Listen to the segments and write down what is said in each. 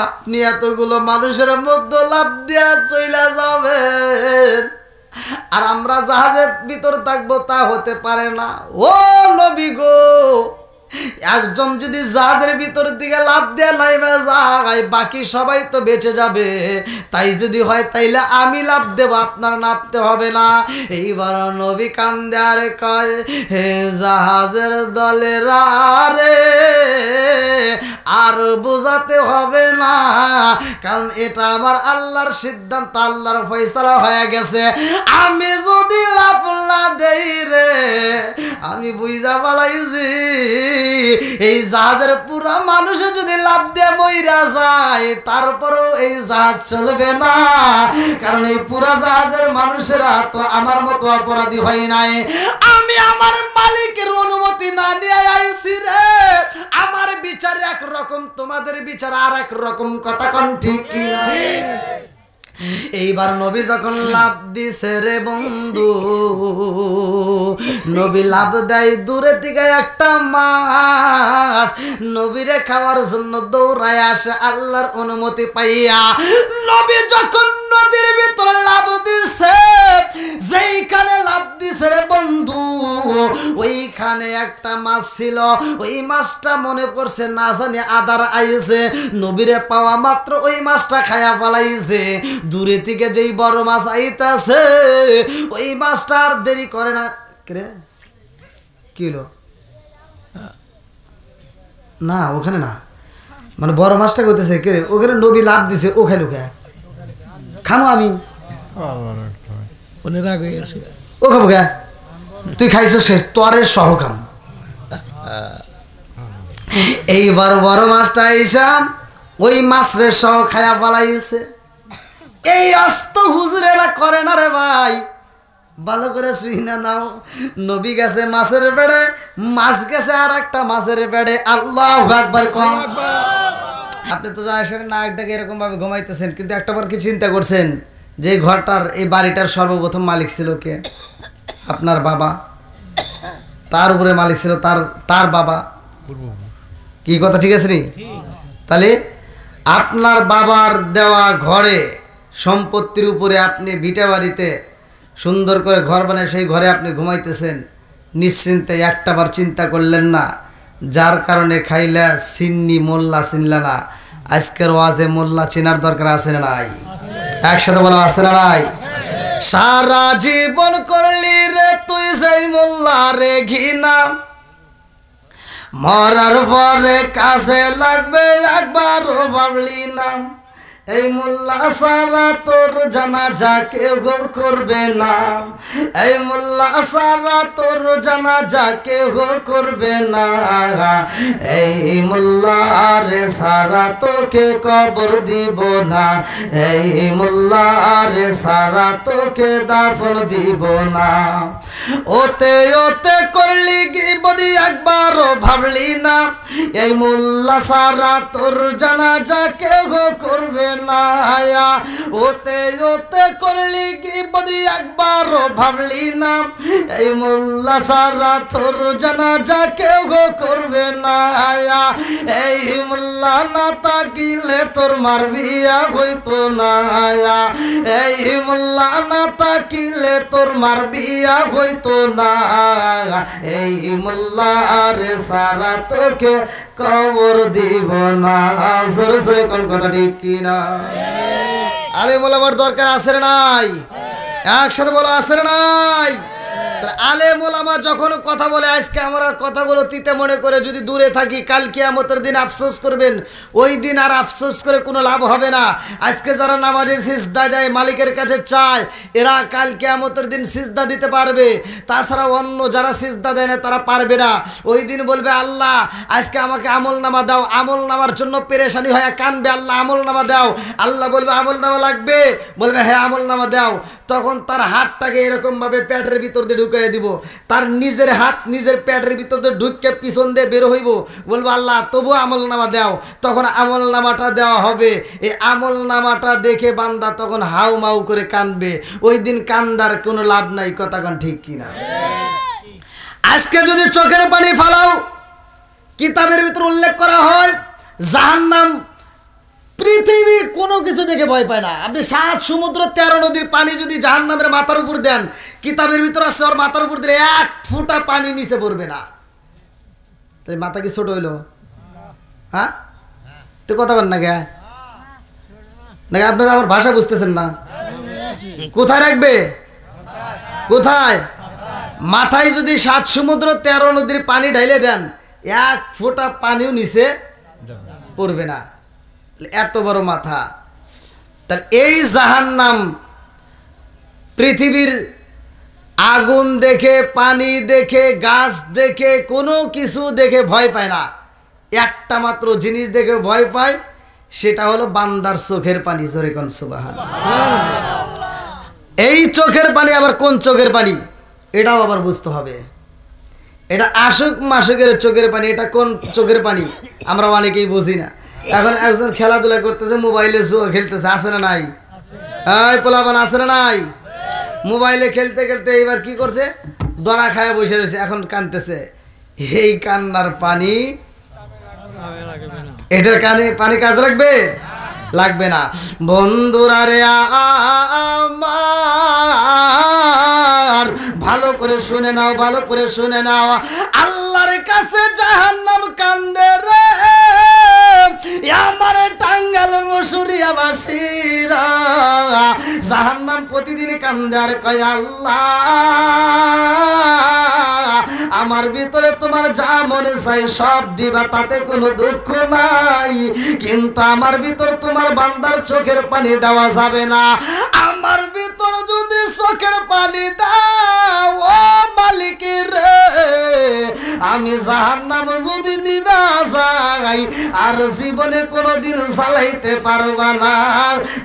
আপনি এতগুলো মানুষের মধ্যে লাফ দিয়া চইলা যাবেন আর আমরা জাহাজের ভিতর থাকবো, তা হতে পারে না। ও নবী গো, একজন যদি জাহাজের ভিতর দিকে লাফ দেয়া নাইমা যায়, বাকি সবাই তো বেঁচে যাবে। তাই যদি হয় তাইলে আমি লাফ দেব, আপনার নামতে হবে না। এইবার নবী কান্দে আর কয়, হে জাহাজের দলেরা রে, আর বোঝাতে হবে না, কারণ এটা আমার আল্লাহর সিদ্ধান্ত, আল্লাহর ফয়সালা হয়ে গেছে। আমি যদি লাফ না দেই রে, আমি বুঝা পালাইছি এই জাহাজের পুরা মানুষ যদি লাফ দিয়ে মইরা যায়, তারপরেও এই জাহাজ চলবে না, কারণ এই পুরা জাহাজের মানুষেরা তো আমার মতো অপরাধী হয় নাই। আমি আমার মালিকের অনুমতি না নিয়ে আইছি রে। আমার বিচার একরকম, তোমাদের বিচার আর এক রকম। কথা কোন ঠিক কিনা? এইবার নবী যখন লাভ দিছে রে বন্ধু, নবী লাভ দেয়, দূরে থেকে একটা মাছ নবীরে খাওয়ার জন্য দৌড়ায় আসে আল্লাহর অনুমতি পাইয়া। নবী যখন নদীর ভিতরে লাভ দিছে, যেইখানে লাভ দিছে রে বন্ধু, ওইখানে একটা মাছ ছিল। ওই মাছটা মনে করছে না জানি আদার আইছে, নবীরে পাওয়া মাত্র ওই মাছটা খায়া ফেলাইছে। দূরে থেকে যেই বড় মাছ আইতাছে, ওই মাছটা আর দেরি করে না। কিলো না ওখানে না, মানে বড় মাছটা করতেছে কে রে, ওখানে নবী লাভ দিছে, ও খাইলো কে? খামো আমি, ও খাবো কে? তুই খাইছো শেষ, তোরে সহ খাম। এইবার বড় মাছটা আইসাম ওই মাছের সহ খায়া পালাইছে। এই আস্ত হুজুরেরা করে না রে ভাই, ভালো করে শুই না নাও। নবী গেছে মাছের বেড়ে, মাছ গেছে আর একটা মাছের বেড়ে। আল্লাহু আকবার কম। আপনি তো আসলে নাকটাকে এরকম ভাবে ঘুমাইতেছেন, কিন্তু একটাবার কি চিন্তা করছেন যে ঘরটার, এই বাড়িটার সর্বপ্রথম মালিক ছিল কে? আপনার বাবা। তার উপরে মালিক ছিল তার বাবা। কি কথা ঠিক আছে নি? তাহলে আপনার বাবার দেওয়া ঘরে, সম্পত্তির উপরে আপনি ভিটা বাড়িতে সুন্দর করে ঘর বানায়, সেই ঘরে আপনি ঘুমাইতেছেন নিশ্চিন্তে, একটাবার চিন্তা করলেন না, যার কারণে খাইলা সিন্নি মোল্লা চিনলা না। আজকের ওয়াজে মোল্লা চেনার দরকার আছে না নাই? একসাথে বলা আছে না নাই? সারা জীবন করলি রে তুই সেই মোল্লা রে ঘৃণা, মরার পরে কাছে লাগবে একবারও ভাবলি না। এই মোল্লা সারা তোর জানাজা কেউ করবে না, এই মোল্লা সারা তোর জানাজা কেউ করবে না, এই মোল্লা রে সারা তোকে কবর দিব না, এই মোল্লা রে সারা তোকে দাফন দিব না। ওতে ওতে করলি গিবদি একবারও ভাবলি না, এই মোল্লা সারা তোর জানাজা কেউ করবে না। ওতে ওতে করলি গিবদি একবারও ভাবলি না, এই মোল্লা সারা তোর জানাজা কেউ করবে না। এই মোল্লা না তাকিলে তোর মারবিয়া হইতো না, এই মোল্লা না তাকিলে তোর মারবিয়া হইতো না, এই মোল্লা রে সারা তোকে কবর দিব না। সরে সরে কোন কথা ঠিক কিনা? আলেম ওলামার দরকার আছে না নাই? একসাথে বলো আছে না নাই? আলেম ওলামা যখন কথা বলে, আজকে আমরা কথাগুলো তিতে মনে করে যদি দূরে থাকি, কাল কিয়ামতের দিন আফসোস করবেন। ওই দিন আর আফসোস করে কোনো লাভ হবে না। আজকে যারা নামাজে সিজদা দেয়, মালিকের কাছে চায়, এরা কাল কিয়ামতের দিন সিজদা দিতে পারবে। তাছাড়া অন্য যারা সিজদা দেয় না তারা পারবে না। ওই দিন বলবে, আল্লাহ আজকে আমাকে আমল নামা দাও। আমল নামার জন্য পেরেশানি হয়ে কানবে, আল্লাহ আমল নামা দাও। আল্লাহ বলবে আমল নামা লাগবে, বলবে হ্যাঁ আমল নামা দাও। তখন তার হাতটাকে এরকমভাবে পেটের ভিতর দিয়ে ঢুকিয়ে দিব, তার নিজের হাত নিজের পেটের ভিতরে ঢুকে পিছন দিয়ে বের হইব, বলবো আল্লাহ তবু আমল নামা দাও। তখন আমল নামাটা দেওয়া হবে। এই আমল নামাটা দেখে বান্দা তখন হাউ মাউ করে কানবে। ওই দিন কান্দার কোনো লাভ নাই। কথা কোন ঠিক কিনা? আজকে যদি চোখের পানি ফালাও, কিতাবের ভিতর উল্লেখ করা হয় জাহান্নাম পৃথিবীর কোনো কিছু দেখে ভয় পায় না। আপনি 7 সমুদ্র 13 নদীর পানি যদি জাহান্নামের মাথার উপর দেন, কিতাবের ভিতর আছে ওর মাথার উপর দিলে 1 ফোঁটা পানি নিচে পড়বে না। তাই মাথা কি ছোট হইলো? হ্যাঁ, তো কথা বল না গে নাকি? আপনারা আমার ভাষা বুঝতেছেন না? কোথায় রাখবে? কোথায়? মাথায় যদি 7 সমুদ্র 13 নদীর পানি ঢাইলে দেন, 1 ফোঁটা পানিও নিচে পড়বে না। এত বড় মাথা। তাহলে এই জাহান্নাম পৃথিবীর আগুন দেখে, পানি দেখে, গাছ দেখে, কোনো কিছু দেখে ভয় পায় না। একটা মাত্র জিনিস দেখে ভয় পায়, সেটা হলো বান্দার চোখের পানি। জোরে কোন সুবহানাল্লাহ। এই চোখের পানি আবার কোন চোখের পানি, এটাও আবার বুঝতে হবে। এটা আশুক মাসুকের চোখের পানি, এটা কোন চোখের পানি আমরা অনেকেই বুঝি না। এখন একজন খেলাধুলা করতেছে, মোবাইলে জুয়া খেলতেছে, আছে না নাই? এই পোলাপান আছে না নাই? মোবাইলে খেলতে খেলতে এইবার কি করছে, দরা খায় বসে রয়েছে, এখন কানতেছে। এই কান্নার পানি, এটার কানে পানি কাজ লাগবে? লাগবে না। বন্ধুরা রে আমার, ভালো করে শুনে নাও, ভালো করে শুনে নাও। আল্লাহর কাছে জাহান্নাম কান্দে রে আমার টাঙ্গাল মসুরিয়াবাসীরা। জাহান্নাম প্রতিদিন কান্দে আর কয়, আল্লাহ আমার ভিতরে তোমার যা মনে চাই সব দিবা, তাতে কোনো দুঃখ নাই, কিন্তু আমার ভিতর তোমার বান্দার চোখের পানি দেওয়া যাবে না। আমার ভিতর যদি চোখের পানি দাও ও মালিক রে, আমি জাহান্নাম যদি নিবা যাই আর জীবনে কোনোদিন চালাইতে পারবা না।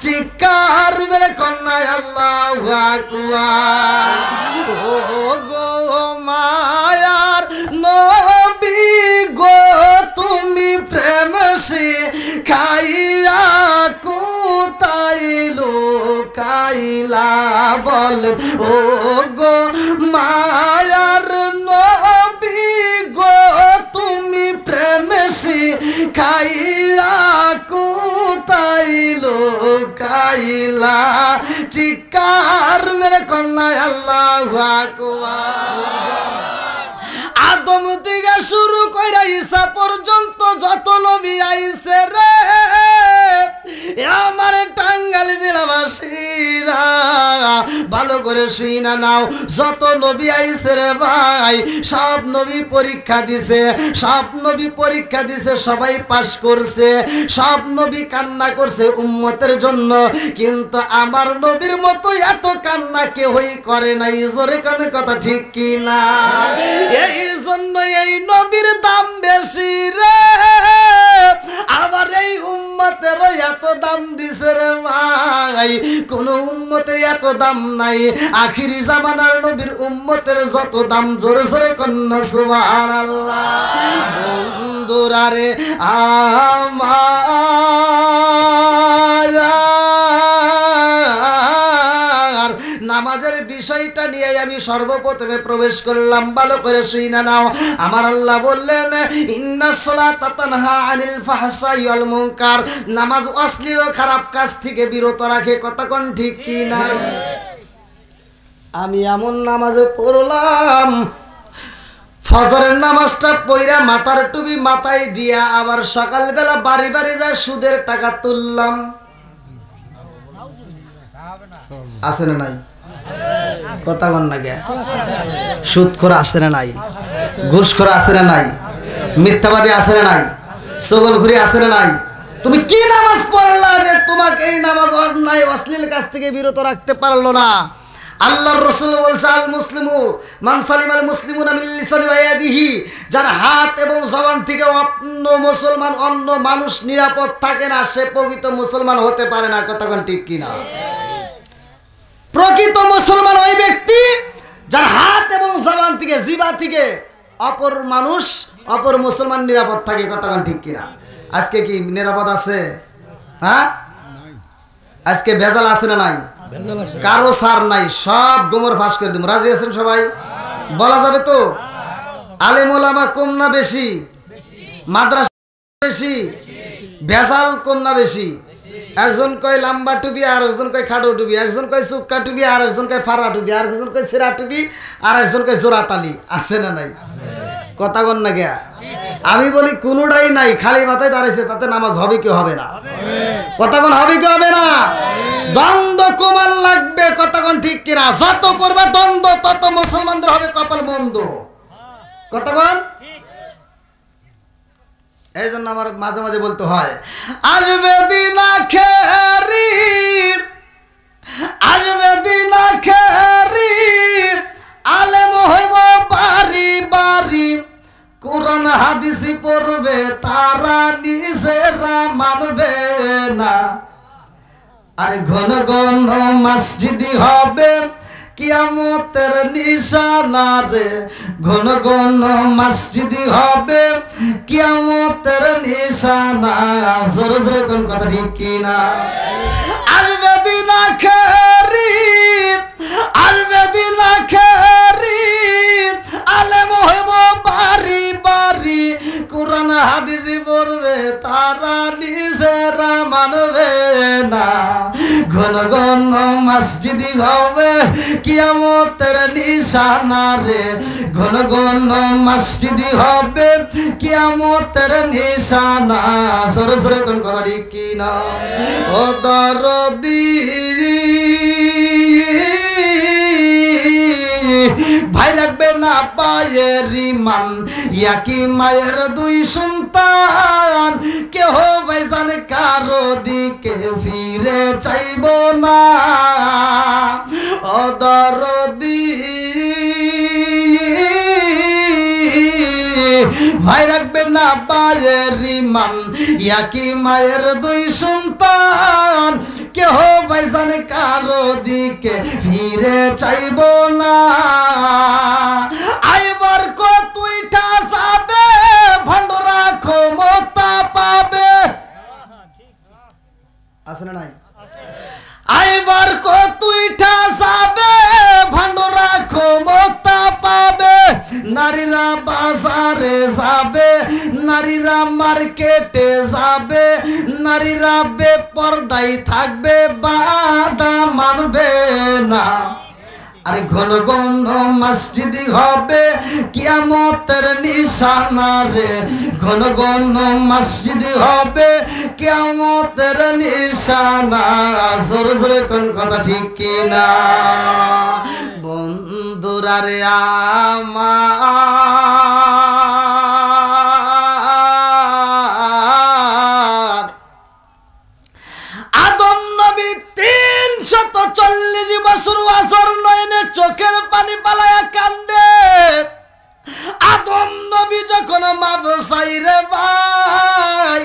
চিৎকার মেরে কন্যায় আল্লাহু আকবার। ও গো মায়ার নবী গো, তুমি প্রেম শিখাইয়া কোথায় লুকাইলা বলেন। ও গো মায়ার নবী গো, তুমি প্রেম শিখাইয়া কোথায় লুকাইলা। চিৎকার মেরে কন্যায় আল্লাহু আকবার। আদম থেকে শুরু কইরা ঈসা পর্যন্ত যত নবী আইছে রে আমার টাঙ্গাইল জেলাবাসীরা, ভালো করে শুইনা নাও। যত নবী আইছে রে ভাই, সব নবী পরীক্ষা দিছে, সব নবী পরীক্ষা দিছে, সবাই পাস করছে, সব নবী কান্না করছে উম্মতের জন্য, কিন্তু আমার নবীর মতো এত কান্না কেউই করে নাই। জোরে কানে কথা ঠিক কি না? এই জন্য এই নবীর দাম বেশি রে, আবার এই উম্মতের এত দাম দিছে রে ভাই, কোন উম্মতের এত দাম নাই। আখিরি জামানার নবীর উম্মতের যত দাম, জোরে জোরে কন্যা সুবহানাল্লাহ। বন্ধুরা রে আমার, নামাজের বিষয়টা নিয়ে আমি সর্বপ্রথমে প্রবেশ করলাম, ভালো করে শুইনা নাও। আমার আল্লাহ বললেন, ইন্নাস সালাতা তানহা আনিল ফাহশাই ওয়াল মুনকার, নামাজ অশ্লীল ও খারাপ কাজ থেকে বিরত রাখে। কথা কোন ঠিক কি না? আমি এমন নামাজে পড়লাম, ফজরের নামাজটা পইরা মাথার টুপি মাথায় দিয়া আবার সকালবেলা বাড়ি বাড়ি যায় সুদের টাকা তুললাম। আছে না নাই? কথা বল না গে। সুদখোর আছে না নাই? ঘুষখোর আছে না নাই? মিথ্যাবাদী আছে না নাই? চগলখুরি আছে না নাই? তুমি কি নামাজ পড়লা যে তোমাকে এই নামাজ অন্যায় অশ্লীল কাজ থেকে বিরত রাখতে পারলো না? আল্লাহর রাসূল বলছে, আল মুসলিমু মান সালিমাল মুসলিমুনা মিন লিসানি ওয়া ইয়াদিহি, যার হাত এবং জবান থেকে অন্য মুসলমান, অন্য মানুষ নিরাপদ থাকে না, সে প্রকৃত মুসলমান হতে পারে না। কথা কোন ঠিক কি না? প্রকৃত মুসলমান ওই ব্যক্তি যার হাত এবং জবান থেকে, জিহ্বা থেকে অপর মানুষ, অপর মুসলমান নিরাপদ থাকে। কথা কোন ঠিক কিনা? আজকে কি নিরাপদ আছে? হ্যাঁ, আজকে ভেজাল আছে না নাই? কারো সার নাই, সব গোমর ফাঁস করে দিব। রাজি আছেন সবাই? বলা যাবে তো? আলেম ওলামা কম না বেশি? মাদ্রাসা বেশি? ভেজাল কম না বেশি? একজন কয় লম্বা টুপি, আর একজন কয় খাটো টুপি, একজন কয় চুক্কা টুপি, আর একজন কয় ফাড়া টুপি, আর একজন কয় ছেঁড়া টুপি, আর একজন কয় জোড়াতালি। আছে না নাই? কথা কন না গিয়া? আমি বলি কোনোটাই নাই, খালি মাথায় দাঁড়াইছে, তাতে নামাজ হবে কি হবে না? কথা কন হবে কি হবে না? দ্বন্দ্ব কমাল লাগবে, কথা কন ঠিক কিনা? যত করবে দ্বন্দ্ব তত মুসলমানদের হবে কপাল মন্দ। কথা কন? এই জন্য আমার মাঝে মাঝে বলতে হয়, আসবে দিন আখেরি, আসবে দিন আখেরি, আলেম হইব বাড়ি বাড়ি, কোরআন হাদিস পড়বে তারা নিজেরা মানবে না। আরে ঘন ঘন মসজিদি হবে কিয়ামতের নিশানা রে, ঘন ঘন মসজিদি হবে কিয়ামতের নিশানা। জোরে জোরে কোন কথা ঠিক কিনা? আসবে দিন আখেরি, আসবে দিন আখেরি, আলেম হইব বাড়ি বাড়ি, কোরআন হাদিস পড়বে তারা নিজেরা মানবে না। ঘন ঘন মসজিদি হবে কিয়ামতের নিশানা রে, ঘন ঘন মসজিদি হবে কিয়ামতের নিশানা। সরে সরে কোন কথা ঠিক কিনা? ও দরদি ভাই রাখবে না পায়ের রিমান, ইয়াকি মায়ের দুই সন্তান, কেহ ভাই জানে কারো দিকে ফিরে চাইব না। ও দরদি ভাই রাখবে না পায়ের রিমান, ইয়াকি মায়ের দুই সন্তান, কেহ ভাই জানে কারো দিকে ফিরে চাইব না। আইবার কতইটা যাবে, ভণ্ডরা ক্ষমতা পাবে। আছে না নাই? আইবার কতইটা যাবে, ভণ্ডরা ক্ষমতা পাবে। নারীরা বাজারে যাবে, নারীরা মার্কেটে যাবে, নারীরা বেপরদায় থাকবে, বাধা মানবে না। আরে ঘন ঘন মসজিদি হবে কিয়ামতের নিশানা রে, ঘন ঘন মসজিদি হবে কিয়ামতের নিশানা। জোরে জোরে কোন কথা ঠিক কিনা? বন্ধুরা রে আমার, আদম নবী 340 বছর ওয়াজর নয়নে চোখের পানি পালায়া কান্দে। আদম নবী যখন মাপ চাই রে ভাই,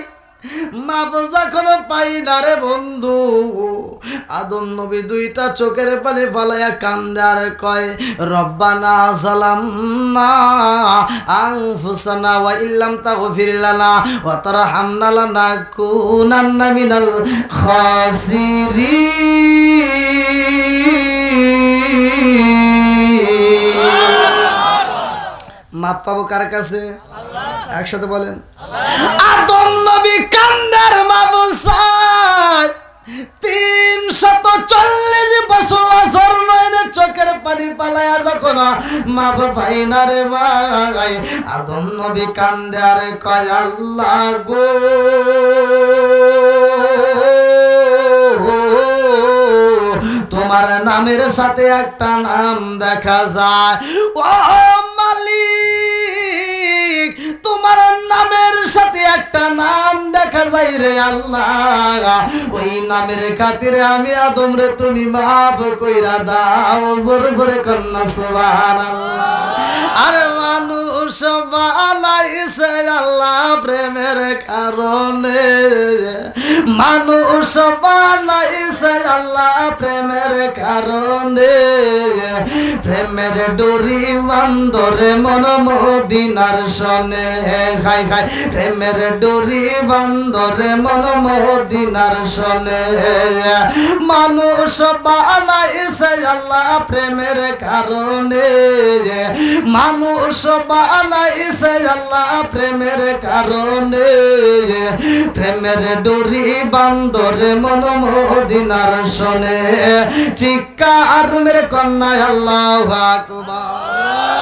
মাপ যখন পাই না রে বন্ধু, আদম নবী দুইটা চোখের পানি ফালাইয়া কান্দে আর কয়, রব্বানা যালামনা আনফুসানা ওয়া ইল্লাম তাগফির লানা ওয়া তারহামনা লানাকুনান্না মিনাল খাসিরিন। মাপ পাবো কার কাছে? একসাথে বলেন, আদম নবী কান্দার মাপ চায়। 340 বছর ওয়াজর নয়নে চোখের পানি পালায়া যখন মাপ পাই না রে ভাই, আদম নবী কান্দে আর কয়, আল্লাহ গো তোমার নামের সাথে একটা নাম দেখা যায়। ও মালিক, তোমার নামের সাথে একটা নাম দেখা যায় রে আল্লাহ, ওই নামের খাতিরে আমি আদম রে তুমি মাফ কইরা দাও। জোরে জোরে কন্যা সুবহানাল্লাহ। আরে মানুষ বানাইছে আল্লাহ প্রেমের কারণে, মানুষ বানাইছে আল্লাহ প্রেমের কারণে, প্রেমের ডোরি বান্ধরে মন মদিনার সনে। হায় হায় প্রেমের ডোরি বান্দরে মন মদিনার শোনে মানুষ বানাইছে আল্লাহ প্রেমের কারণে মানুষ বানাইছে আল্লাহ প্রেমের কারণে প্রেমের ডোরি বান্দরে মন মদিনার শোনে চিৎকার মেরে কন্যা আল্লাহু আকবার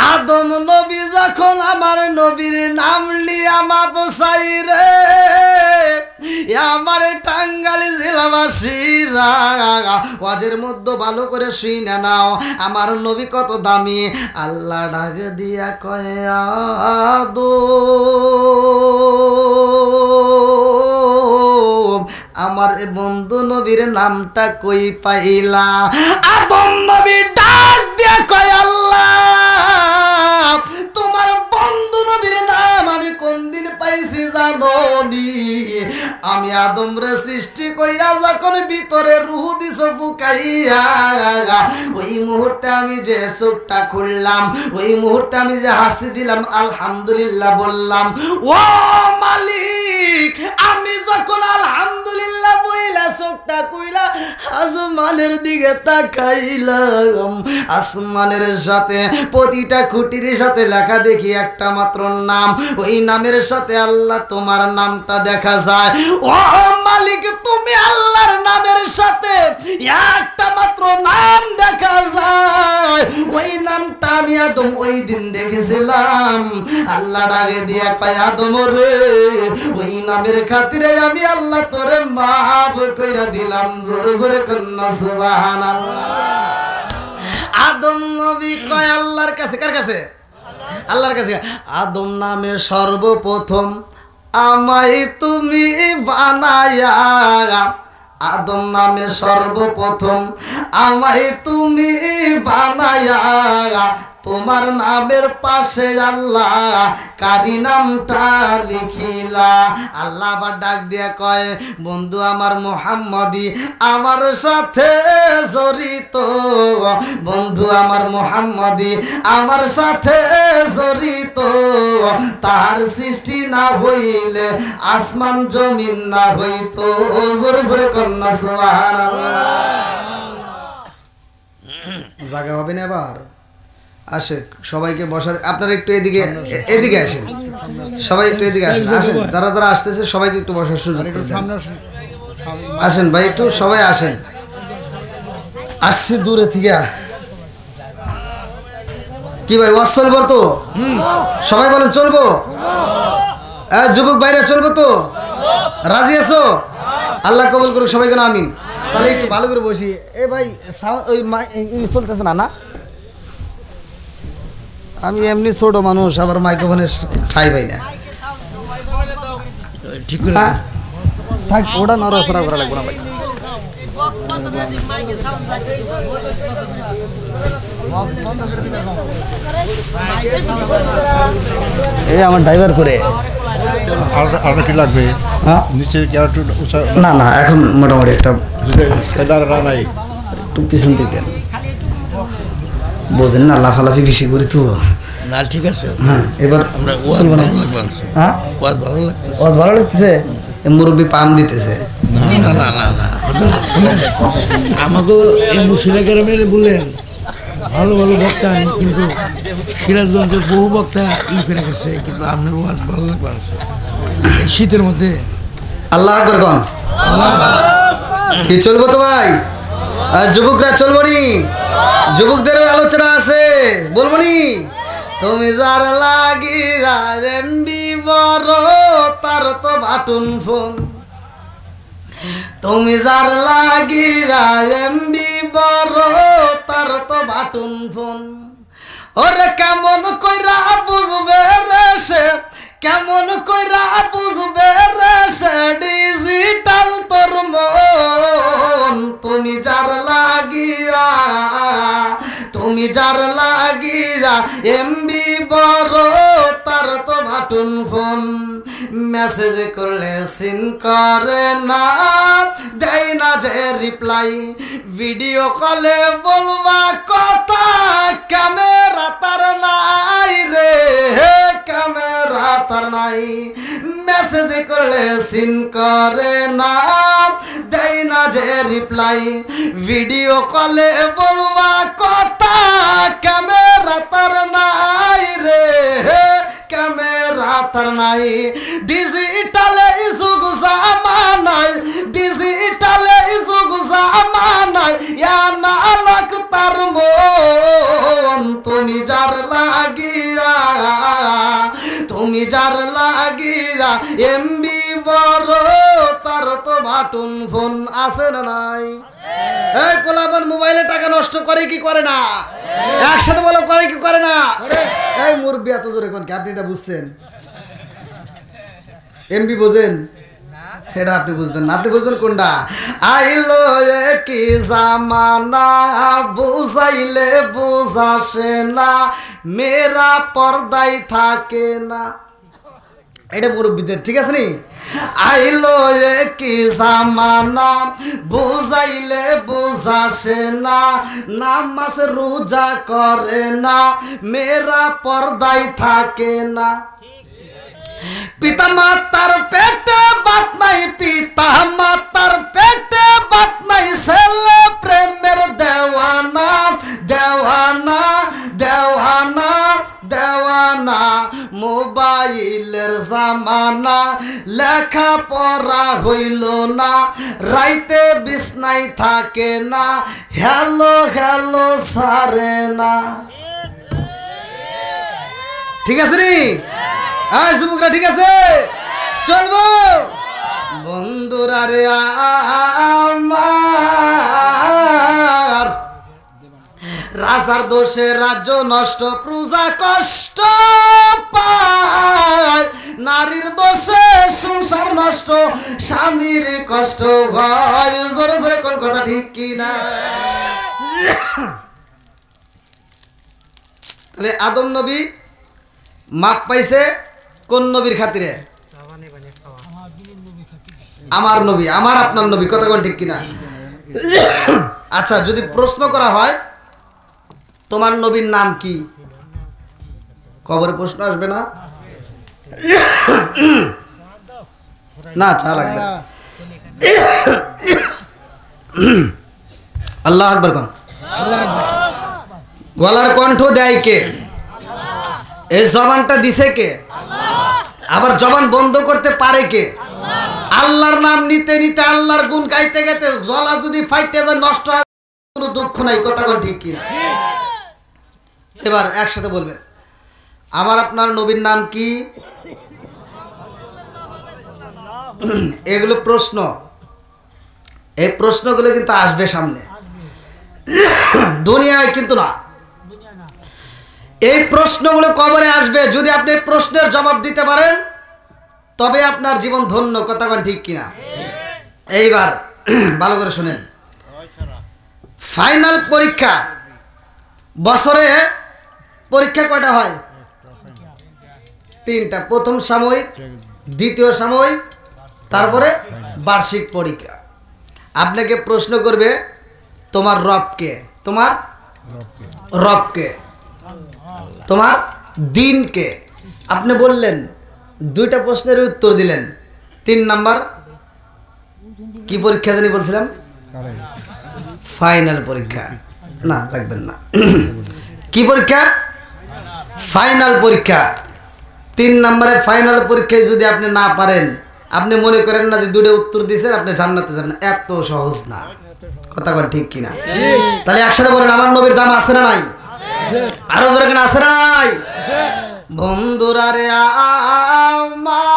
আদম নবী যখন আমার নবীর নাম লিয়া মাপসাই রে আমার টাঙ্গাইল জেলাবাসীরা ওয়াজের মধ্যে ভালো করে শুনে নাও আমার নবী কত দামি আল্লাহ ডাক দিয়া কয় আদম আমার বন্ধু নবীর নামটা কই পাইলা আদম নবী ডাক দিয়া কয় আল্লাহ তোমার বন্ধু নবীর নাম আমি কোন দিন পাইছি জানোনি আমি আদম রে সৃষ্টি কইরা যখন ভিতরে রূহ দিছ ফুকাইয়া ওই মুহূর্তে আমি যে চোখটা খুললাম ওই মুহূর্তে আমি যে হাসি দিলাম আলহামদুলিল্লাহ বললাম ও মালিক আমি যখন আলহামদুলিল্লাহ বইলা চোখটা কইলা আসমানের দিকে তাকাইলাম আসমানের সাথে প্রতিটা খুঁটির সাথে লেখা দেখি একটা মাত্র নাম ওই নামের সাথে আল্লাহ তোমার নামটা দেখা যায় ও মালিক তুমি আল্লাহর নামের সাথে একটা মাত্র নাম দেখা যায় ওই নামটা আমি আদম ওই দিন দেখেছিলাম আল্লাহ ডাকে দিয়া কয় আদম রে ওই নামের খাতিরে আমি আল্লাহ তোরে মাফ কইরা দিলাম জোরে জোরে কন্না সুবহানাল্লাহ আদম নবী কয় আল্লাহর কাছে কার কাছে আল্লাহর কাছে আদম নামে সর্বপ্রথম আমায় তুমি বানায়া আদম নামে সর্বপ্রথম আমায় তুমি বানায়া তোমার নামের পাশে আল্লাহ কারি নামটা লিখিলা আল্লাহ আবার ডাক দিয়া কয় বন্ধু আমার মুহাম্মদি আমার সাথে জড়িত বন্ধু আমার মুহাম্মদি আমার সাথে জড়িত তার সৃষ্টি না হইলে আসমান জমিন না হইতো জোরে জোরে কন্যা সুবহানাল্লাহ জায়গা হবে না এবার আসে সবাইকে বসার আপনারা একটু এদিকে আসেন সবাই একটু এদিকে আসেন আসেন যারা যারা আসতেছে সবাইকে একটু বসার সুযোগ করে দেন আসেন ভাই একটু সবাই আসেন আসছে দূরে থেকে কি ভাই ওয়াজ চলবো তো সবাই বলেন চলবো যুবক ভাইরা চলবো তো রাজি আছো আল্লাহ কবুল করুক সবাইকে আমিন তাহলে একটু ভালো করে বসি এ ভাই ওই চলতেছে না আমি এমনি ছোট মানুষ আবার মাইক্রোফোনে ঠাই পাই না ঠিক করে থাক ওটা নড়াচড়া করা লাগবে না ভাই এই আমার ড্রাইভার করে আর কি লাগবে নিচে না না এখন মোটামুটি একটা একটু পিছন দিকে বোঝেন না লাফালাফি বেশি করি তো না ঠিক আছে হ্যাঁ এবার হ্যাঁ ওয়াজ ভালো লাগতেছে মুরব্বী পাম দিতেছে না না না না আমাকে এই মুর্শিদা গ্রামের বললেন ভালো ভালো বক্তা আনি কিন্তু সিরাজগঞ্জের বহু বক্তা করে গেছে কিন্তু আপনার ওয়াজ ভালো লাগবে শীতের মধ্যে আল্লাহ আকবার কোন কি চলবো তো ভাই যুবকরা চলবো নি যুবকদের আলোচনা আছে বলবো নি তুমি যার লাগি এমবি বড় তার তো বাটুন ফোন তুমি যার লাগি এমবি বড় তার তো বাটুন ফোন ওরে কেমন কইরা বুঝবে রে সে কেমন কইরা বুঝবে রে সে ডিজিটাল তোর মন তুমি যার লাগিয়া এমবি বড় তার তো বাটন ফোন, মেসেজ করলে সিন করে না, দেয় না যে রিপ্লাই, ভিডিও কলে বলবা কথা, ক্যামেরা তার নাই রে, ক্যামেরা তার নাই, মেসেজ করলে সিন করে না, দেয় না যে রিপ্লাই, ভিডিও কলে বলবা কথা, ক্যামেরা তার নাই রে, ক্যামেরা তার নাই। ডিজিটালে যুগ জামানায়, ডিজিটালে যুগ জামানায়, ইয়া না লাখ তার মন, তুমি যার লাগিয়া, তুমি যার লাগিয়া, এমবি বড় তার তো বাটন ফোন আছে না নাই? এই পোলাপান মোবাইলে টাকা নষ্ট করে কি করে না? একসাথে বলো করে কি করে না? এই মুরব্বি এত জোরে কোন কি আপনি এটা বুঝছেন? এমবি বোঝেন? এটা আপনি বুঝবেন না, আপনি বুঝবেন কোনটা? আইলো কি জামানা, বুঝাইলে বুঝাসে না, মেয়েরা পর্দায় থাকে না। এটা মুরব্বীদের, ঠিক আছে নি? আইলো কি জামানা, বুঝাইলে বুঝাসে না, নামাজ রোজা করে না, মেয়েরা পর্দায় থাকে না। পিতা মাতার পেটে বাত নাই, পিতা মাতার পেটে বাত নাই, ছেলে প্রেমের দেওয়ানা, দেওয়ানা, দেওয়ানা, দেওয়ানা, মোবাইলের জামানা, লেখা পড়া হইল না, রাইতে বিছনায় থাকে না, হ্যালো হ্যালো সারে না। ঠিক আছে নি? হ্যাঁ যুবকরা ঠিক আছে? চলবো বন্ধুরা রে আমার, রাজার দোষে রাজ্য নষ্ট, প্রজা কষ্ট পায়, নারীর দোষে সংসার নষ্ট, স্বামীর কষ্ট হয়। জোরে জোরে কোন কথা ঠিক কি না? তাহলে আদম নবী মাপ পাইছে কোন নবীর খাতিরে? আমার নবী, আমার আপনার নবী, কথা কোন ঠিক কিনা? আচ্ছা, যদি প্রশ্ন করা হয় তোমার নবীর নাম কি, কবরে প্রশ্ন আসবে না? না, চা লাগবে। আল্লাহ আকবার কোন? গলার কণ্ঠ দেয় কে? এই জবানটা দিছে কে? আবার জবান বন্ধ করতে পারে কে? আল্লাহর নাম নিতে নিতে, আল্লাহর গুণ গাইতে গাইতে গলা যদি ফাইটে যায়, নষ্ট হয়, কোনো দুঃখ নাই। কথা কোন ঠিক কিনা? এবার একসাথে বলবেন, আমার আপনার নবীর নাম কি? এগুলো প্রশ্ন, এই প্রশ্নগুলো কিন্তু আসবে সামনে, দুনিয়ায় কিন্তু না। এই প্রশ্নগুলো কবরে আসবে, যদি আপনি প্রশ্নের জবাব দিতে পারেন তবে আপনার জীবন ধন্য। কথা কোন ঠিক কিনা? এইবার ভালো করে শুনেন, ফাইনাল পরীক্ষা, বছরে পরীক্ষা কয়টা হয়? 3টা। প্রথম সাময়িক, দ্বিতীয় সাময়িক, তারপরে বার্ষিক পরীক্ষা। আপনাকে প্রশ্ন করবে তোমার রবকে, তোমার রবকে, তোমার দিনকে। আপনি বললেন, 2টা প্রশ্নের উত্তর দিলেন, 3 নাম্বার কি পরীক্ষা জানি বলছিলাম? ফাইনাল পরীক্ষা। না, লাগবেন না। কি পরীক্ষা? ফাইনাল পরীক্ষা। 3 নম্বরে ফাইনাল পরীক্ষায় যদি আপনি না পারেন, আপনি মনে করেন না যে 2টা উত্তর দিয়েছেন আপনি জান্নাতে যাবেন, এত সহজ না। কথা বল ঠিক কিনা? তাহলে একসাথে বলেন, আমার নবীর দাম আছে না নাই? আরো জোরে কেন আছে না নাই? বন্ধুরা রে আমার,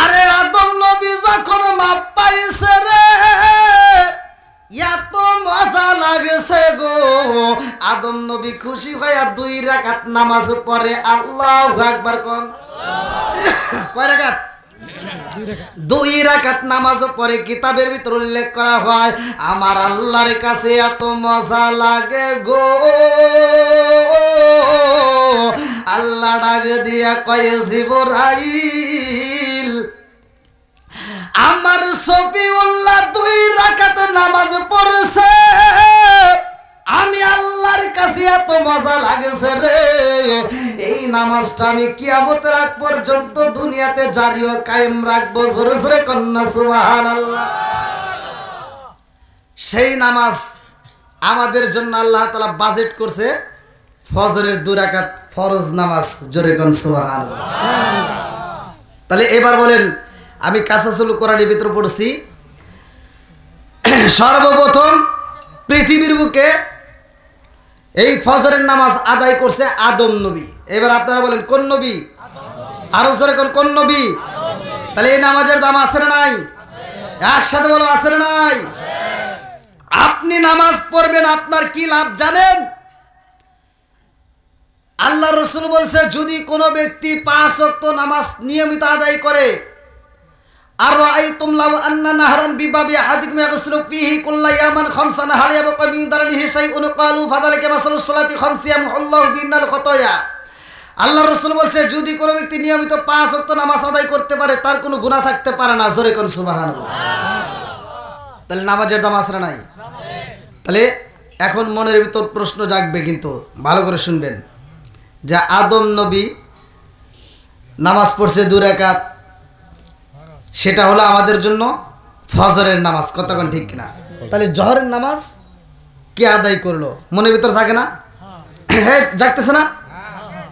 আরে আদম নবী যখন মাপ পাইছে রে, এত মজা লাগছে গো। আদম নবী খুশি হইয়া 2 রাকাত নামাজ পড়ে। আল্লাহু আকবার কোন? কয় রাকাত? দুই রাকাত নামাজ পড়ে কিতাবের ভিতর উল্লেখ করা হয় আমার আল্লাহর কাছে এত মজা লাগে গো আল্লাহ ডাক দিয়া কয় জিবরাইল আমার সফিউল্লাহ দুই রাকাত নামাজ পড়ছে আমি আল্লাহর কাছে এত মজা লাগেছে রে এই নামাজটা আমি কিয়ামতের আগ পর্যন্ত দুনিয়াতে জারি ও কায়েম রাখবো জোরে জোরে কন্যা সুবহানাল্লাহ সেই নামাজ আমাদের জন্য আল্লাহ তাআলা বাজেট করছে ফজরের দুই রাকাত ফরজ নামাজ জোরে কোন সুবহানাল্লাহ তাহলে এবার বলেন আমি কাসাসুল কোরআনের ভিতর পড়ছি সর্বপ্রথম পৃথিবীর বুকে এই ফজরের নামাজ আদায় করছে আদম নবী এবার আপনারা বলেন কোন নবী আরো জোরে কোন নবী তাহলে এই নামাজের দাম আছে না নাই একসাথে বলো আছে না নাই আপনি নামাজ পড়বেন আপনার কি লাভ জানেন আল্লাহ রাসূল বলছে যদি কোনো ব্যক্তি 5 ওয়াক্ত নামাজ নিয়মিত আদায় করে আর রাআইতুম লাউ আন্না নাহরান বিবাবি আহাদিকুম ইয়াগসিলু ফীহি কুল্লা ইয়ামান খামসানা হাল ইয়াবকা মিন দারনিহি শাইউন ক্বালু ফাযালিকা মাসালুস সালাতি খামসিয়াম আল্লাহু বিনাল খাতায়া আল্লাহ রাসূল বলছে যদি কোনো ব্যক্তি নিয়মিত 5 ওয়াক্ত নামাজ আদায় করতে পারে তার কোনো গুনাহ থাকতে পারে না জোরে কোন সুবহানাল্লাহ তাহলে নামাজের দাম আছে না নাই তাহলে এখন মনের ভিতর প্রশ্ন জাগবে কিন্তু ভালো করে শুনবেন যে আদম নবী নামাজ পড়ছে দুই রাকাত সেটা হলো আমাদের জন্য ফজরের নামাজ কতক্ষণ ঠিক কিনা তাহলে জোহরের নামাজ কে আদায় করলো মনের ভিতর জাগে না হ্যাঁ জাগতেছে না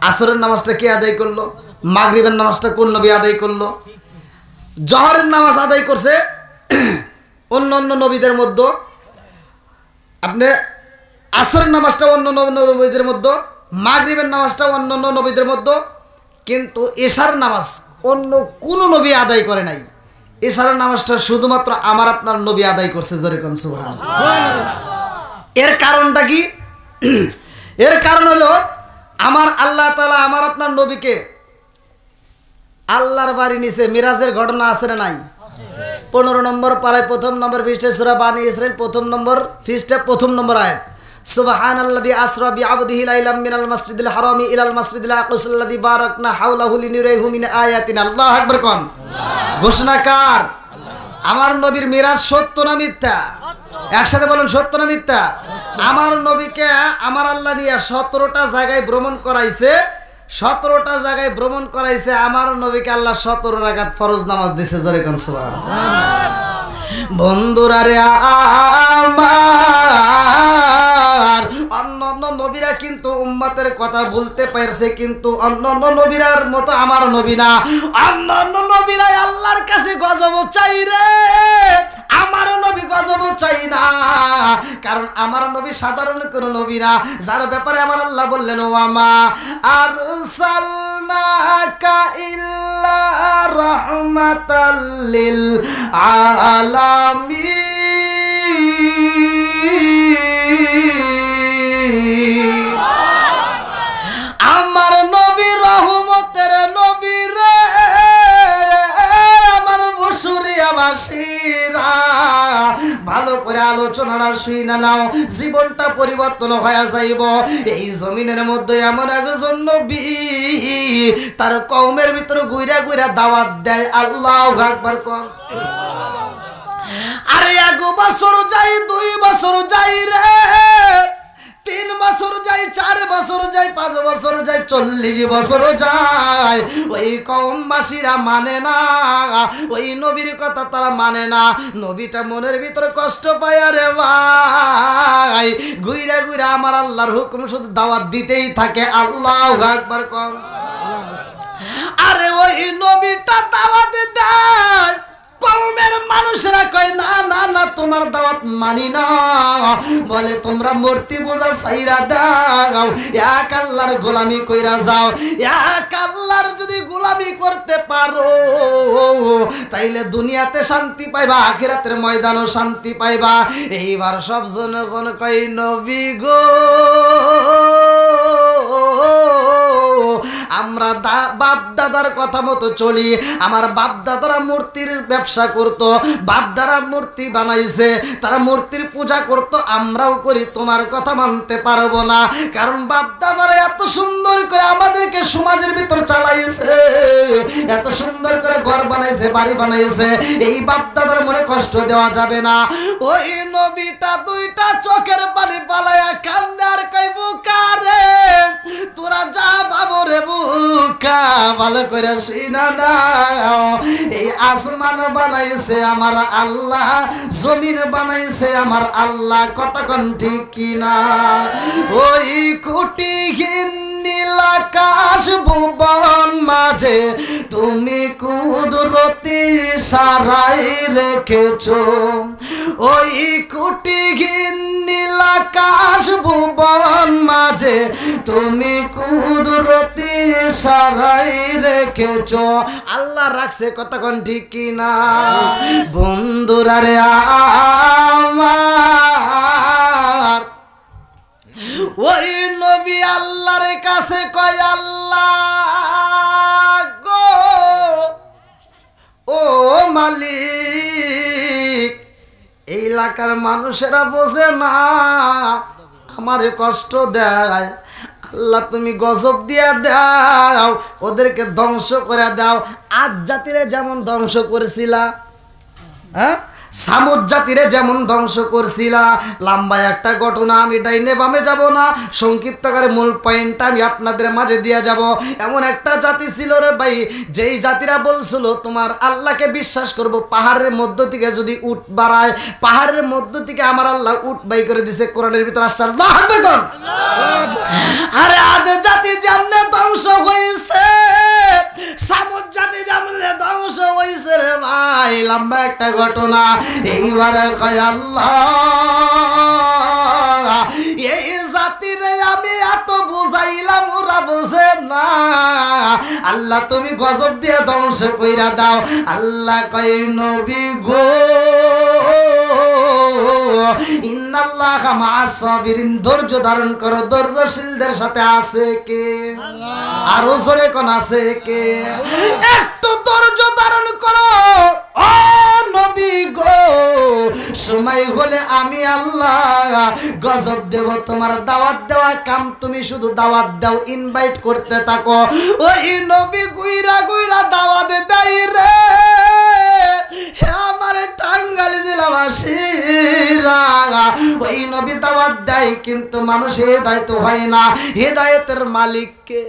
আসরের নামাজটা কে আদায় করলো মাগরিবের নামাজটা কোন নবী আদায় করলো জোহরের নামাজ আদায় করছে অন্য অন্য নবীদের মধ্যে আপনি আসরের নামাজটা অন্য নবীদের মধ্যে মাগরিবের নামাজটা অন্য অন্য নবীদের মধ্যে কিন্তু এশার নামাজ অন্য কোন নবী আদায় করে নাই এশারের নামাজটা শুধুমাত্র আমার আপনার নবী আদায় করছে জোরে কোন সুবহানাল্লাহ এর কারণটা কি এর কারণ হলো আমার আল্লাহ তাআলা আমার আপনার নবীকে আল্লাহর বাড়ি নিচে মিরাজের ঘটনা আছে না নাই 15 নম্বর পারায় প্রথম নম্বর পৃষ্ঠায় সূরা বানী ইসরাইল প্রথম নম্বর পৃষ্ঠায় প্রথম নম্বর আয়াত সুবহানাল্লাযী আসরা বিআবদিহি লাইলাম মিনাল মাসজিদিল হারামি ইলাল মাসজিদিল আকসাল্লাযী বারাকনা হাওলাহু লিনুরিহি মিন আয়াতিনা আল্লাহু আকবার কোন ঘোষণাকার আমার নবীর মিরাজ সত্য না মিথ্যা একসাথে বলুন সত্য না মিথ্যা আমার নবীকে আমার আল্লাহ নিয়ে 17টা জায়গায় ভ্রমণ করাইছে 17টা জায়গায় ভ্রমণ করাইছে আমার নবীকে আল্লাহ 17 রাকাত ফরজ নামাজ দিয়েছে জোরে কোন সুবহানাল্লাহ বন্ধুরা রে আমার অন্যান্য নবীরা কিন্তু উম্মতের কথা বলতে পারছে কিন্তু অন্যান্য নবীরার মতো আমার নবী না অন্যান্য নবীরা আল্লাহর কাছে গজব চাই রে আমার নবী গজব চাই না কারণ আমার নবী সাধারণ কোনো নবী না যার ব্যাপারে আমার আল্লাহ বললেন ওয়ামা আরসালনাকা ইল্লা রাহমাতাল লিল আলামিন আমার নবী রহমতের নবী রে আমার বসুরিয়াবাসীরা ভালো করে আলোচনাটা শুনে নাও জীবনটা পরিবর্তন হয়ে যাইব এই জমিনের মধ্যে এমন একজন নবী তার কওমের ভিতরে ঘুরে ঘুরে দাওয়াত দেয় আল্লাহু আকবার কোন আরে 1 বছর যাই 2 বছর যাই রে 3 বছর যাই 4 বছর যাই 5 বছর যাই 40 বছর যায় ওই কওমবাসীরা মানে না ওই নবীর কথা তারা মানে না নবীটা মনের ভিতরে কষ্ট পায় রে ভাই ঘুরে ঘুরে আমার আল্লাহর হুকুম শুধু দাওয়াত দিতেই থাকে আল্লাহু আকবার কোন আরে ওই নবীটা দাওয়াত দেয় কওমের মানুষরা কয় না না না তোমার দাওয়াত মানি না বলে তোমরা মূর্তি পূজা ছাইরা দাও এক আল্লাহর গোলামি কইরা যাও এক আল্লাহর যদি গোলামি করতে পারো তাইলে দুনিয়াতে শান্তি পাইবা আখিরাতের ময়দানও শান্তি পাইবা এইবার সব জনগণ কয় নবী গো আমরা বাপ দাদার কথা মতো চলি। আমার বাপ দাদারা মূর্তির ব্যবসা করত, বাপ দাদারা মূর্তি বানাইছে, তারা মূর্তির পূজা করত, আমরাও করি। তোমার কথা মানতে পারবো না, কারণ বাপ দাদারা এত সুন্দর করে আমাদেরকে সমাজের ভিতর চালাইছে, এত সুন্দর করে ঘর বানাইছে, বাড়ি বানাইছে। এই বাপ দাদার মনে কষ্ট দেওয়া যাবে না। ওই নবীটা দুইটা চোখের পানি পালায়া কান্দে আর কই বুকা রে, তোরা যা বাবু রে বুকা, ভালো করে শুনা না। এই আসমান বানাইছে আমার আল্লাহ, জমিন বানাইছে আমার আল্লাহ, কতক্ষণ ঠিক কিনা? ওই কোটিহীন নীল আকাশ ভুবন মাঝে তুমি কুদরতি সারাই রেখেছো। ওই কোটিহীন নীল আকাশ ভুবন মাঝে তুমি কুদরতি সারাই রেখেছো। আল্লাহ রাখছে, কতক্ষণ ঠিক কিনা? বন্ধুরা রে আমার, ওই নবী আল্লাহর কাছে কয়, আল্লাহ গো, ও মালিক, এই এলাকার মানুষেরা বোঝে না, আমারে কষ্ট দেয়, আল্লাহ তুমি গজব দিয়া দাও, ওদেরকে ধ্বংস করে দাও। আজ জাতিরে যেমন ধ্বংস করেছিলা, হ্যাঁ, সামুদ জাতিরে যেমন ধ্বংস করছিলা। লম্বা একটা ঘটনা, আমি ডাইনে বামে যাব না, সংক্ষিপ্ত করে মূল পয়েন্টটা আমি আপনাদের মাঝে দিয়ে যাব। এমন একটা জাতি ছিল রে ভাই, যেই জাতিরা বলছিল তোমার আল্লাহকে বিশ্বাস করব, পাহাড়ের মধ্য থেকে যদি উট বাড়ায়, পাহাড়ের মধ্য থেকে আমার আল্লাহ উট বাই করে দিছে। কোরআনের ভিতর আসছে আল্লাহু আকবার কোন। আরে আদে জাতি যেমনে ধ্বংস হয়েছে, সামুদ জাতি যেমনে ধ্বংস হয়েছে রে ভাই, লম্বা একটা ঘটনা। এইবারে কয় আল্লাহ, এই জাতিরে আমি এত বুঝাইলাম, ওরা বোঝে না, আল্লাহ তুমি গজব দিয়ে ধ্বংস কইরা দাও। আল্লাহ কয় নবী গো, ইন্নাল্লাহা মা'আস সাবিরিন, ধৈর্য ধারণ করো, ধৈর্যশীলদের সাথে আছে কে? আরো জোরে কোন আছে কে? একটু ধৈর্য ধারণ করো ও নবী গো, সময় হলে আমি আল্লাহ গজব দেব। তোমার দাওয়াত দেওয়া কাম, তুমি শুধু দাওয়াত দাও, ইনভাইট করতে থাকো। ওই নবী গুইরা গুইরা দাওয়াত দেয় রে, আমার টাঙ্গাইল জেলাবাসীরা, ওই নবী দাওয়াত দেয়, কিন্তু মানুষ হেদায়েত হয় না। হেদায়েতের মালিক কে?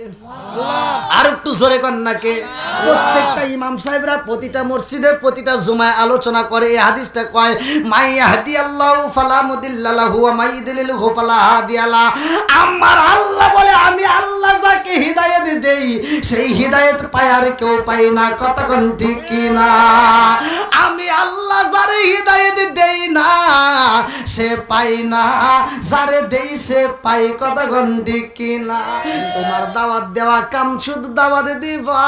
আর একটু জোরে কর না কে? প্রত্যেকটা ইমাম সাহেবরা প্রতিটা মসজিদে প্রতিটা জুমায় আলোচনা করে, এই হাদিসটা কয়, মাই ইয়াহদিয়াল্লাহু ফালা মুদিল্লা লাহু ওয়া মাই ইউদ্লিলহু ফালা হাদিয়া লাহু। আমার আল্লাহ বলে, আমি আল্লাহ যাকে হিদায়াত দেই সেই হিদায়াত পায় আর কেউ পায় না, কতক্ষণ ঠিক কিনা? আমি আল্লাহ যারে হিদায়াত দেই না সে পায় না, যারে দেই সে পায়, কতক্ষণ ঠিক কিনা? তোমার দাওয়াত দেওয়া কাম শুধু দাওয়াত দিবা।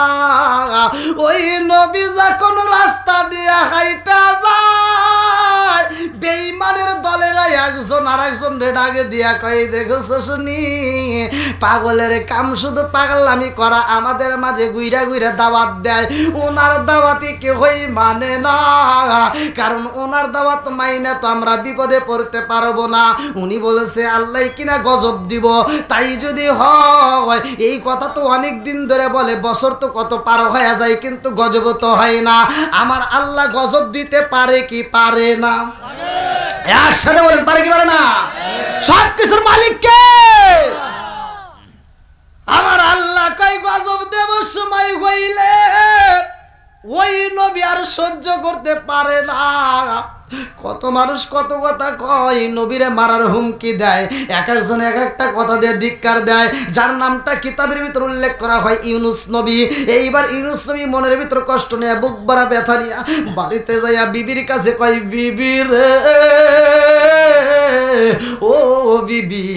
ওই নবী যখন রাস্তা দিয়া হাইটা যায়, বেঈমানের দলেরা একজন আর একজন রেডাগে দিয়া কই, দেখছো শুনি, পাগলের কাম শুধু পাগলামি করা, আমাদের মাঝে গুইরা গুইরা দাওয়াত দেয়, ওনার দাওয়াতি কেউই মানে না, কারণ ওনার দাওয়াত মাইনা তো আমরা বিপদে পড়তে পারবো না। উনি বলেছে আল্লাহ কিনা গজব দিব, তাই যদি হয়, এই কথা তো অনেক দিন ধরে বলে, বছর তো কত পার হয়ে যায়, কিন্তু গজব তো হয় না। আমার আল্লাহ গজব দিতে পারে কি পারে না? একসাথে বলেন, পারে কি পারে না? সব কিছুর মালিক কে? আমার আল্লাহ কই গজব দেব সময় হইলে ওই নবী আর সহ্য করতে পারে না। কত মানুষ কত কথা কয়, নবীরে মারার হুমকি দেয়, এক একজন এক একটা কথা দিয়ে ধিক্কার দেয়, যার নামটা কিতাবের ভিতর উল্লেখ করা হয় ইউনুস নবী। এইবার ইউনুস নবী মনের ভিতর কষ্ট নিয়ে, বুক ভরা ব্যথা নিয়ে বাড়িতে যাইয়া বিবির কাছে কয়, বিবি রে ও বিবি,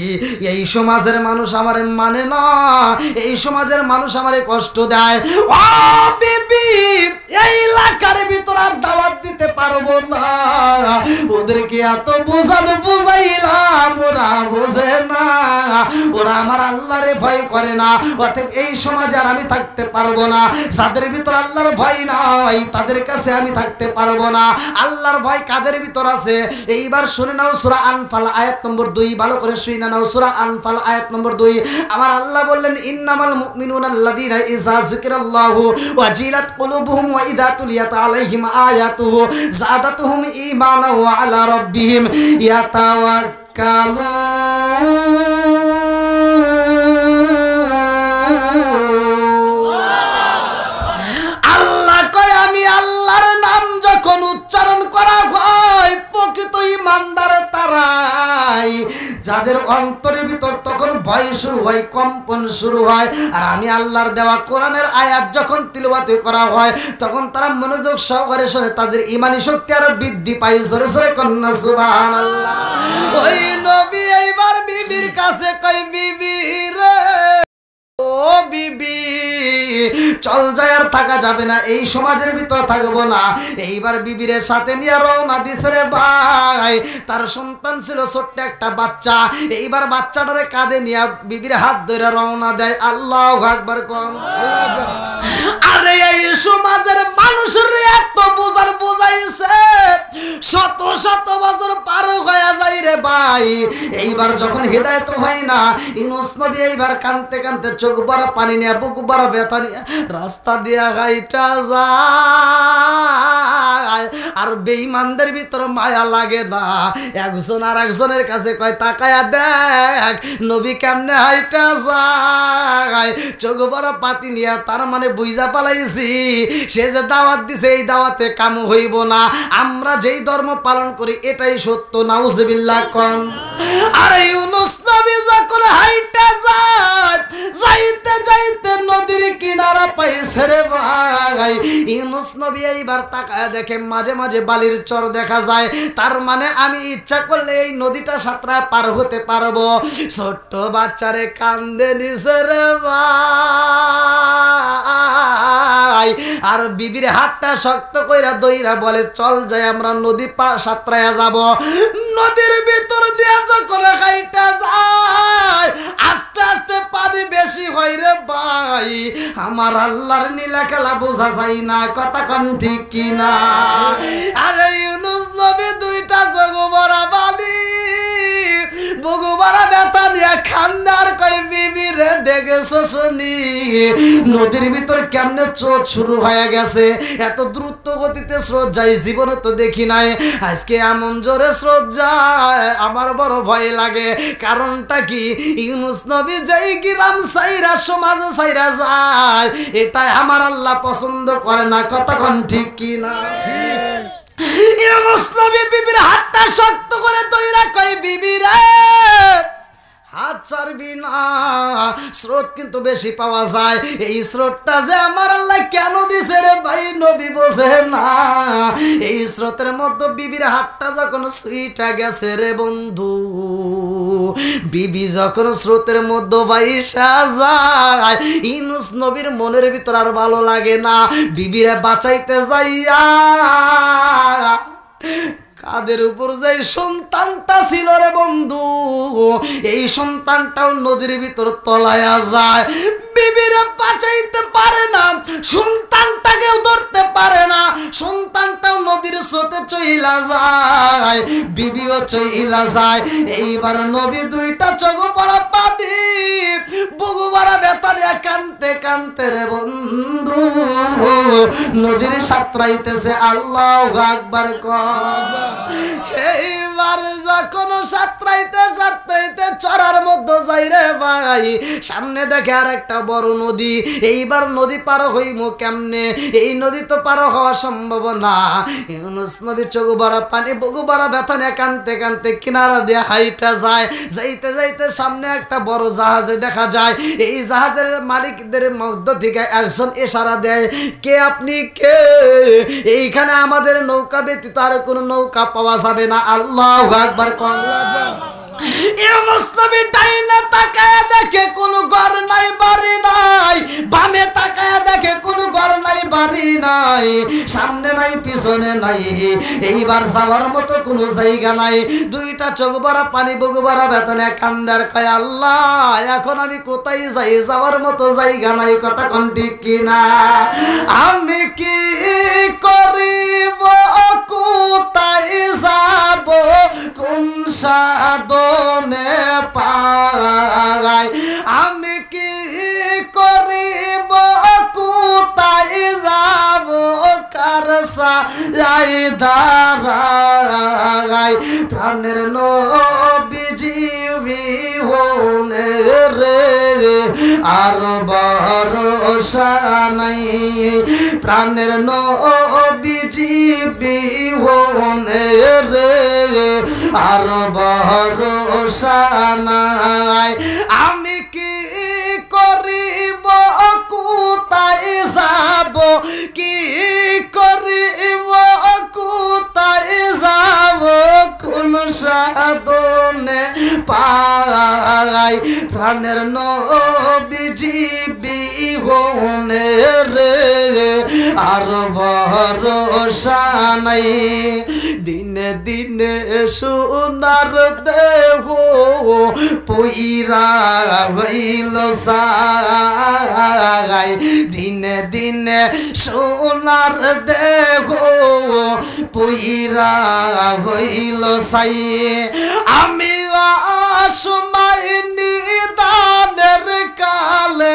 এই সমাজের মানুষ আমারে মানে না, এই সমাজের মানুষ আমারে কষ্ট দেয়। ও বিবি, এই এলাকার ভিতর আর দাওয়াত দিতে পারবো না, ওদেরকে এত বুঝাইলাম, ওরা বোঝে না, ওরা আমার আল্লাহরে ভয় করে না, অতএব এই সমাজে আর আমি থাকতে পারবো না। যাদের ভিতর আল্লাহর ভয় নাই তাদের কাছে আমি থাকতে পারবো না। আল্লাহর ভয় কাদের ভিতর আছে? এইবার শুনে নাও সূরা আনফাল আয়াত নম্বর 2, ভালো করে শুনে নাও সূরা আনফাল আয়াত নম্বর 2। আমার আল্লাহ বললেন, ইন্নামাল মুমিনুনা আল্লাযীনা ইযা যিকিরাল্লাহু ওয়াজিলাত কুলুবুহুম ওয়া ইযা তুলিয়াত আলাইহিম আয়াতুহু যাদাতুহুম ঈমানা ওয়া আলা রাব্বিহিম ইয়াতাওয়াক্কালুন। আল্লাহ কয়, আমি আল্লাহর নাম যখন উচ্চারণ করা হয় প্রকৃত ঈমানদার তারাই, যাদের অন্তরের ভিতর তখন ভয় শুরু হয়, কম্পন শুরু হয়। আর আমি আল্লাহর দেওয়া কোরআনের আয়াত যখন তিলাওয়াত করা হয় তখন তারা মনোযোগ সহকারে শুনে, তাদের ঈমানি শক্তি আরো বৃদ্ধি পায়। জোরে জোরে কন্যা সুবহানাল্লাহ। ওই নবী এইবার বিবির কাছে কই, বিবি রে, ও বিবি, চল যায়, আর থাকা যাবে না, এই সমাজের ভিতর থাকবো না। এইবার বিবির সাথে নিয়ে রওনা দিছে রে ভাই। তার সন্তান ছিল ছোট্ট একটা বাচ্চা, এইবার বাচ্চাটারে কাঁধে নিয়ে বিবির হাত ধরে রওনা দেয়। আল্লাহু আকবার কোন। আরে এই সমাজের মানুষের এত বুঝাইছে, শত শত বছর পার হয়ে যায় রে ভাই। এইবার যখন হিদায়াত হয় না, ইউনূস নবী এইবার কাঁদতে কাঁদতে চোখ বড় পানি নিয়ে, বুক বড় ব্যথা নিয়ে রাস্তা দিয়া গাইটা যায়। আর বেঈমানদের ভিতর মায়া লাগে না, একজন আর একজনের কাছে কয়, তাকায়া দেখ নবী কেমনে হাইটা যায়। চোখ বড় পাতি নিয়ে, তার মানে বুঝা পালাইছি সে যে দাওয়াত দিছে এই দাওয়াতে কাম হইব না, আমরা যেই ধর্ম পালন করি এটাই সত্য। নাউজুবিল্লাহ কোন। আর ইউনূস নবী যখন হাইটা যায়, যাইতে যাইতে নদীর কিনারা পাইছে রে ভাই। ইউনূস নবী এইবার তাকায় দেখে মাঝে মাঝে বালির চর দেখা যায়, তার মানে আমি ইচ্ছা করলে এই নদীটা সাঁতরায় পার হতে পারবো। ছোট্ট বাচ্চারে কান্দে নিছে রে ভাই। আর বিবির হাতটা শক্ত কইরা দইরা বলে, চল যাই আমরা নদী সাঁতরায়া যাব। নদীর ভিতর দিয়ে যখন হাইটা যায়, আস্তে আস্তে পানি বেশি হয় রে ভাই। আমার আল্লাহর নীলা খেলা বোঝা যায় না, কথা কোন ঠিক কিনা? আরে ইউনূস নবী দুইটা চোখ ভরা বালি, বুক ভরা ব্যথা নিয়ে খান্দার কই, বিবি রে দেখেছো শুনি নদীর ভিতর কেমনে স্রোত শুরু হয়ে গেছে, এত দ্রুত গতিতে স্রোত যায় জীবনে তো দেখি নাই, আজকে এমন জোরে স্রোত যায় আমার বড় ভয় লাগে। কারণটা কি? ইউনূস নবী যেই গ্রাম সাইরা সমাজ সাইরা যায়, এটাই আমার আল্লাহ পছন্দ করে না, কথা কোন ঠিক কিনা? ইউনূস নবী বিবির হাতটা শক্ত করে ধইরা কই, বিবি রে হাত ছাড়বি না, স্রোত কিন্তু বেশি পাওয়া যায়। এই স্রোতটা যে আমার আল্লাহ কেন দিছে রে ভাই, নবী বোঝে না। এই স্রোতের মধ্যে বিবির হাতটা যখন সুইটা গেছে রে বন্ধু, বিবি যখন স্রোতের মধ্যে ভাইসা যায়, ইউনূস নবীর মনের ভিতর আর ভালো লাগে না। বিবিরে বাঁচাইতে যাইয়া কাদের উপর যে সন্তানটা ছিল রে বন্ধু, এই সন্তানটাও নদীর ভিতর তলায়া যায়। বিবিরে বাঁচাইতে পারে না, সন্তানটাকেও ধরতে পারে না, সন্তানটাও নদীর স্রোতে চইলা যায়, বিবিও চইলা যায়। এইবার নবী দুইটা চোখ পড়া পানি, বুক ভরা ব্যথা নিয়ে কানতে কানতে রে বন্ধু নদীর সাঁতরাইতেছে। আল্লাহু আকবার কর। এইবার যখন সাঁতরাইতে সাঁতরাইতে চড়ার মধ্যে যাই রে ভাই, সামনে দেখে আর একটা বড় নদী। এইবার নদী পার হইব কেমনে? এই নদী তো পার হওয়া সম্ভব না। ইউনূস নবী চোখ ভরা পানি, বুক ভরা ব্যথা নিয়ে কানতে কানতে কিনারা দিয়ে হাইটা যায়। যাইতে যাইতে সামনে একটা বড় জাহাজে দেখা যায়। এই জাহাজের মালিকদের মধ্য থেকে একজন ইশারা দেয়, কে আপনি কে? এইখানে আমাদের নৌকা ব্যতীত আর কোনো নৌকা পাওয়া যাবে না। আল্লাহ আল্লাহু আকবার কোন ইউনূস নবী ডাইনে তাকায় দেখে কোনো ঘর নাই বাড়ি নাই, বামে তাকায় দেখে কোনো ঘর নাই বাড়ি নাই, সামনে নাই পিছনে নাই, এইবার যাওয়ার মতো কোনো জায়গা নাই। দুইটা চোখ ভরা পানি, বুক ভরা বেতনে কান্দার কয় আল্লাহ এখন আমি কোথায় যাই, যাওয়ার মতো জায়গা নাই। কথা কোন ঠিক কিনা? আমি কি করিব, কোথায় যাব, কোন সাধনে পাই, আমি কি করিব, কোথায় যাব, কার সাই দাঁড়াই, প্রাণের নবীজি হলে রে আর ভরসা নাই, প্রাণের নবীজি হলে রে আর ভরসা নাই। আমি কি করিব, কোথায় যাব, কি করিব, কোথায় যাব, কোন সাধনে পাই, প্রাণের নবীজি বিহনে রে আর ভরসা নাই। দিনে দিনে সোনার দেহ পইরা হইল সাই, দিনে দিনে সোনার দেহ পইরা হইল সাই। আমি সময় নিদানের কালে,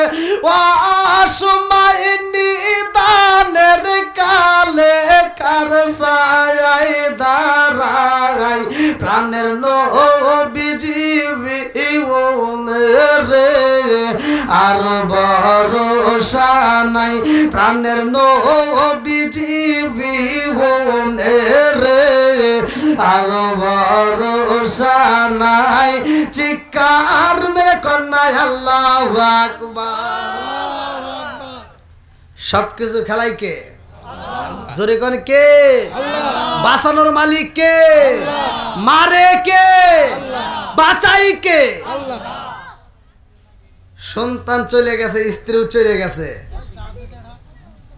সময় নিদানের কালে কার সায় দাঁড়াই, প্রাণের নবীজি রে আর ভরসা নাই, প্রাণের নবীজি রে আর ভরসা নাই। চিৎকার মেরে কন্যায় আল্লাহু আকবার। সবকিছু খেলাই কে? জোরে কোন কে? বাঁচানোর মালিক কে? মারে কে? বাঁচাই কে? সন্তান চলে গেছে, স্ত্রীও চলে গেছে,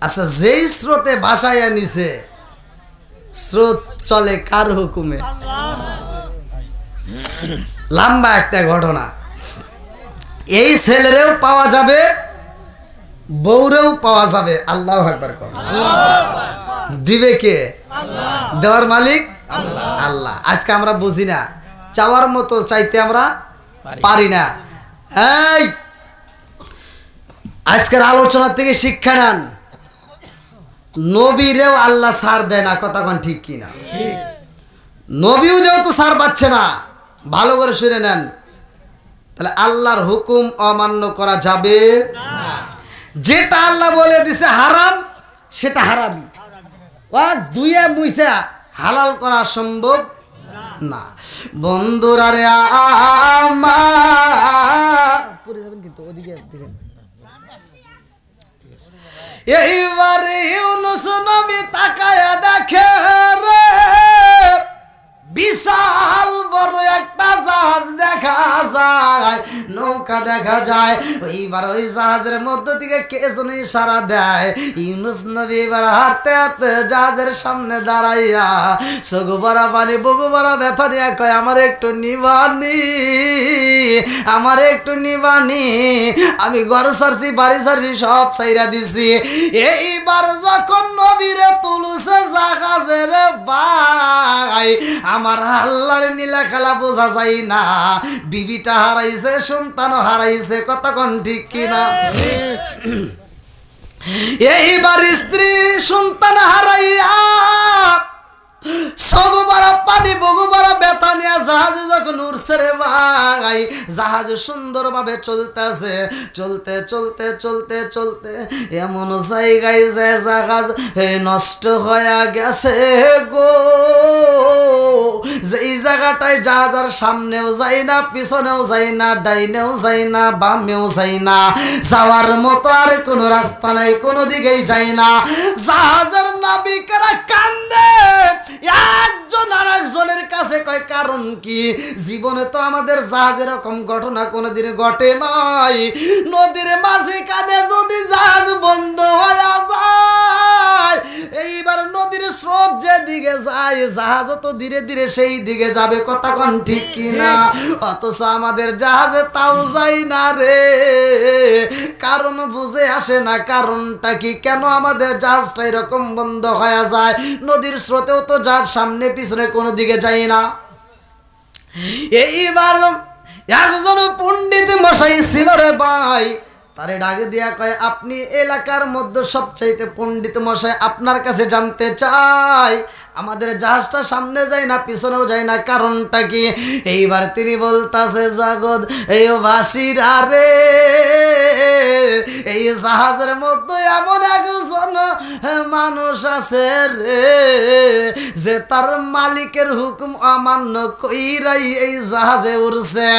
আচ্ছা যেই স্রোতে ভাসাইয়া নিছে, স্রোত চলে কার হুকুমে? লম্বা একটা ঘটনা। এই ছেলেরেও পাওয়া যাবে, বউরেও পাওয়া যাবে। আল্লাহু আকবার কর। দিবে কে? দেওয়ার মালিক আল্লাহ। আজকে আমরা বুঝি না, চাওয়ার মতো চাইতে আমরা পারি না। এই আজকের আলোচনা থেকে শিক্ষা নেন, নবীরেও আল্লাহ ছাড় দেয় না। কথা কোন ঠিক কিনা? নবীও যেহেতু ছাড় পাচ্ছে না, ভালো করে শুনে নেন, তাহলে আল্লাহর হুকুম অমান্য করা যাবে না। যেটা আল্লাহ বলে দিছে হারাম, সেটা হারামি, দুইয়া মুইসা হালাল করা সম্ভব না। বন্ধুরা রে আমার পড়ে যাবেন কিন্তু ওদিকে দেখেন। এইবারে ইউনূস নবী তাকায়া দেখে রে বিশাল বড় একটা জাহাজ দেখা যায়, নৌকা দেখা যায়। ওইবার ওই জাহাজের মধ্য থেকে কে যেন ইশারা দেয়। ইউনূস নবী এবার হাঁটতে হাঁটতে জাহাজের সামনে দাঁড়াইয়া চোখ ভরা পানি, বুক ভরা ব্যথা নিয়ে কয় আমার একটু নিবানি, আমার একটু নিবানি। আমি ঘর ছাড়ছি, বাড়ি ছাড়ছি, সব ছাইরা দিছি। এইবার যখন নবীরে তুলছে জাহাজের ভাই, আমার আল্লাহর নীলা খেলা বোঝা যায় না। বিবিটা হারাইছে, সন্তানও হারাইছে। কতক্ষণ ঠিক কিনা? এইবার স্ত্রী সন্তান হারাইয়া সগবারা পানি, বগুবারা ব্যথা নিয়ে জাহাজে যখন উঠছে রে ভাই, জাহাজ সুন্দরভাবে চলতেছে। চলতে চলতে চলতে চলতে এমন জায়গায় যে জাহাজ নষ্ট হয়ে গেছে গো, যে এই জায়গাটায় জাহাজের সামনেও যায় না, পিছনেও যায় না, ডাইনেও যায় না, বামেও যায় না, যাওয়ার মতো আর কোনো রাস্তা নাই, কোনো দিকেই যায় না। জাহাজের নাবিকেরা কান্দে, একজন আর একজনের কাছে কয় কারণ কি জীবনে তো আমাদের জাহাজ এরকম ঘটনা কোনোদিন ঘটে নাই নদীর মাঝখানে যদি জাহাজ বন্ধ হয়ে যায় এইবার নদীর স্রোত যেদিকে যায় জাহাজও তো ধীরে ধীরে সেই দিকে যাবে কথা কোন ঠিক কিনা অথচ আমাদের জাহাজে তাও যায় না রে কারণ বুঝে আসে না কারণটা কি কেন আমাদের জাহাজটা এরকম বন্ধ হয়ে যায় নদীর স্রোতেও তো জাহাজ সামনে পিছনে কোনো দিকে যায় না এইবার একজন পণ্ডিত মশাই ছিল রে ভাই তারে ডাকে দিয়া কয় আপনি এলাকার মধ্যে সবচাইতে পণ্ডিত মশাই আপনার কাছে জানতে চাই আমাদের জাহাজটা সামনে যায় না পিছনেও যায় না কারণটা কি এইবার তিনি বলতাছে জগৎ এই বাসিরা রে এই জাহাজের মধ্যে এমন একজন মানুষ আছে রে যে তার মালিকের হুকুম অমান্য কইরাই এই জাহাজে উড়ছে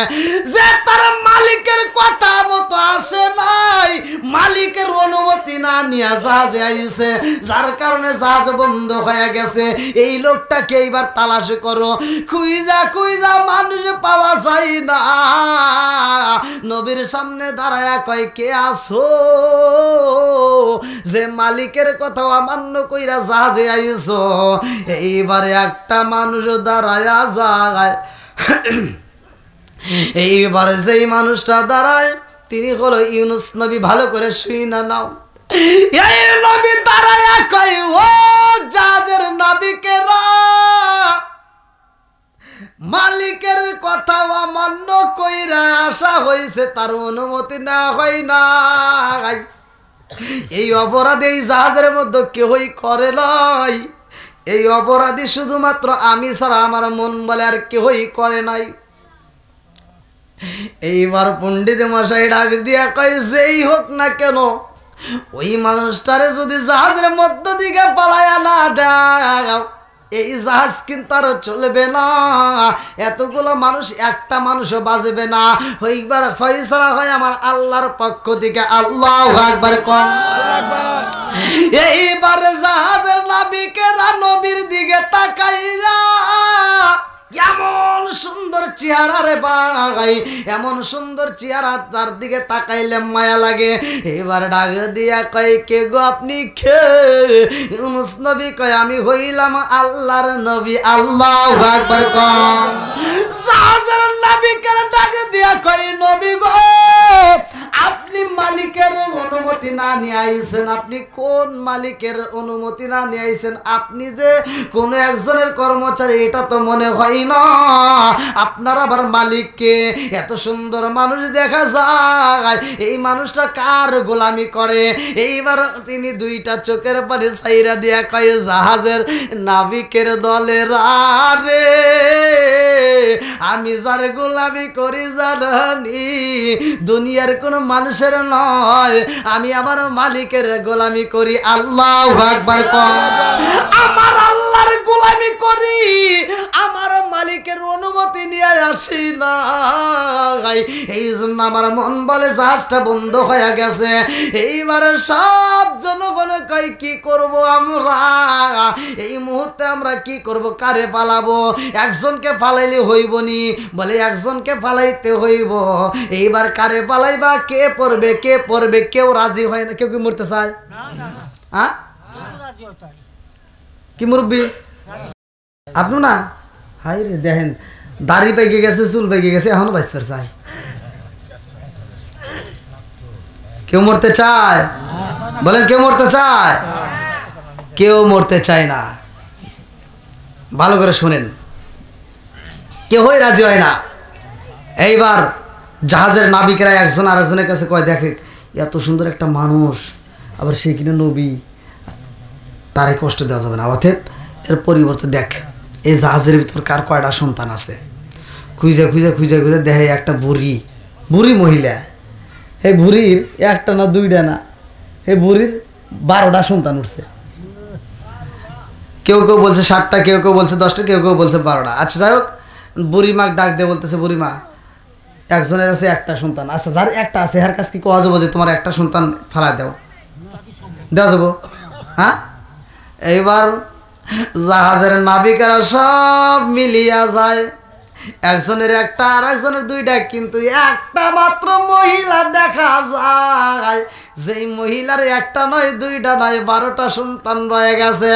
যে তার মালিকের কথা মতো আসে নাই মালিকের অনুমতি না নিয়ে জাহাজে আইছে যার কারণে জাহাজ বন্ধ হয়ে গেছে এই লোকটাকে এইবার তালাশ করো খুঁজা খুঁজা মানুষ পাওয়া যায় না নবীর সামনে দাঁড়ায়া কয় কে আসো যে মালিকের কথা অমান্য কইরা জাহাজে আইছো এইবারে একটা মানুষ দাঁড়ায়া যায় এইবারে যেই মানুষটা দাঁড়ায় তিনি হলো ইউনুস নবী ভালো করে শুই না নাও এই নবী দাঁড়ায়া কয় ও জাহাজের নাবিকেরা মালিকের কথা অমান্য কইরা আসা হইছে তার অনুমতি না হয় না এই অপরাধ এই জাহাজের মধ্যে কেউই করে নাই এই অপরাধী শুধুমাত্র আমি ছাড়া আমার মন বলে আর কেউই করে নাই এইবার পণ্ডিত মশাই ডাক দিয়া কয় যেই হোক না কেন ওই মানুষটারে যদি জাহাজের মধ্য দিকে পালায়া না দাও এই জাহাজ কিন্তু আর চলবে না এতগুলো মানুষ একটা মানুষও বাঁচবে না ওইবার ফয়সালা হয় আমার আল্লাহর পক্ষ থেকে আল্লাহু আকবার কোন এইবার জাহাজের নাবিকেরা নবীর দিকে তাকাইরা এমন সুন্দর চেহারা রে ভাই এমন সুন্দর চেহারা তার দিকে তাকাইলে মায়া লাগে এবার ডাক দিয়া কয় কে গো আপনি কে ইউনুস নবী কয় আমি হইলাম আল্লাহর নবী আল্লাহু আকবার কোন জাহাজের নাবিকের ডাক দিয়া কয় নবী গো আপনি মালিকের অনুমতি না নিয়ে আইছেন আপনি কোন মালিকের অনুমতি না নিয়ে আইছেন আপনি যে কোন একজনের কর্মচারী এটা তো মনে হয় না আপনার আবার মালিককে এত সুন্দর মানুষ দেখা যায় এই মানুষটা কার গোলামি করে এইবার তিনি দুইটা চোখের পানি ছাইরা দিয়া কয় জাহাজের নাবিকের দলের রে আমি যার গোলামি করি জানি দুনিয়ার কোন মানুষের নয় আমি আমার মালিকের গোলামি করি আল্লাহু আকবার কোন আমার আল্লাহর গোলামি করি আমার মালিকের অনুমতি নিয়ে আসি না এই জন্য আমার মন বলে জাহাজটা বন্ধ হয়ে গেছে এইবার সব জনগণ কয় কি করব আমরা এই মুহূর্তে আমরা কি করব কারে পালাবো একজনকে পালাইলে হইব নি বলে একজনকে পালাইতে হইব এইবার কারে পালাইবা কে পড়বে কেউ রাজি হয় না কেউ কি মরতে চায় হ্যাঁ কি মুরব্বি আপনি না হাই রে দেখেন দাড়ি পাইকে গেছে চুল পাইকে গেছে এখনো বাইসপের চায় কেউ মরতে চায় বলেন কেউ মরতে চায় কেউ মরতে চায় না ভালো করে শুনেন কেউই রাজি হয় না এইবার জাহাজের নাবিকেরা একজন আরেকজনের কাছে কয় দেখে এত সুন্দর একটা মানুষ আবার সে কিনা নবী তারে কষ্ট দেওয়া যাবে না অতএব এর পরিবর্তে দেখ এই জাহাজের ভিতর কার কয়টা সন্তান আছে খুঁজে খুঁজে খুঁজে খুঁজে দেখে একটা বুড়ি মহিলা এই বুড়ির একটা না দুইটা না এই বুড়ির 12টা সন্তান উঠছে কেউ কেউ বলছে 7টা কেউ কেউ বলছে 10টা কেউ কেউ বলছে 12টা আচ্ছা যাই হোক বুড়ি মা ডাক দিয়ে বলতেছে বুড়ি মা একজনের আছে একটা সন্তান আচ্ছা যার একটা আছে হার কাছে কি কোয়া যাবো যে তোমার একটা সন্তান ফেলা দেওয়া যাবো হ্যাঁ এইবার জাহাজের নাবিকেরা সব মিলিয়া যায় একজনের একটা আর একজনের দুইটা, কিন্তু একটা মাত্র মহিলা দেখা যায়, যেই মহিলার একটা নয় দুইটা নয় 12টা সন্তান রয়ে গেছে।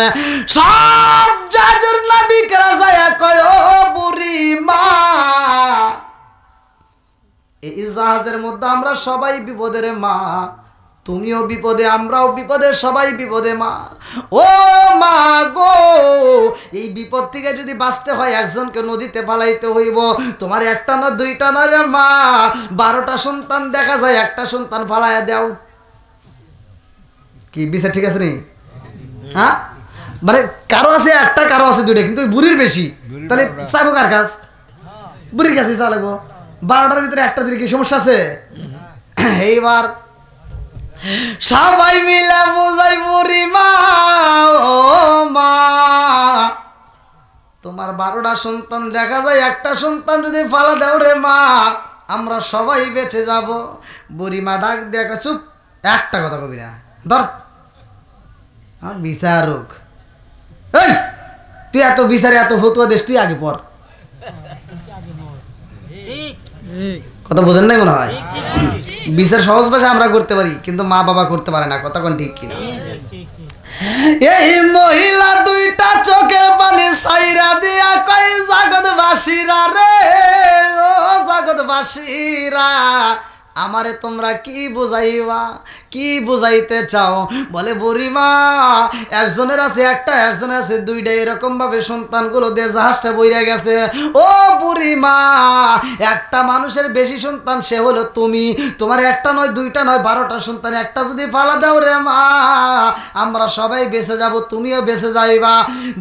সব জাজের নাবিকরা যায় কয় ও বুড়ি মা, এই জাহাজের মধ্যে আমরা সবাই বিপদের মা, তুমিও বিপদে আমরাও বিপদে, সবাই বিপদে মা। ও মা গো, এই বিপদ থেকে যদি বাঁচতে হয় একজনকে নদীতে ফালাইতে হইব। তোমার একটা না দুইটা না রে মা, 12টা সন্তান দেখা যায়, একটা সন্তান ফালাইয়া দাও। কি বিচার ঠিক আছে নি? হ্যাঁ, মানে কারো আছে একটা, কারো আছে দুইটা, কিন্তু বুড়ির বেশি। তাহলে চাইবো কার কাজ? বুড়ির কাছে চা লাগবো। 12টার ভিতরে একটা দিলে কি সমস্যা আছে? এইবার সবাই মিলে বুঝাই বুড়ি মা, ও মা তোমার 12টা সন্তান দেখা যায়, একটা সন্তান যদি ফালা দাও রে মা, আমরা সবাই বেঁচে যাব। বুড়ি মা ডাক দেখা, চুপ, একটা কথা কবি না, ধর বিচারক। এই তুই এত বিচারে এত ফতুয়া দেশ, তুই আগে পর। কথা বোঝেন নাই মনে হয়? বিচার সহজ ভাষা আমরা করতে পারি, কিন্তু মা বাবা করতে পারে না। কথা কোন ঠিক কিনা? এই মহিলা দুইটা চোখের পানি সাইরা দিয়া কই, জগৎবাসীরা রে, ও জগৎবাসীরা, আমারে তোমরা কি বুঝাইবা, কি বুঝাইতে চাও? বলে বুড়িমা, একজনের আছে একটা, একজনের আছে দুইটা, এরকম ভাবে সন্তানগুলো দিয়ে জাহাজটা বইরা গেছে। ও বুড়িমা, একটা মানুষের বেশি সন্তান সে হলো তুমি, তোমার একটা নয় দুইটা নয় 12টা সন্তান, একটা যদি ফালা দাও রে মা, আমরা সবাই বেঁচে যাব, তুমিও বেঁচে যাইবা।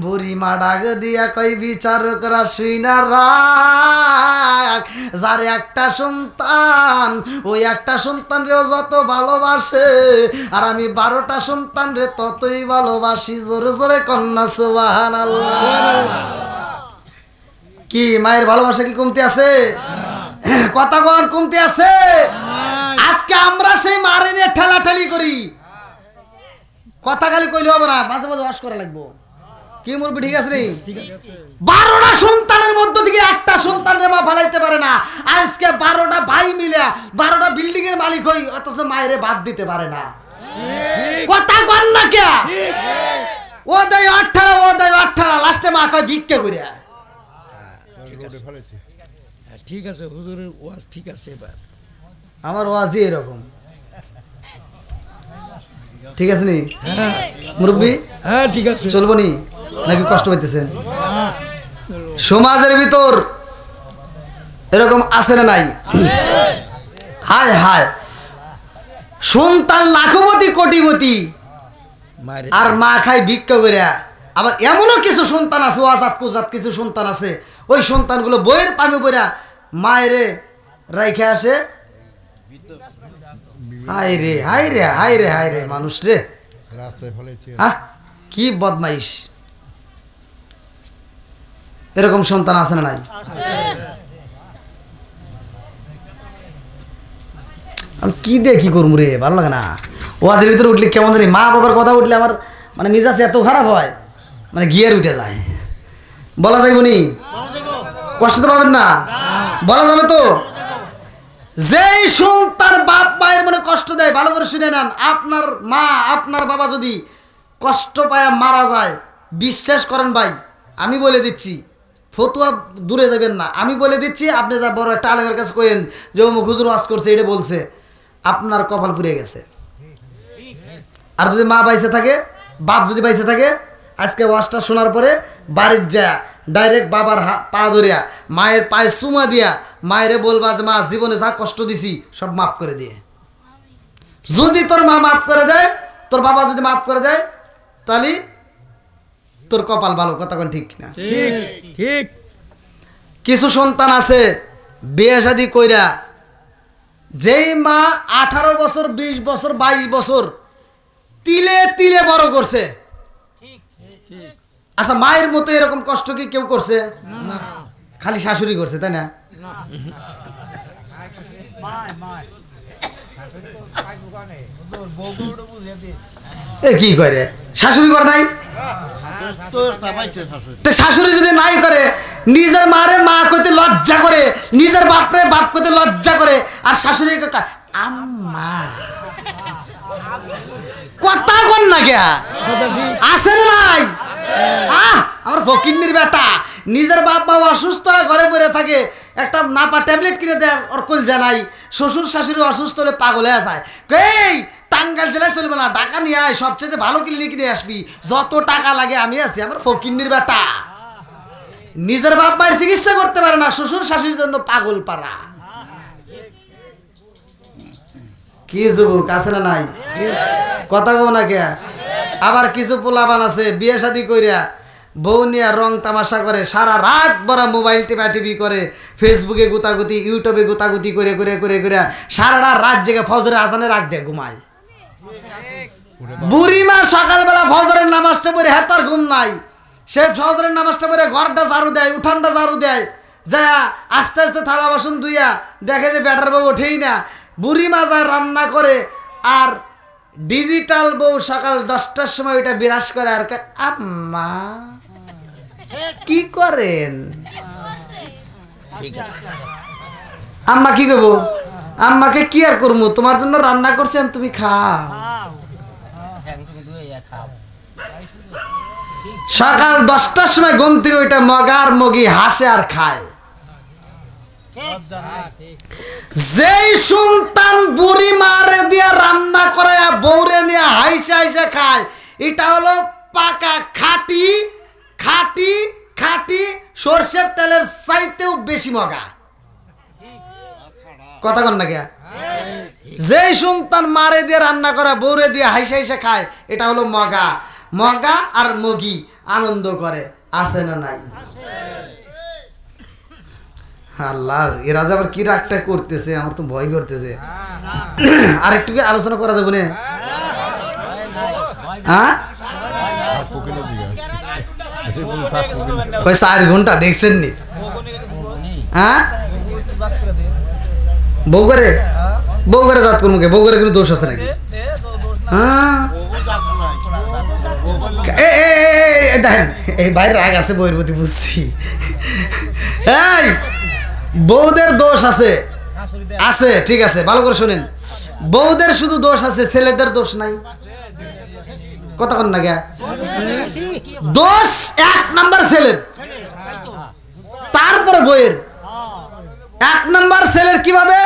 বুড়িমা ডাক দিয়া কই, বিচারকরা শুইনা রাখ, যার একটা সন্তান, ওই একটা সন্তান রেও যত ভালোবাসে, আর আমি 12টা সন্তান রে ততই ভালোবাসি। জোরে জোরে কন্যা সুবহানাল্লাহ। কি মায়ের ভালোবাসা কি কমতি আছে? কথা কোন কমতি আছে? আজকে আমরা সেই মারে নিয়ে ঠেলাঠেলি করি। কথা খালি কইলে হবে না, মাঝে মাঝে ওয়াশ করা লাগবো। কি মুরবি ঠিক আছে রে? 12টা সন্তানের মধ্য থেকে একটা সন্তানের মা ফালাইতে পারে না। আজকে 12টা ভাই মিলে 12টা বিল্ডিং এর মালিক হই, অথচ মায়েরে বাদ দিতে পারে না। কথা কন না কে? ও দেয় 18, ও দেয় 18, লাস্টে মা কয় ভিক্ষা করে। ঠিক আছে, হুজুরের ওয়াজ ঠিক আছে। এবার আমার ওয়াজই এরকম ঠিক আছে নি মুরব্বি? হ্যাঁ ঠিক আছে, চলবো নি নাকি কষ্ট পাইতেছেন? সমাজের ভিতর এরকম আছে না নাই? হায় হায়, সন্তান লাখপতি কোটিপতি, আর মা খায় ভিক্ষা করে। আবার এমনও কিছু সন্তান আছে, ওয়াজাত কুজাত কিছু সন্তান আছে, ওই সন্তানগুলো বইয়ের পামে বইরা মায়েরে রাইখে আসে। হায় রে হায় রে হায় রে হায় রে মানুষ রে, কি বদমাইশ। এরকম সন্তান আছে না নাই? আমি কি দিয়ে কি করবো রে, ভালো লাগে না। ওয়াজের ভিতরে উঠলে কেমন জানি, মা বাবার কথা উঠলে আমার মানে মেজাজ এত খারাপ হয়, মানে গিয়ার উঠে যায়। বলা যাইব নি? কষ্ট তো পাবেন না? বলা যাবে তো? যেই সন্তান বাপ মায়ের মনে কষ্ট দেয়, ভালো করে শুনে নেন, আপনার মা আপনার বাবা যদি কষ্ট পায় মারা যায়, বিশ্বাস করেন ভাই, আমি বলে দিচ্ছি, ফতুয়া দূরে যাবেন না, আমি বলে দিচ্ছি, আপনি যা বড় একটা আলেমের কাছে কইেন যে অমুক হুজুর ওয়াজ করছে, এটা বলছে, আপনার কপাল পুড়ে গেছে। আর যদি মা বাইসে থাকে, বাপ যদি বাইসে থাকে, আজকে ওয়াজটা শোনার পরে বাড়ির যা ডাইরেক্ট বাবার পা ধরিয়া মায়ের পায়ে চুমা দিয়া মায়েরে বলবা যে মা জীবনে যা কষ্ট দিছি সব মাফ করে দিয়ে। যদি তোর মা মাফ করে দেয়, তোর বাবা যদি মাফ করে দেয়, তাহলে তোর কপাল ভালো। কথা কোন ঠিক কিনা? ঠিক। কিছু সন্তান আছে বিয়ে শাদী কইরা, যেই মা 18 বছর 20 বছর 22 বছর তিলে তিলে বড় করছে। আচ্ছা, মায়ের মতো এরকম কষ্ট কি কেউ করছে? খালি শাশুড়ি করছে, তাই না? কি করে শাশুড়ি করে নাই? শাশুড়ি যদি নাই করে, নিজের মারে মা কইতে লজ্জা করে, নিজের বাপরে বাপ করতে লজ্জা করে, আর শাশুড়িকে আম্মা কথা কন না গিয়া আছে না নাই? আমার ফকিন্নির বেটা নিজের বাপ মা অসুস্থ হয়ে ঘরে পড়ে থাকে, একটা নাপা ট্যাবলেট কিনে দেয় ওর কল জানাই, শ্বশুর শাশুড়ি অসুস্থ হলে পাগল হয়ে যায়, এই টাঙ্গাইল জেলায় চলবে না, ঢাকা নিয়ে আয়, সবচেয়ে ভালো ক্লিনিক নিয়ে আসবি, যত টাকা লাগে আমি আছি। আমার ফকিন্নির বেটা নিজের বাপ মায়ের চিকিৎসা করতে পারে না, শ্বশুর শাশুড়ির জন্য পাগল পারা। কি যুবক আছে না নাই? কথা কও না কে? আবার কিছু পোলাপান আছে বিয়ে শাদী কইরা বউ নিয়ে রং তামাশা করে, সারা রাত বড় মোবাইল টিপি করে, ফেসবুকে গুতাগুতি, ইউটিউবে গুতাগুতি করে করে করে করে সারা রাত জেগে ফজরের আজানে রাখ দেয় ঘুমায়। বুড়ি মা সকালবেলা ফজরের নামাজটা পড়ে হাতার ঘুম নাই, সে ফজরের নামাজটা পড়ে ঘরটা ঝাড়ু দেয়, উঠানটা ঝাড়ু দেয়, যা আস্তে আস্তে থালা বাসন ধুইয়া দেখে যে বেটার বউ ওঠেই না, বুড়ি মা যায় রান্না করে, আর ডিজিটাল বউ সকাল 10টার সময় ওইটা বিরাজ করে আর আম্মা কি করেন? আম্মা কি করবো? আম্মাকে কি আর করবো, তোমার জন্য রান্না করছেন তুমি খাও। সকাল 10টার সময় ঘুম থেকে ওইটা মগার মগি হাসে আর খায়। যেই সন্তান বুড়ি মারে দিয়া রান্না করে বউরে নিয়ে হাইসা হাইসা খায়, এটা হলো পাকা খাঁটি খাঁটি খাঁটি সরষের তেলের চাইতেও বেশি মগা। কথা কন না কে? যেই সন্তান মারে দিয়ে রান্না করা বউরে দিয়ে হাইসা হাইসা খায়, এটা হলো মগা। মগা আর মগি আনন্দ করে, আছে না নাই? আল্লাহ, এরা যে আবার কি রাগটা করতেছে, আমার তো ভয় করতেছে। আর একটু কি আলোচনা করা যাবে না? হ্যাঁ, কয় 4 ঘন্টা দেখছেন নি? হ্যাঁ, বউ করে জাত করবো, বউ করে কিন্তু দোষ আছে নাকি? হ্যাঁ, দেখেন এই বাইরে রাগ আছে বউয়ের প্রতি, বুঝছি। এই বউদের দোষ আছে, আছে ঠিক আছে, ভালো করে শোনেন। বউদের শুধু দোষ আছে, ছেলেদের দোষ নাই। কথা কন না কে? দোষ 1 নাম্বার ছেলের, তারপরে বইয়ের। 1 নাম্বার ছেলের কিভাবে?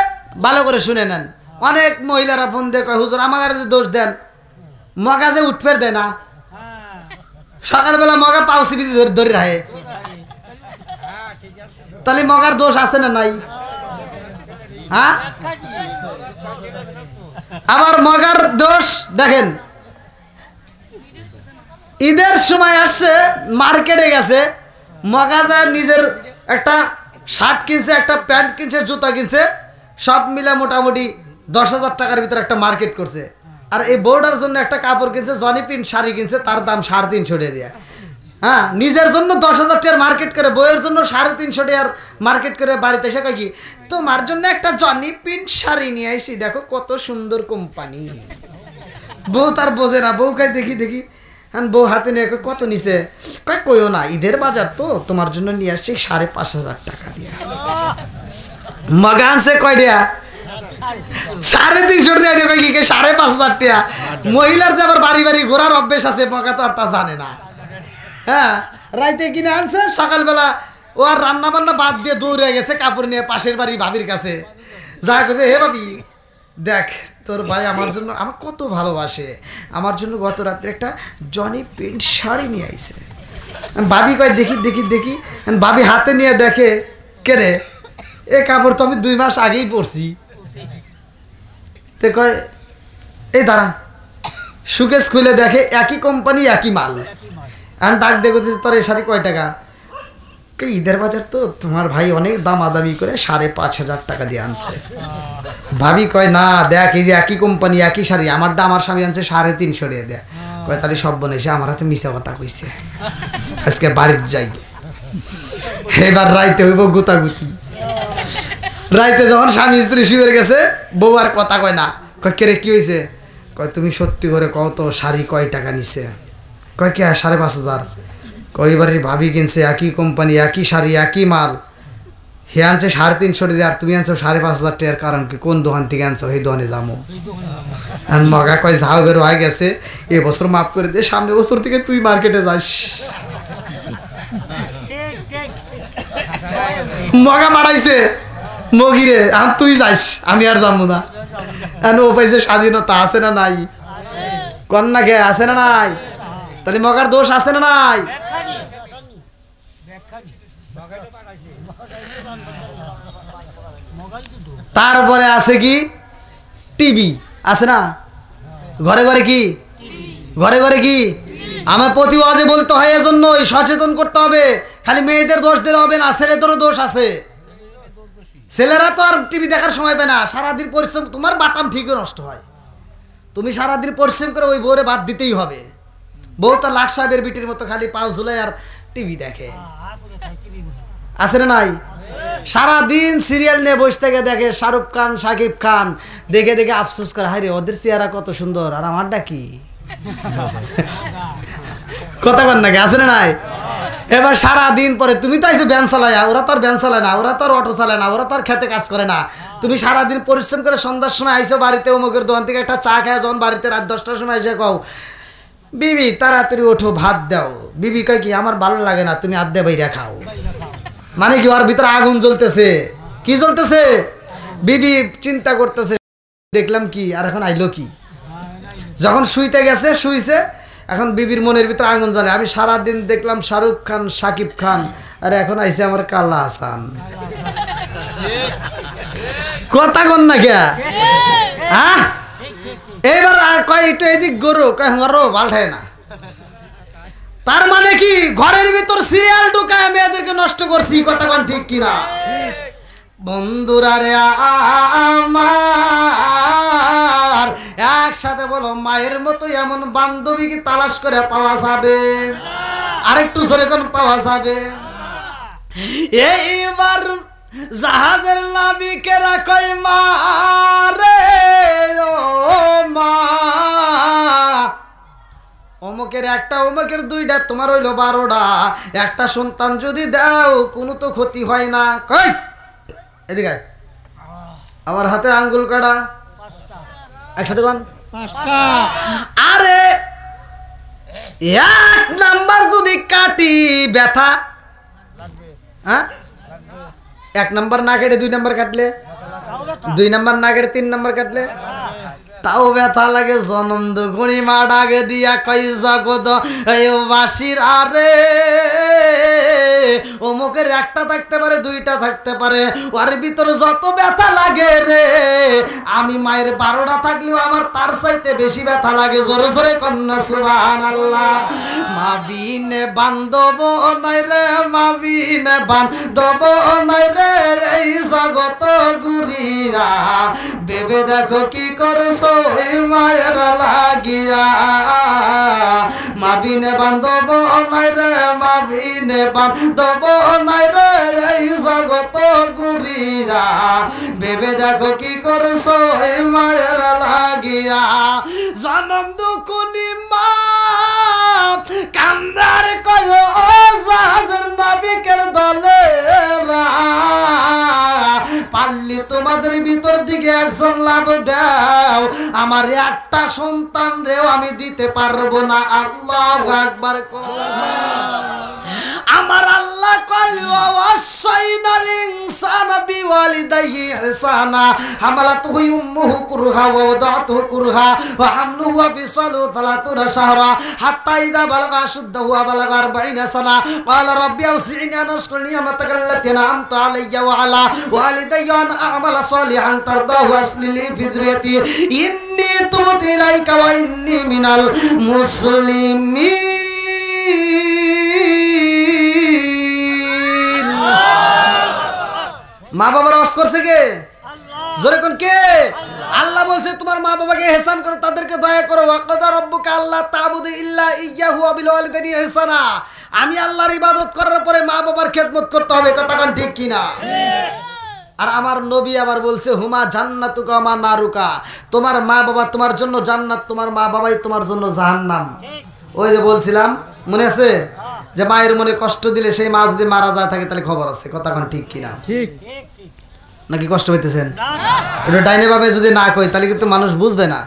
ভালো করে শুনে নেন। অনেক মহিলারা ফোন দিয়ে কয়, হুজুর আমার দোষ দেন, মগা যে উঠফের দেয় না, সকালবেলা মগা পাউসি ধরে রাখে, তাহলে মগার দোষ আছে না নাই? হ্যাঁ, আবার মগার দোষ দেখেন, ঈদের সময় আসছে, মার্কেটে গেছে, মগা যায় নিজের একটা শার্ট কিনছে, একটা প্যান্ট কিনছে, জুতা কিনছে, সব মিলে মোটামুটি 10,000 টাকার ভিতরে একটা মার্কেট করছে। আর এই বউটার জন্য একটা কাপড় কিনছে, জনি প্রিন্ট শাড়ি কিনছে, তার দাম 350 টাকা। হ্যাঁ, নিজের জন্য 10,000 টাকার মার্কেট করে, বইয়ের জন্য 350 টাকার মার্কেট করে বাড়িতে এসে কয় কি, তোমার জন্য একটা জনি প্রিন্ট শাড়ি নিয়ে আইছি, দেখো কত সুন্দর কোম্পানি। বউ তার বোঝে না, বউ কয় দেখি দেখি, হ্যাঁ, বউ হাতে নিয়ে কত নিছে, কয় কইও না, ঈদের বাজার তো, তোমার জন্য নিয়ে আসছি 5,500 টাকা দিয়ে। মগা আনছে কয় টাকা? 350 টাকা দিয়ে, কি 5,500 টাকা। মহিলার যে আবার বাড়ি বাড়ি ঘোরার অভ্যেস আছে, মগা তো আর তা জানে না। হ্যাঁ, রাইতে কিনে আনছে, সকালবেলা ও আর রান্না বান্না বাদ দিয়ে দৌড়ে গেছে কাপড় নিয়ে পাশের বাড়ি ভাবির কাছে, যা করছে, হে ভাবি দেখ তোর ভাই আমার জন্য, আমার কত ভালোবাসে, আমার জন্য গত রাত্রে একটা জনি প্রিন্ট শাড়ি নিয়ে আইছে। ভাবি কয় দেখি দেখি দেখি, ভাবি হাতে নিয়ে দেখে, কে রে, এ কাপড় তো আমি 2 মাস আগেই পরছি। তে কয় এই দাঁড়া, সুকেশ খুলে দেখে একই কোম্পানি একই মাল। আর ডাক দেখো, তোর এই শাড়ি কয় টাকা? ঈদের বাজার তো, তোমার ভাই অনেক দামাদামি করে 5,500 টাকা দিয়ে আনছে। ভাবি কয় না, দেখ এই যে একই কোম্পানি একই শাড়ি, আমারটা আমার স্বামী আনছে 350 টাকা দেয়। কয় তাহলে সব বনেছে, আমার হাতে মিশা কথা কইছে, আজকে বাড়ির যাই। এবার রাইতে হইব গুতাগুতি। রাইতে যখন স্বামী স্ত্রী শুয়ে গেছে, বউ আর কথা কয় না। কয় কে রে, কি হয়েছে? কয় তুমি সত্যি করে কও তো, শাড়ি কয় টাকা নিছে? কয় কে? 5,500। কয় বাড়ির ভাবি কিনছে, একই কোম্পানি একই শাড়ি একই মাল, হে আনছে 350 টাকা আর তুমি আনছো 5,500 টাকার, কারণ কি কোন দোকান থেকে আনছো এই দোকানে যাবো। আর মগা কয় যাও বেরো হয়ে গেছে, এবছর মাফ করে দে, সামনে বছর থেকে তুই মার্কেটে যাস। মগা বাড়াইছে মগিরে, আর তুই যাস, আমি আর যাবো না। ও পাইছে স্বাধীনতা, আছে না নাই? কন্যা কে আছে না নাই? তাহলে মগার দোষ আছে না নাই? তারপরে আছে কি টিভি, আছে না? ঘরে ঘরে কি, ঘরে ঘরে কি? আমার প্রতি ওয়াজে বলতে হয়, এজন্যই সচেতন করতে হবে। খালি মেয়েদের দোষ দিলে হবে না, ছেলেদেরও দোষ আছে। ছেলেরা তো আর টিভি দেখার সময় পায় না, সারাদিন পরিশ্রম, তোমার বাটাম ঠিকই নষ্ট হয়। তুমি সারাদিন পরিশ্রম করে ওই বউরে বাদ দিতেই হবে। বউ তো লাখ সাহেবের বিটির মতো খালি পাও ঝুলে আর টিভি দেখে, আছে না নাই? সারাদিন সিরিয়াল নিয়ে বসে থেকে দেখে শাহরুখ খান, শাকিব খান, দেখে দেখে আফসোস করে, হায় রে ওদের চেহারা কত সুন্দর আর আমারটা কি। কথা কন নাকি, আছে না নাই? এবার সারাদিন পরে তুমি তো আইসো ব্যান চালায়, ওরা তো আর ব্যান চালায় না, ওরা তো আর অটো চালায় না, ওরা তো আর খেতে কাজ করে না। তুমি সারাদিন পরিশ্রম করে সন্ধ্যার সময় আইসো বাড়িতে, অমুকের দোকান থেকে একটা চা খায়, যখন বাড়িতে রাত 10টার সময় এসে কও বিবি তাড়াতাড়ি ওঠো ভাত দাও, বিবি কয় কি আমার ভালো লাগে না, তুমি আড্ডা বাইরে খাও। মানে কি ওর ভিতরে আগুন জ্বলতেছে, কি জ্বলতেছে? বিবি চিন্তা করতেছে দেখলাম কি, আর এখন আইলো কি। যখন শুইতে গেছে শুইছে, এখন বিবির মনের ভিতরে আগুন জ্বলে, আমি সারাদিন দেখলাম শাহরুখ খান, শাকিব খান, আর এখন আইছে আমার কাল্লা হাসান। কথা কন না কে? হ্যাঁ, এইবার কয় একটু এদিক গরু, কয় হরো পাল্টায় না। তার মানে কি ঘরের ভিতর সিরিয়াল ঢুকায় মেয়েদেরকে নষ্ট করছি। কথা কন ঠিক কিনা? বন্ধুরা রে আমার, একসাথে বলো মায়ের মতো এমন বান্ধবী কি তালাশ করে পাওয়া যাবে? আরেকটু জোরে কোন পাওয়া যাবে? এইবার জাহাজের নাবিকেরা কয় মা রে ও মা, অমুকের একটা অমুকের দুইটা, তোমার হইলো 12টা, একটা সন্তান যদি দাও কোনো তো ক্ষতি হয় না। কই এদিকে আমার হাতে আঙ্গুল কাটা, একসাথে কোন 5টা। আরে 1 নাম্বার যদি কাটি ব্যথা, হ্যাঁ 1 নাম্বার না কেটে 2 নাম্বার কাটলে, 2 নাম্বার না কেটে 3 নাম্বার কাটলে তাও ব্যথা লাগে। জনম দুগুণী মা ডাকে দিয়া কই জগত বাসির, আরে অমুকের একটা থাকতে পারে, 2টা থাকতে পারে, ওর ভিতরে যত ব্যথা লাগে রে, আমি মায়ের 12টা থাকলেও আমার তার চাইতে বেশি ব্যথা লাগে। জোরে জোরে কন্যা সুবহানাল্লাহ। মা বিনে বান্ধব নাই রে, মা বিনে বান্ধব নাই রে, এই জগত ঘুরিয়া ভেবে দেখো কি করেছ এই মায়ের লাগিয়া। মা বিনে বান্ধব নাই রে, মা বিনে বান্ধব নাই রে, এই জগত ঘুরিয়া ভেবে দেখো কি করেছ এই মায়ের লাগিয়া। জনম দুকুনি মা কান্দার কয় ও জাহাজের নাবিকের দলেরা, পারলি তোমাদের ভিতর দিকে একজন লাভ দাও, আমার একটা সন্তান রেও আমি দিতে পারবো না। আল্লাহু আকবার। আমার আল্লাহ কয় ওয়াসাইনাল ইনসানা বিওয়ালিদাইহি ইহসানা হামালাতুহু উম্মুহু কুরহা ওয়া ওয়াদাতুহু কুরহা ওয়া হামলুহু ওয়া ফিসালুহু 30 শাহরা হাত্তা ইযা বালাগা আশুদ্দাহু ওয়া বালাগা 40 সানা ক্বালা রাব্বি আউসি'নি আন আশকুরা নি'মাতাকা আল্লাতী আন'আমতা আলাইয়া ওয়া আলা ওয়ালিদাইয়া আন আ'মালা সালিহান তারদাহু আসলিলি ফি যুররিয়াতি ইন্নী তুবতু ইলাইকা ওয়া ইন্নী মিনাল মুসলিমিন। মা বাবার রস করছে কে? জোরে কোন কে? আল্লাহ বলছে তোমার মা বাবাকে ইহসান করো, তাদেরকে দয়া করো। ওয়াকাদা রাব্বুকা আল্লা তা'বুদু ইল্লা ইয়্যাহু ওয়া বিল ওয়ালিদাইনি ইহসানা। আমি আল্লাহর ইবাদত করার পরে মা বাবার খেদমত করতে হবে। কথা কোন ঠিক কিনা? আর আমার নবী আবার বলছে হুমা জান্নাতুকা মা নারুকা, তোমার মা বাবা তোমার জন্য জান্নাত, তোমার মা বাবাই তোমার জন্য জাহান্নাম। ওই যে বলছিলাম মনে আছে যে মায়ের মনে কষ্ট দিলে সেই মা যদি মারা যায় থাকে তাহলে খবর আছে, কথা কোন ঠিক কিনা? ঠিক নাকি কষ্ট পেতেছেন? এটা ডাইনে ভাবে যদি না কই তাহলে কিন্তু মানুষ বুঝবে না।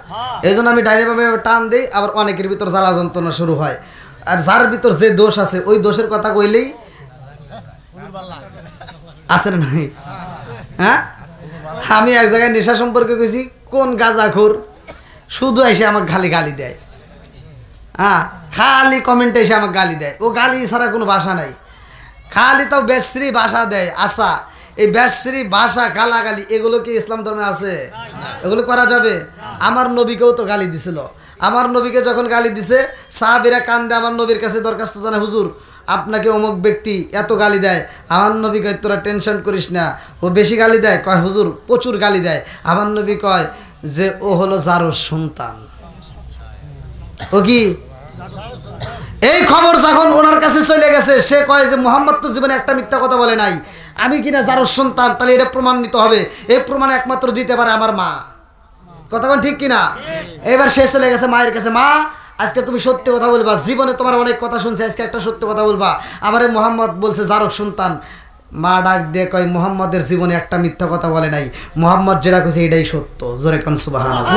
এই জন্য আমি ডাইনে ভাবে টান দিই, আবার অনেকের ভিতর জ্বালা যন্ত্রণা শুরু হয়। আর যার ভিতর যে দোষ আছে ওই দোষের কথা কইলেই আছে না নাই? হ্যাঁ, আমি এক জায়গায় নেশা সম্পর্কে কইছি, কোন গাঁজাখোর শুধু এসে আমাকে খালি গালি দেয়। হ্যাঁ, খালি কমেন্টে এসে আমাকে গালি দেয়। ও গালি ছাড়া কোনো ভাষা নাই, খালি তাও বেশ্রী ভাষা দেয়। আচ্ছা, এই বেশ্রী ভাষা গালাগালি এগুলো কি ইসলাম ধর্মে আছে? এগুলো করা যাবে? আমার নবীকেও তো গালি দিছিল। আমার নবীকে যখন গালি দিছে সাহাবীরা কান্দে আমার নবীর কাছে দরখাস্ত জানায়, হুজুর আপনাকে অমুক ব্যক্তি এত গালি দেয়। আমার নবী কয় তোরা টেনশন করিস না, ও বেশি গালি দেয়? কয় হুজুর প্রচুর গালি দেয়। আমার নবী কয় যে ও হলো জারুর সন্তান। ও কি? এই খবর যখন ওনার কাছে চলে গেছে, সে কয় যে মুহাম্মদ তো জীবনে একটা মিথ্যা কথা বলে নাই, আমি কিনা জারুর সন্তান, তাহলে এটা প্রমাণিত হবে। এই প্রমাণ একমাত্র দিতে পারে আমার মা। কথা কোন ঠিক কিনা? এবার সে চলে গেছে মায়ের কাছে, মা আজকে তুমি সত্যি কথা বলবা, জীবনে তোমার অনেক কথা শুনছি, আজকে একটা সত্যি কথা বলবা। আমারে মুহাম্মদ বলছে জারুর সন্তান। মা ডাক দিয়ে কয় মুহাম্মদের জীবনে একটা মিথ্যা কথা বলে নাই, মুহাম্মদ যেটা কইছে এটাই সত্য। জোরে কোন সুবহানাল্লাহ।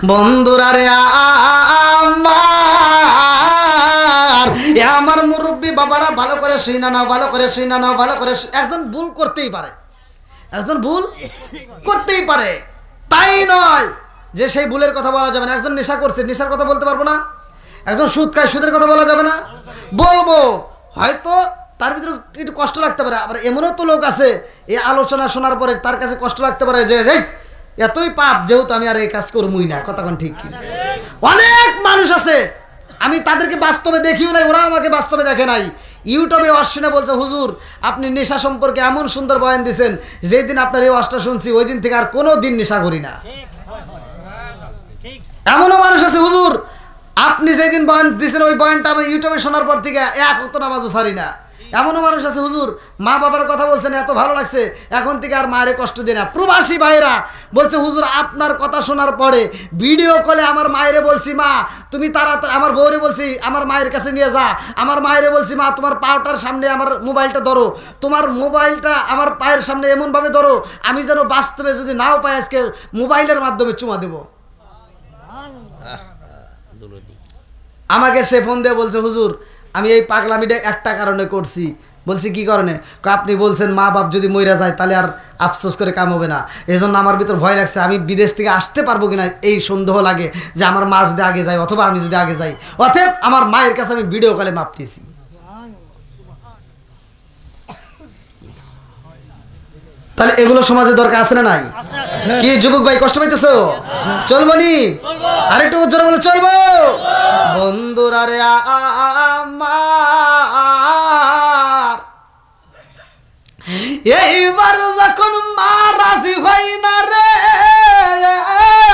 বন্ধুরা রে আমার মুরব্বী বাবারা ভালো করে শুনা নাও, ভালো করে শুনা নাও, ভালো করে। একজন ভুল করতেই পারে, একজন ভুল করতেই পারে, তাই নয় যে সেই ভুলের কথা বলা যাবে না। একজন নেশা করছে, নেশার কথা বলতে পারবো না? একজন সুদ খায়, সুদের কথা বলা যাবে না? বলবো, হয়তো তার ভিতরে একটু কষ্ট লাগতে পারে। আবার এমনও তো লোক আছে এই আলোচনা শোনার পরে তার কাছে কষ্ট লাগতে পারে যে এতই পাপ, যেহেতু আমি আর এই কাজ করবই না। কথা কোন ঠিক কি? অনেক মানুষ আছে, আমি তাদেরকে বাস্তবে দেখিও নাই, ওরা আমাকে বাস্তবে দেখে নাই। ইউটিউবে অশ্বিনে বলছে, হুজুর আপনি নেশা সম্পর্কে এমন সুন্দর বয়ান দিয়েছেন, যেই দিন আপনার এই ওয়াজটা শুনছি ওই দিন থেকে আর কোনো দিন নেশা করি না। এমনও মানুষ আছে, হুজুর আপনি যেদিন বয়ান দিয়েছেন ওই বয়ানটা আমি ইউটিউবে শোনার পর থেকে এক ওয়াক্ত নামাজও ছাড়ি না। এমনও মানুষ আছে, হুজুর মা বাবার কথা বলছেন এত ভালো লাগছে, এখন থেকে আর মায়ের কষ্ট দেয় না। প্রবাসী ভাইরা বলছে, হুজুর আপনার কথা শোনার পরে ভিডিও কলে আমার মায়েরে বলছি, মা তুমি তাড়াতাড়ি, আমার বউরে বলছি আমার মায়ের কাছে নিয়ে যা, আমার মায়েরে বলছি মা তোমার পাউটার সামনে আমার মোবাইলটা ধরো, তোমার মোবাইলটা আমার পায়ের সামনে এমনভাবে ধরো আমি যেন বাস্তবে যদি নাও পাই আজকে মোবাইলের মাধ্যমে চুমা দেব। আমাকে সে ফোন দিয়ে বলছে, হুজুর আমি এই পাগলামিটা একটা কারণে করছি। বলছি কি কারণে? আপনি বলছেন মা বাপ যদি মইরা যায় তাহলে আর আফসোস করে কাম হবে না, এই জন্য আমার ভিতর ভয় লাগছে আমি বিদেশ থেকে আসতে পারবো কিনা, এই সন্দেহ লাগে যে আমার মা যদি আগে যায় অথবা আমি যদি আগে যাই। অতএব আমার মায়ের কাছে আমি ভিডিও কলে মাপ দিয়েছি। তাহলে এগুলো সমাজে দরকার আছে না নাই? কি যুবক ভাই কষ্ট পাইতেছো? চলবো নি? আরেকটু জোরে বলে চলবো। বন্ধুরা রে আমার এইবার যখন মা রাজি হয় না রে,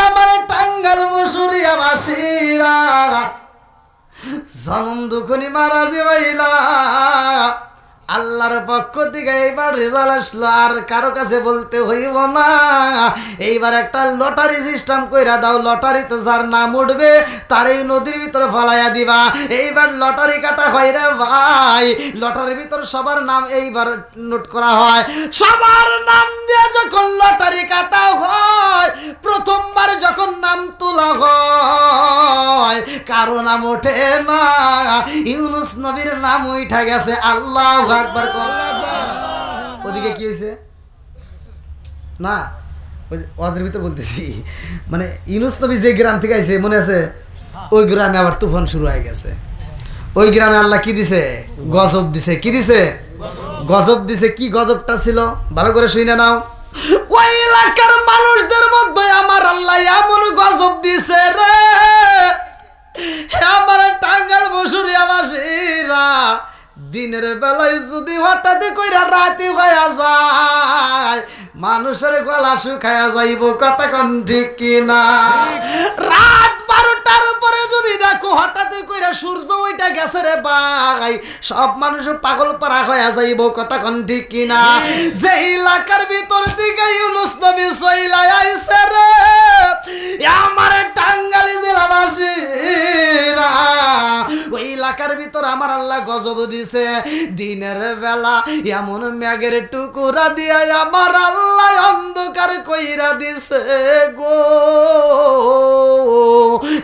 আমার টাঙ্গাল মুসুরিয়া বাসীরা জনম দুখনি মা রাজি হয় না। আল্লাহর পক্ষ থেকে এইবার রেজাল্ট আসলো, আর কারো কাছে বলতে হইব না। এইবার একটা লটারি সিস্টেম কইরা দাও, লটারিতে যার নাম উঠবে তারই নদীর ভিতরে ফলাইয়া দিবা। এইবার লটারি কাটা হয় রে ভাই, লটারির ভিতরে সবার নাম এইবার নোট করা হয়। সবার নাম দিয়ে যখন লটারি কাটা হয়, প্রথমবার যখন নাম তোলা হয় কারো নাম ওঠে না, ইউনুস নবীর নাম উঠা গেছে। আল্লাহু আকবার। ওদিকে কি হয়েছে না ওদের ভিতর বলতেছি, মানে ইউনুস নবী যে গ্রাম থেকে আইছে মনে আছে, ওই গ্রামে আবার তুফান শুরু হয়ে গেছে। ওই গ্রামে আল্লাহ কি দিছে? গজব দিছে। কি দিছে? গজব দিছে। কি গজবটা ছিল ভালো করে শুনে নাও। ওই এলাকার মানুষদের মধ্যে আমার আল্লাহ এমন গজব দিছে রে, আমার টাঙ্গাল বসুরিয়া বাসীরা দিনের বেলায় যদি হঠাৎ কইরা রাতে হয়ে যায়, মানুষের গলা শুকায়া যাইব, কথা কোন ঠিক কিনা? রাত 12টার পরে যদি দেখো হঠাৎ কইরা সূর্য ওইটা গেছে রে ভাই, সব মানুষ পাগল পারা হয়ে যাইব, কথা কোন ঠিক কিনা? যে এলাকার ভিতর দিকে ইউনূস নবী চইলা আইছে রে, আমার টাঙ্গাইল জেলাবাসীরা, ওই এলাকার ভিতর আমার আল্লাহ গজব দিছে। দিনের বেলা এমন মেঘের টুকুরা দিয়া আমার আল্লাহ অন্ধকার কইরা দিছে গো,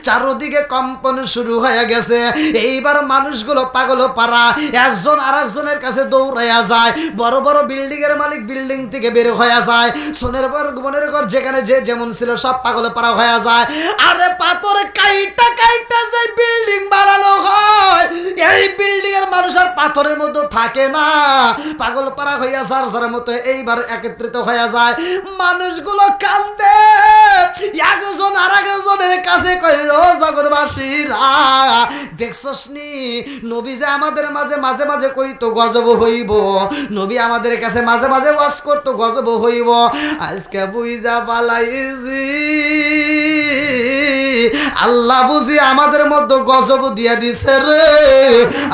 চারদিকে কম্পন শুরু হয়ে গেছে। এইবার মানুষগুলো পাগল পারা, একজন আরেকজনের কাছে দৌড়াইয়া যায়। বড় বড় বিল্ডিং এর মালিক বিল্ডিং থেকে বের হয়ে যায়, সোনের বনের ঘর যেখানে যে যেমন ছিল সব পাগল পারা হয়ে যায়। আরে পাথরে কাইটা কাইটা যে বিল্ডিং বানানো হয়, এই বিল্ডিং এর মানুষ আর পাথরের মধ্যে থাকে না, পাগল পারা হইয়া সার মতো এইবার একত্রিত হয়ে যায়। মানুষগুলো কান্দে, একজন আর একজনের কাছে কই, ও জগৎবাসীরা দেখছস নি, নবী যে আমাদের মাঝে মাঝে মাঝে কইতো গজব হইব, নবী আমাদের কাছে মাঝে মাঝে ওয়াজ করতো গজব হইব, আজকে বুইজা পালাইছি আল্লাহ বুঝি আমাদের মধ্যে গজব দিয়া দিছে রে,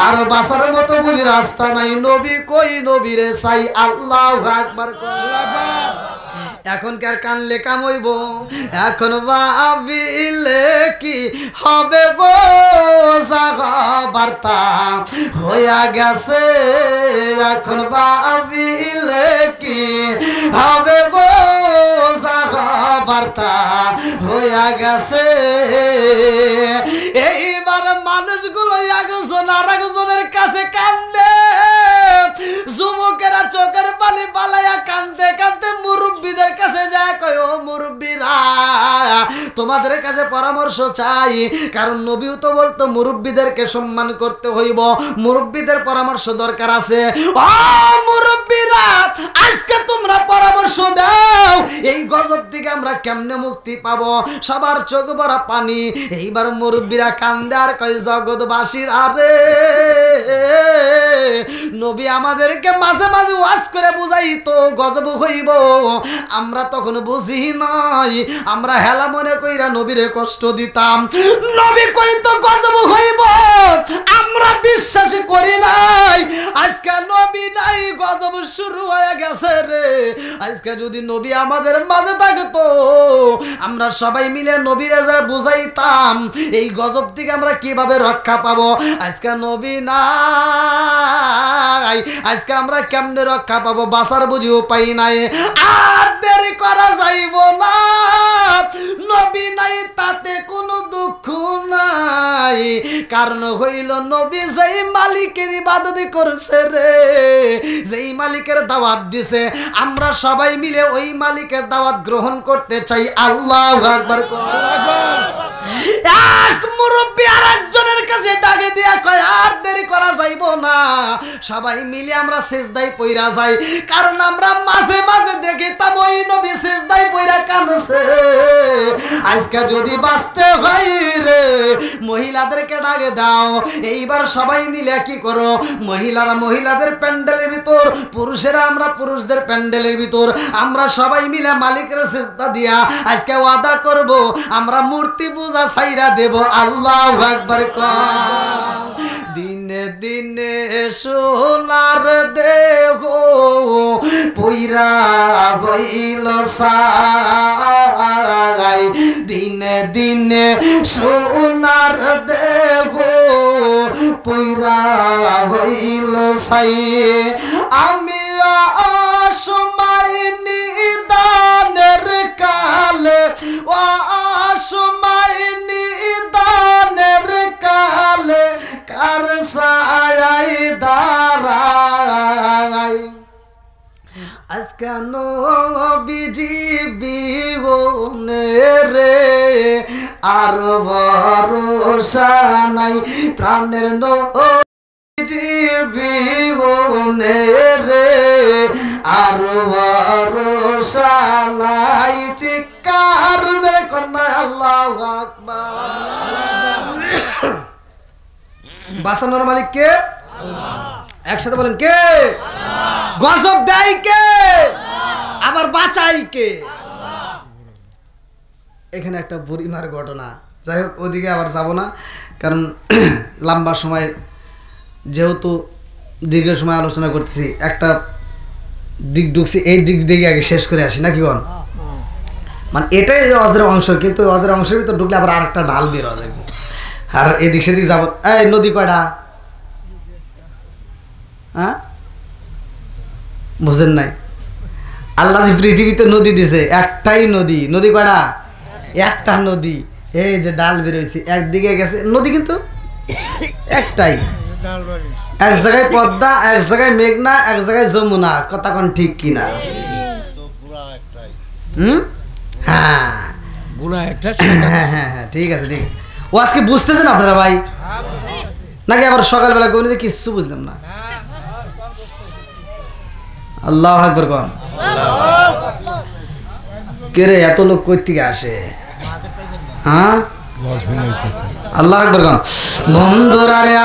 আর বাঁচার মতো বুঝি রাস্তা নাই। নবী কই, নবীরে চাই, আল্লাহু আকবার। এখনকার কানলে কাম হইব, এখন ভাবিলে কি হবে গো, বার্তা হইয়া গেছে, এখন ভাবিলে কি হবে গো, বার্তা হইয়া গেছে। এইবার মানুষগুলো একজন আর একজনের কাছে কান্দে, যুবকেরা চোখের পানি পালাইয়া কান্দে কান্দে মুরব্বীদের কাছে যায়, কয় ও মুরব্বীরা তোমাদের কাছে পরামর্শ চাই, কারণ নবীও তো বলতো মুরব্বীদেরকে সম্মান করতে হইব, মুরব্বীদের পরামর্শ দরকার আছে। ও মুরব্বীরা আজকে তোমরা পরামর্শ দাও, এই গজব থেকে আমরা কেমনে মুক্তি পাবো? সবার চোখ ভরা পানি। এইবার মুরব্বীরা কান্দে আর কয়, জগৎবাসীর আরে নবী আমাদেরকে মাঝে মাঝে ওয়াজ করে বুঝাইতো গজব হইব, আমরা তখন বুঝি নাই, আমরা হেলা মনে কইরা নবীরে কষ্ট দিতাম। নবী কইতো গজব হইব, আমরা বিশ্বাস করি নাই। আজকে নবী নাই, গজব শুরু হয়ে গেছে রে। আজকে যদি নবী আমাদের মাঝে থাকতো, আমরা সবাই মিলে নবীরে যা বুঝাইতাম এই গজব থেকে আমরা কিভাবে রক্ষা পাবো। আজকে নবী নাই, আজকে আমরা কেমনে রক্ষা পাবো? বাঁচার বুঝি উপায় নাই। আর দেরি করা যাইব না, নবী নাই তাতে কোনো দুঃখ নাই, কারণ হইল নবী যেই মালিকের ইবাদত করছে রে, যেই মালিকের দাওয়াত দিছে, আমরা সবাই মিলে ওই মালিকের দাওয়াত গ্রহণ করতে চাই। আল্লাহু আকবার। এক মুরব্বী আর একজনের কাছে ডাকে দিয়া কয়, আর দেরি করা যাইব না, সবাই মিলে আমরা সিজদায় পইরা যাই, কারণ আমরা মাঝে মাঝে দেখিতাম ওই নবী সিজদায় পইরা কাঁদছে। আজকে যদি বাঁচতে হয় রে, মহিলাদেরকে ডাকে দাও। এইবার সবাই মিলে কি করো, মহিলারা মহিলাদের প্যান্ডেলের ভিতর, পুরুষেরা আমরা পুরুষদের প্যান্ডেলের ভিতর, আমরা সবাই মিলে মালিকের সিজদা দিয়া আজকে ওয়াদা করব, আমরা মূর্তি পূজা ছাইরা দেব। আল্লাহু আকবার। দিনে দিনে সোনার দেহ পইরা হইল সাই, দিনে দিনে সোনার দেহ পইরা হইল সাই, আমি অসময় নিদানের কালে, অসময় নিদানের কালে কার ছায়ায় দাঁড়াই, আজকে নবীজি বিবনে রে আর ভরসা নাই, প্রাণের নবীজি বিবনে রে আর ভরসা নাই, চিৎকার মেরে কন্যা আল্লাহু আকবার। বাঁচানোর মালিক কে? একসাথে বলেন কে? গজব দেয় কে? আবার আবার বাঁচাই কে? এখানে একটা বুড়িমার ঘটনা। যাই হোক, ওদিকে আবার যাব না, কারণ লম্বা সময় যেহেতু দীর্ঘ সময় আলোচনা করতেছি, একটা দিক ঢুকছি, এই দিক দিকে আগে শেষ করে আসি নাকি বল? মানে এটাই অজের অংশ, কিন্তু অজের অংশের ভিতর ঢুকলে আবার আরেকটা ঢাল বের হয়ে যাবে, আর এদিক সেদিক যাব। এই নদী কয়টা? হ্যাঁ, বুঝেন নাই? আল্লাহ যে পৃথিবীতে নদী দিছে, একটাই নদী। নদী কয়টা? একটা নদী। এই যে ডাল বেরোইছে, একদিকে গেছে নদী, কিন্তু একটাই। এক জায়গায় পদ্মা, এক জায়গায় মেঘনা, এক জায়গায় যমুনা। কথা কোন ঠিক কিনা? হ্যাঁ, হ্যাঁ হ্যাঁ হ্যাঁ, ঠিক আছে ঠিক আছে। ও আজকে বুঝতেছেন আপনারা ভাই, নাকি আবার সকালবেলা কোন যে কিচ্ছু বুঝলাম না? আল্লাহু আকবার কোন। কে রে, এত লোক কই থেকে আসে? হ্যাঁ, আল্লাহু আকবার কোন। বন্ধুরা রে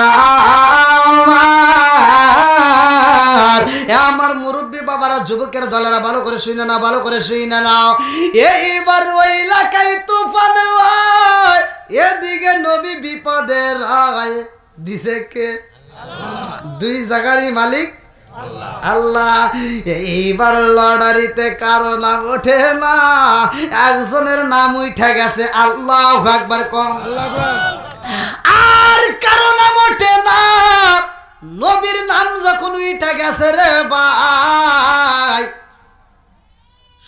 আমার মুরব্বী বাবারা, যুবকের দলেরা, ভালো করে শুনে না, ভালো করে শুনে নাও। এইবার ওই এলাকায় তুফান হয়, এদিকে নবী বিপদের রায় দিছে কে? দুই জায়গারই মালিক আল্লাহ। এইবার লটারিতে কারো নাম ওঠে না, একজনের নাম উঠে গেছে। আল্লাহু আকবার কম। আর কারো নাম ওঠে না, নবীর নাম যখন উঠে গেছে রে ভাই,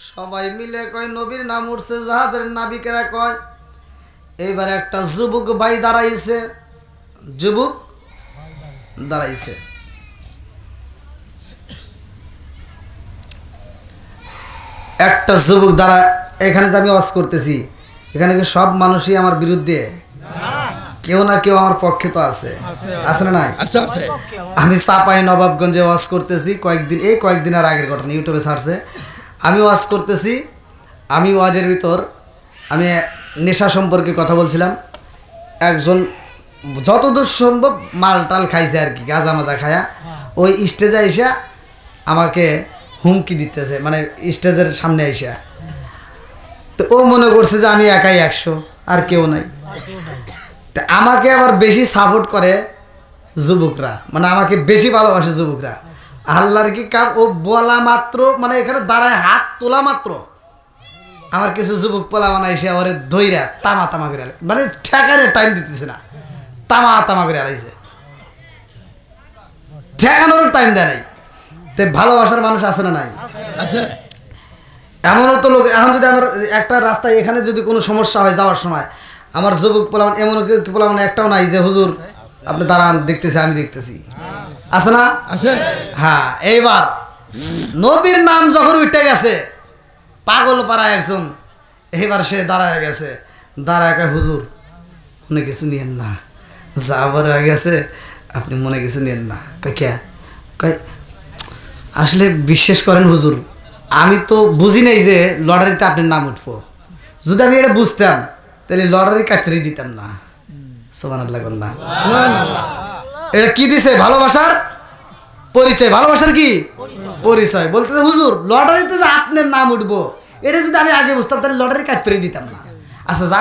সবাই মিলে কয় নবীর নাম উঠছে। জাহাজের নাবিকেরা কয়। এইবার একটা যুবক ভাই দাঁড়াইছে, যুবক দাঁড়াইছে। একটা যুবক দ্বারা, এখানে যে আমি ওয়াজ করতেছি, এখানে কি সব মানুষই আমার বিরুদ্ধে? কেউ না কেউ আমার পক্ষে তো আছে, আছে না নাই? আমি চাপাই নবাবগঞ্জে ওয়াজ করতেছি কয়েকদিনের আগের ঘটনা, ইউটিউবে ছাড়ছে। আমি ওয়াজ করতেছি, আমি ওয়াজের ভিতর আমি নেশা সম্পর্কে কথা বলছিলাম। একজন যতদূর সম্ভব মাল টাল খাইছে আর কি, গাঁজা মাজা খায়া, ওই স্টেজে এসে আমাকে হুমকি দিতেছে, মানে স্টেজের সামনে এসে। তো ও মনে করছে যে আমি একাই 100, আর কেউ নাই। তা আমাকে আবার বেশি সাপোর্ট করে যুবকরা, মানে আমাকে বেশি ভালোবাসে যুবকরা। আল্লাহর কি কাম, ও বলা মাত্র, মানে এখানে দাঁড়ায় হাত তোলা মাত্র আমার কিছু যুবক পোলা মানে এসে আমার ধৈরা তামা তামা করে, মানে ঠেকানে টাইম দিতেছে না, তামা তামা করে আলাইছে, ঠেকানোর টাইম দেয় নাই। তো ভালোবাসার মানুষ আছে না নাই? এমনও তো লোক, এখন যদি আমার একটা রাস্তায় এখানে যদি কোনো সমস্যা হয় যাওয়ার সময়, আমার যুবক পোলামান এমন কি পোলামান একটাও নাই যে হুজুর আপনি দাঁড়ান, দেখতেছি, আমি দেখতেছি, আছে না? হ্যাঁ। এইবার নবীর নাম যখন উঠে গেছে, পাগল পাড়া একজন, এইবার সে দাঁড়ায় গেছে, দাঁড়ায় কয় হুজুর মনে কিছু নিয়েন না, যা বড় হয়ে গেছে আপনি মনে কিছু নিয়েন না। কয় কে? কয় আসলে বিশ্বাস করেন হুজুর, আমি তো বুঝি নাই যে লটারিতে আপনার নাম উঠবো। যদি আমি এটা বুঝতাম তাহলে লটারি কাটতে দিতাম না। সুবহানাল্লাহ না, এটা কি দিছে? ভালোবাসার পরিচয়। ভালোবাসার কি পরিচয়? বলতে হুজুর লটারিতে যে আপনার নাম উঠবো, এটা যদি আমি আগে বুঝতাম তাহলে লটারি কাটতে দিতাম না। আচ্ছা, যা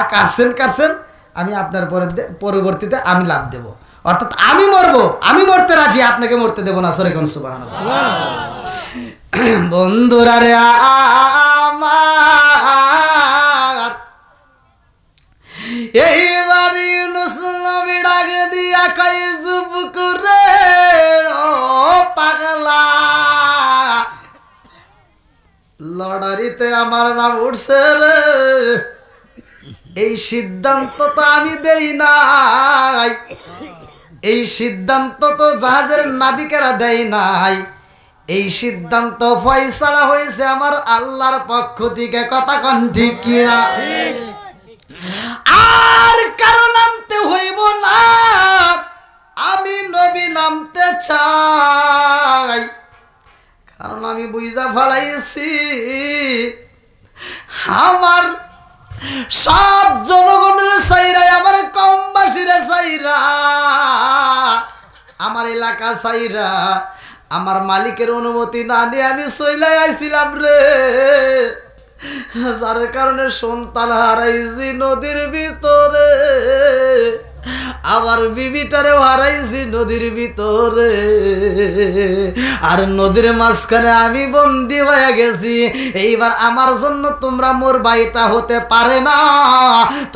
কাটছেন, আমি আপনার পরবর্তীতে আমি লাভ দেব, অর্থাৎ আমি মরবো, আমি মরতে রাজি, আপনাকে মরতে দেব না। সরে কোন সুবহানাল্লাহ। বন্ধুরা রে আমার, এইবার ইউনূস নবী ডাক দিয়া কয় যুবক রে ও পাগলা, লটারিতে আমার নাম উঠছে রে, এই সিদ্ধান্ত তো আমি দেই নাই, এই সিদ্ধান্ত তো জাহাজের নাবিকেরা দেয় নাই, এই সিদ্ধান্ত ফয়সালা হয়েছে আমার আল্লাহর পক্ষ থেকে। কথা কোন ঠিক কিনা? আর কারো নামতে হইব না, আমি নবী নামতে চাই, কারণ আমি বুঝা ফেলাইছি আমার সব জনগণের চাইরা, আমার কমবাসীরা চাইরা, আমার এলাকা চাইরা আমার মালিকের অনুমতি না নিয়ে আমি চইলাই আইছিলাম রে, যার কারণে সন্তান হারাইছি নদীর ভিতরে, আবার বিবিটারেও হারাইছি নদীর ভিতরে, আর নদীর মাঝখানে আমি বন্দি হয়ে গেছি। এইবার আমার জন্য তোমরা মোর ভাইটা হতে পারে না,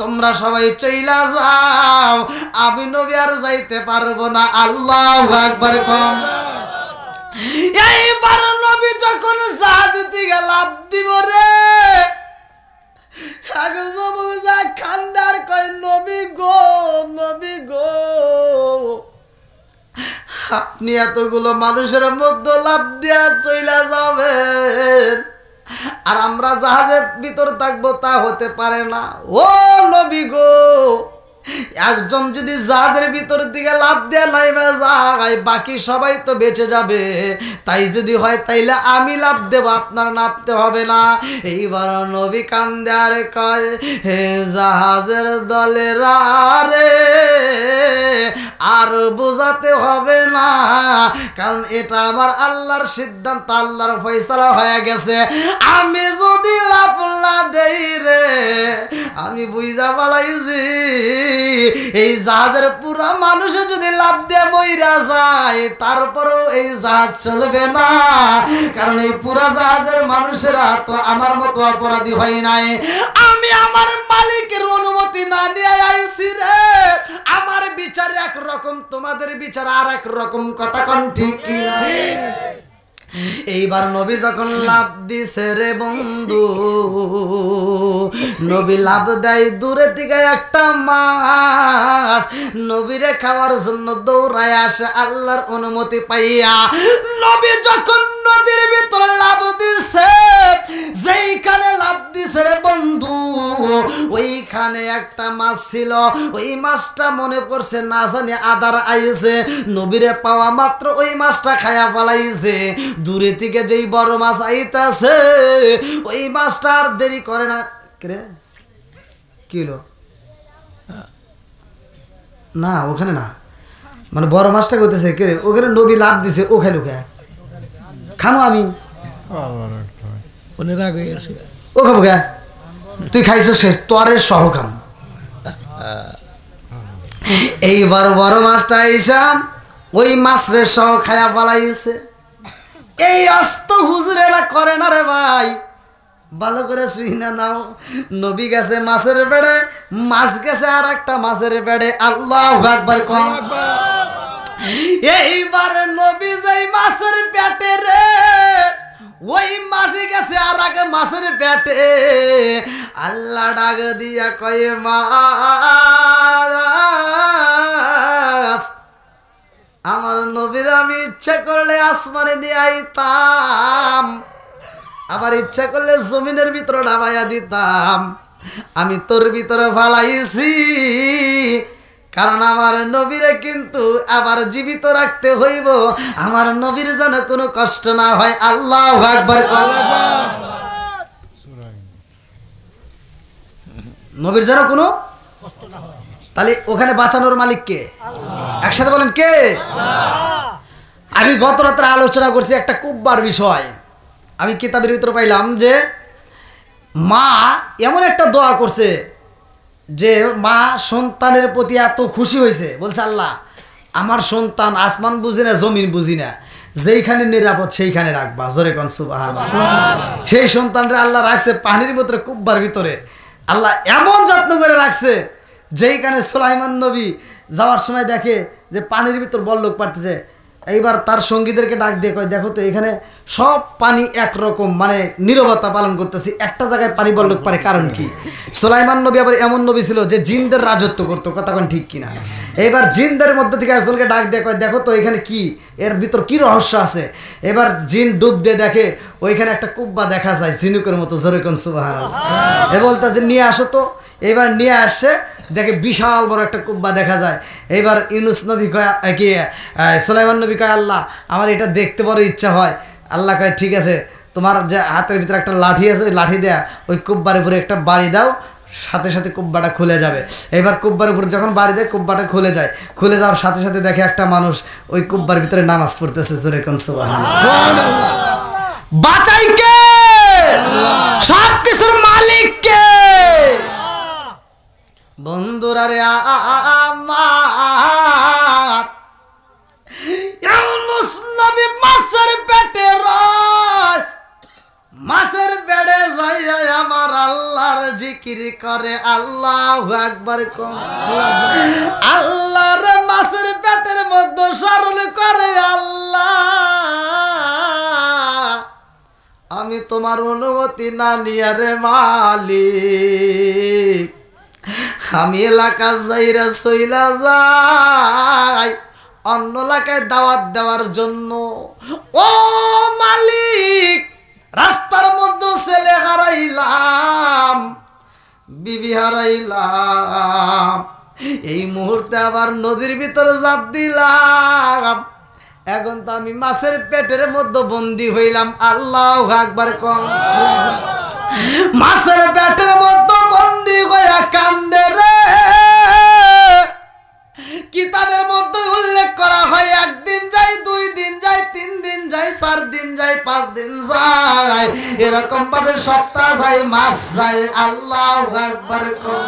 তোমরা সবাই চইলা যাও, আমি নবী আর যাইতে পারবো না। আল্লাহু আকবার কম। এইবার নবী যখন জাহাজ থেকে লাফ দিব রে, খান্দার কয় নবী গো, নবী গো, আপনি এতগুলো মানুষের মধ্যে লাফ দিয়া চইলা যাবেন, আর আমরা জাহাজের ভিতর থাকবো, তা হতে পারে না। ও নবী গো, একজন যদি জাহাজের ভিতর দিকে লাফ দেয়া নাইমা যায়, বাকি সবাই তো বেঁচে যাবে, তাই যদি হয় তাইলে আমি লাফ দেব, আপনার নামতে হবে না। এইবার নবী কান্দে আর কয়, হে জাহাজের দলেরা রে, আর বোঝাতে হবে না, কারণ এটা আমার আল্লাহর সিদ্ধান্ত, আল্লাহর ফয়সালা হয়ে গেছে। আমি যদি লাফ না দেই রে, আমি বুঝা পালাইছি এই জাহাজের পুরা মানুষ যদি লাফ দিয়ে মইরা যায়, তারপরেও এই জাহাজ চলবে না, কারণ এই পুরা জাহাজের মানুষেরা তো আমার মতো অপরাধী হয় নাই। আমি আমার মালিকের অনুমতি না নিয়ে আইছি রে, আমার বিচার একরকম, তোমাদের বিচার আর এক রকম, কথা কোন ঠিক কিনা? এইবার নবী যখন লাভ দিছে রে বন্ধু, নবী লাভ দেয়, দূরে থেকে একটা মাছ নবীরে খাওয়ার জন্য দৌড়ায় আসে আল্লাহর অনুমতি পাইয়া। নবী যখন নদীর ভিতরে লাভ দিছে, যেইখানে লাভ দিছে রে বন্ধু, ওইখানে একটা মাছ ছিল, ওই মাছটা মনে করছে না জানি আদার আইছে, নবীরে পাওয়া মাত্র ওই মাছটা খায়া ফেলাইছে। দূরে থেকে যেই বড় মাছ আইতাছে, ওই মাছটা আর দেরি করে না। কে কি হলো না ওখানে না, মানে বড় মাছটা করতেছে কে রে, ওখানে নবী লাভ দিছে, ও খাইলো কে? খামো আমি, ও খাবো কে? তুই খাইছো শেষ, তোরে সহ খাম। এইবার বড় মাছটা আইসাম, ওই মাছরে সহ খায়া পালাইছে। এই আস্ত হুজুরেরা করে না রে ভাই, ভালো করে শুই না নাও। নবী গেছে মাছের বেড়ে, মাছ গেছে আর একটা মাছের বেড়ে। আল্লাহু আকবার কম। এইবার নবী যাই মাছের পেটে রে, ওই মাছে গেছে আর আগে মাছের পেটে। আল্লাহ ডাক দিয়া কয়ে, মাছ আমার নবীর আমি ইচ্ছা করলে আসমানে নিয়ে আইতাম, আবার ইচ্ছা করলে জমিনের ভিতরে ডাবাইয়া দিতাম, আমি তোর ভিতরে ফালাইছি, কারণ আমার নবীরে কিন্তু আবার জীবিত রাখতে হইব, আমার নবীর যেন কোনো কষ্ট না হয়। আল্লাহু আকবার। নবীর যেন কোনো, তাহলে ওখানে বাঁচানোর মালিক কে? একসাথে বলেন কে? আমি গত রাত্রে আলোচনা করছি একটা কুব্বার বিষয়। আমি কিতাবের ভিতরে পাইলাম যে মা এমন একটা দোয়া করছে, যে মা সন্তানের প্রতি এত খুশি হয়েছে, বলছে আল্লাহ আমার সন্তান আসমান বুঝি না জমিন বুঝি না, যেইখানে নিরাপদ সেইখানে রাখবা। জোরে কোন সুবহানাল্লাহ। সেই সন্তানরা আল্লাহ রাখছে পানির ভিতরে, কুব্বার ভিতরে আল্লাহ এমন যত্ন করে রাখছে, যেইখানে সুলাইমান নবী যাওয়ার সময় দেখে যে পানির ভিতর বল্লক পারতেছে, এইবার তার সঙ্গীদেরকে ডাক দিয়ে কয়, দেখো তো এখানে সব পানি একরকম, মানে নীরবতা পালন করতেছি, একটা জায়গায় পানি বল্লক পারে, কারণ কি? সুলাইমান নবী আবার এমন নবী ছিল যে জিনদের রাজত্ব করতো, কথা কোন ঠিক কিনা? এবার জিনদের মধ্যে থেকে একজনকে ডাক দিয়ে কয়, দেখো তো এখানে কি, এর ভিতর কি রহস্য আছে? এবার জিন ডুব দিয়ে দেখে ওইখানে একটা কুব্বা দেখা যায় ঝিনুকের মতো। জোরে কোন সুবহানাল্লাহ। এ বলতে যে নিয়ে আসো তো। এবার নিয়ে আসছে, দেখে বিশাল বড় একটা কুব্বা দেখা যায়। এইবার ইউনুস নবী কয়, কি সুলাইমান নবী কয়, আল্লাহ আমার এটা দেখতে বড় ইচ্ছা হয়। আল্লাহ কয়, ঠিক আছে, তোমার যে হাতের ভিতরে একটা লাঠি আছে, ওই লাঠি দেয়া ওই কুব্বার উপরে একটা বাড়ি দাও, সাথে সাথে কুব্বাটা খুলে যাবে। এবার কুব্বার উপর যখন বাড়ি দেয় কুব্বাটা খুলে যায়, খুলে যাওয়ার সাথে সাথে দেখে একটা মানুষ ওই কুব্বার ভিতরে নামাজ পড়তেছে। জোরে কোন সুবহানাল্লাহ। বাঁচাই কে? সব কিছুর মালিক কে? বন্ধুরা রে আমার ইউনূস নবী মাছের পেটে রয়, মাছের পেটে যাইয়া আমার আল্লাহর জিকির করে। আল্লাহু আকবার কোন। আল্লাহর মাছের পেটের মধ্যে স্মরণ করে, আল্লাহ আমি তোমার অনুমতি না নিয়ে রে মালিক আমি এলাকা যাইরা চইলা যাই অন্য এলাকায় দাওয়াত দেওয়ার জন্য। ও মালিক, রাস্তার মধ্যে ছেলে হারাইলাম, বিবি হারাইলাম, এই মুহূর্তে আবার নদীর ভিতরে ঝাঁপ দিলাম, এখন তো আমি মাছের পেটের মধ্যে বন্দী হইলাম। আল্লাহু আকবার কোন। মাছের পেটের মধ্যে বন্দী হইয়া কান্দে রে। কিতাবের মধ্যে উল্লেখ করা হয় একদিন যায়, 2 দিন যায়, 3 দিন যায়, 4 দিন যায়, 5 দিন যায়, এরকম ভাবে সপ্তাহ যায়, মাস যায়। আল্লাহু আকবার কোন।